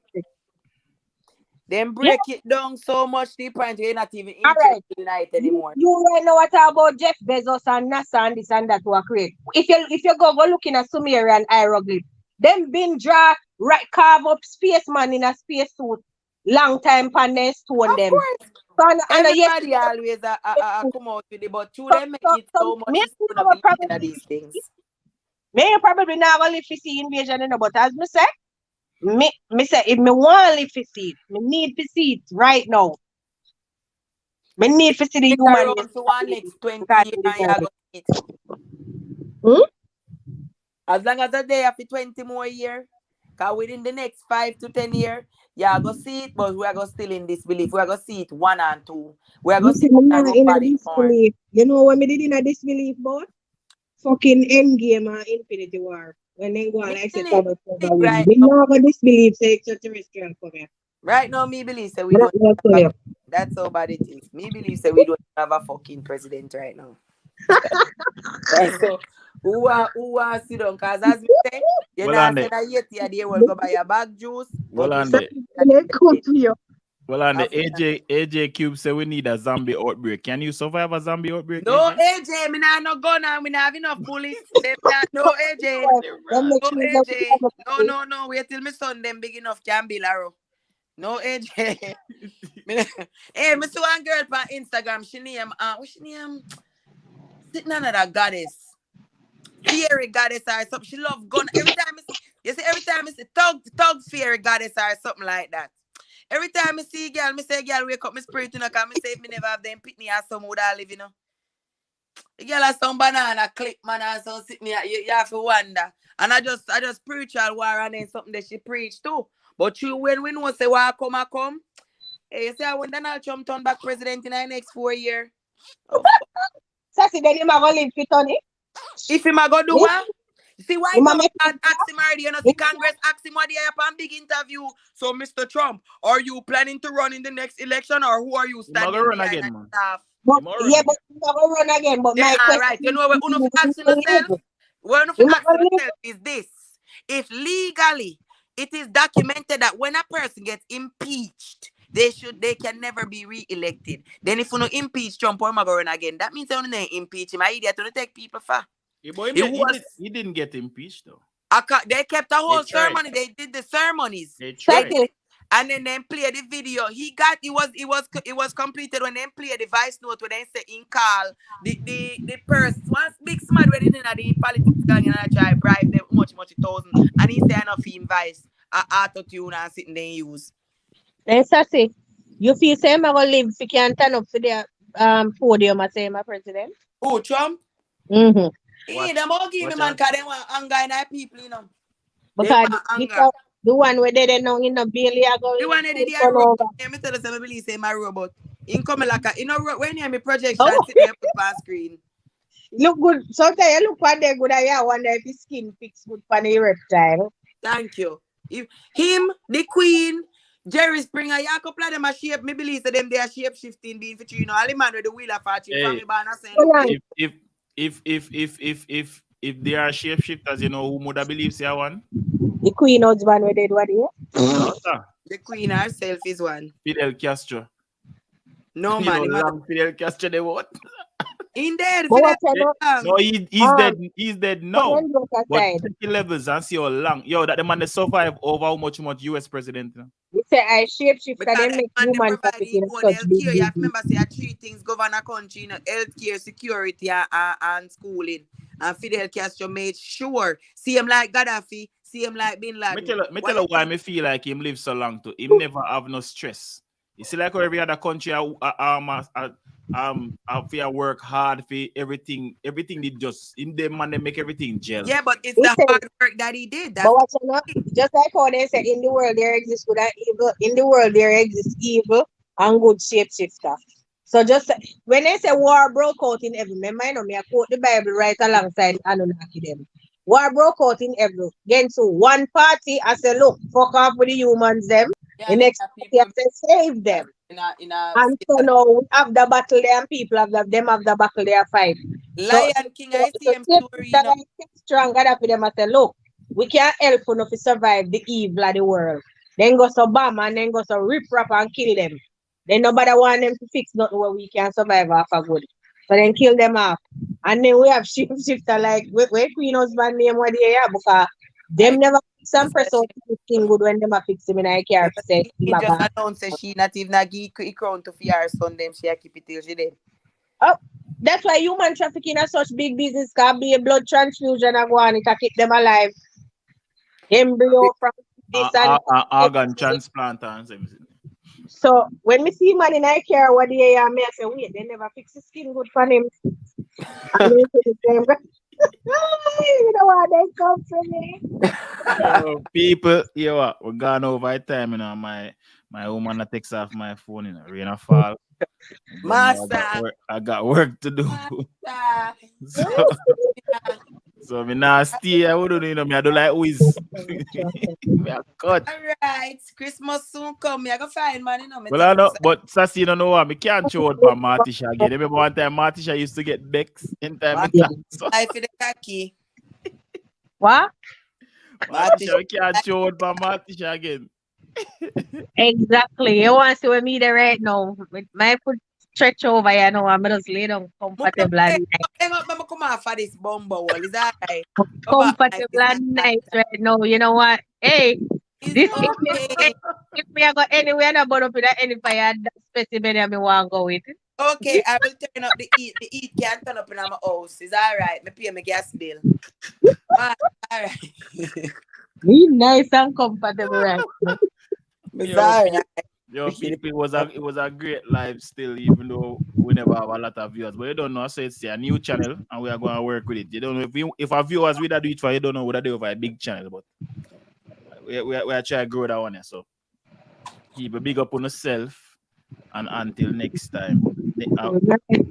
Then yeah, break it down so much to the point you're not even all right. interested in it anymore. You right now what about Jeff Bezos and NASA and this and that were create. If you go looking at Sumerian hieroglyph, them been draw right carve up spaceman in a spacesuit long time pan their stone Of them. course. So and yes, Everybody always come out with it, but two them make it so much me is still not have a believing in problem. these things. Me probably not gonna live to see invasion, you know, but as me say, me say if me want to live to see it, me need to see it right now. Me need to see the It's human around race for one next 20 because years we and you deserve go it. see it. As long as the day after 20 more years, because within the next 5 to 10 years, you are going to see it, but we are going to still in disbelief. We are going to see it 1 and 2. We are going to see it in a nobody more. disbelief. You know what me did in a disbelief about? Fucking Endgame and Infinity War. When they go on like say Thanos never win. Right Me now, not gonna disbelieve say extraterrestrial come here. right now, me believe say we Me don't not have tell you. that's how bad it is. Me believe say we don't have a fucking president right now. So who are sit down? Because as me say, you Well, know, on say the that yet they will go buy a bag juice, well but we on should the well on the Africa. AJ Cube say we need a zombie outbreak. Can you survive a zombie outbreak? No AJ? AJ, me nah no gun and me nah have enough bullets. No AJ. No AJ. No. Wait till me son them big enough can be Laro. No AJ. Hey, me see one girl on Instagram. She name what's she name? Sitting another goddess. Fairy goddess or something. She love gun. Every time I see thug fairy goddess or something like that. Every time I see girl, me say girl wake up my spirit, you know, cause me say if me never have them pitney or some would I live, you know. The girl has some banana clip, man, and so sit me, you have to wonder. And I just spiritual war and then something that she preach too. But you when we know say why come, hey, you say when Donald Trump turn back president in the next 4 years. Oh, Sassy then him a go live fit on it. if him a go do what? See why government ask him already, you know, see Congress ask him what they have on big interview. So Mr. Trump, are you planning to run in the next election or who are you standing run behind again, and man. stuff? But yeah, but he's not gonna run again. But my question Right. You know what you ask yourself? What you ask yourself is this. If legally it is documented that when a person gets impeached, they can never be re-elected. Then if you no impeach Trump or gonna run again, that means they only impeach him. I idiot to take people for. He didn't get impeached though. They kept a whole ceremony. They did the ceremonies. They did it. And then play the video. It was completed when they play the voice note when they say in call the person once big smart when in the politics gang and I try bribe them much thousand and he say enough in voice auto tune and sitting there use. Then Sassy, you feel same I gonna live if you can turn up for the podium as say my president? Who Trump? Mm-hmm. Hey, them all give me man because they want anger in our people, you know. Because the one where they don't know in the bill, you go. The one that did the robot. Me tell you something, I believe say my robot. In come like a, you know, when you me projection, sitting up on screen. Look good. Sometimes you look for the good. I wonder if his skin fix good for the reptile. Thank you. If him, the Queen, Jerry Springer, you couple of them are shape. Me believe that them they are shape shifting being for you know. All the man with the wheel of fortune from me banner saying. If they are shapeshifters, you know who would have believed say one? The Queen husband where they do what here? No, sir. The Queen herself is one. Fidel Castro. No man. Fidel Castro they what? Indeed. No, he's dead now. But take the levels and see how long. Yo, that the man they survive over how much US president. You know? You say I shapeshift and then make human healthcare. You have to remember say 3 things govern a country, you know, healthcare, security, and schooling. And Fidel Castro made sure. See him like Gaddafi, see him like Bin Laden. Me tell you why me feel like him live so long too. Him never have no stress. You see, like every other country I work hard for everything they just in them man they make everything gel. Yeah, but it's the hard work that he did. But what you know, just like how they said in the world there exists good and evil, in the world there exists evil and good shapeshifter. So just when they say war broke out in heaven, I know me I quote the Bible right alongside Anunnaki them. War broke out in heaven. Again, so one party I say, look, fuck off with the humans them. The next party I say save them. in a And so now we have the battle there and people have them have the battle there fight. Lion King, I see him story, you know. Strong enough for them to say, look, we can't help you to survive the evil of the world. Then go so bomb and then go so rip rap and kill them. Then nobody want them to fix nothing where we can survive off a good. So then kill them off. And then we have shifter like where Queen husband name what they are because them never fix some press out thing good when them a fix him in a car say He just announced that she not even a give crown to fear son them, she a keep it till she dead. Oh, that's why human trafficking is such big business can be a blood transfusion and go on it to keep them alive. Embryo from this and organ transplant and everything. so when me see man in I care what they are, me I say wait, they never fix the skin good for him. You know what they come for me. People, you know what? We're gone over time, you know. My woman takes off my phone, you know, rain or fall. Master, I got work to do. So me now stay. I wouldn't, you know, me I do like whiz. Me a cut. Alright, Christmas soon come. Me I go find man, you know. Well, I know, but Sassy, you don't know what. Me can't show out by Martisha again. Remember one time Martisha used to get Bex in time. I for the khaki. What? Martisha, we can't show out by Martisha again. Exactly. You want to see me there right now. With my foot stretch over, you know, I'm just lay down comfortable and nice. Hang up, I'm come off for this bomber wall. Is that right? Comfortable and nice right now. You know what? Hey, this okay. if me I go anywhere and about up with any fire, that specimen I want to go with. Okay, I will turn up the heat. The heat can't turn up in my house. Is that right? Me pay my gas bill. All right. Be nice and comfortable right now. Yo, people, it was a great live still, even though we never have a lot of viewers. But you don't know, so it's a new channel and we are going to work with it. You don't know if our viewers will do it for you, don't know what they do for a big channel, but we are trying to grow that one. So keep a big up on yourself and until next time.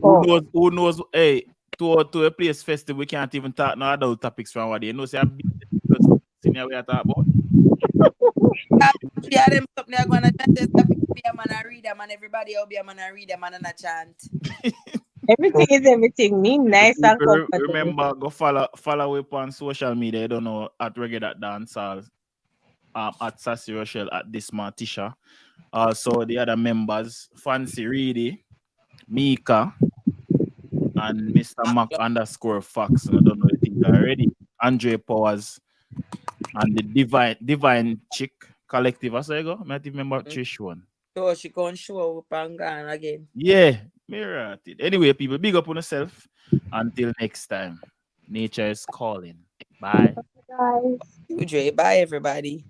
Who knows? Hey, to a place festival, we can't even talk no adult topics from what they know. Say a big senior we are talking about. Yeah, them up there gonna chant be a man and read them and everybody will be a man and read them and a chant. Everything is everything. Me nice and comfortable. Remember, go follow up on social media. You don't know at Regular Dancehall, at Sassy Rochelle, at this Martisha. Also the other members, Fancy Reedy, Mika, and Mr. Mac _Fox. I don't know if you already. Andre Powers and the Divine Chick Collective. As I go, I might remember Trish one. So she can show up and gone again. Yeah, mirror it. Anyway, people, big up on yourself. Until next time. Nature is calling. Bye. Bye. Bye, everybody.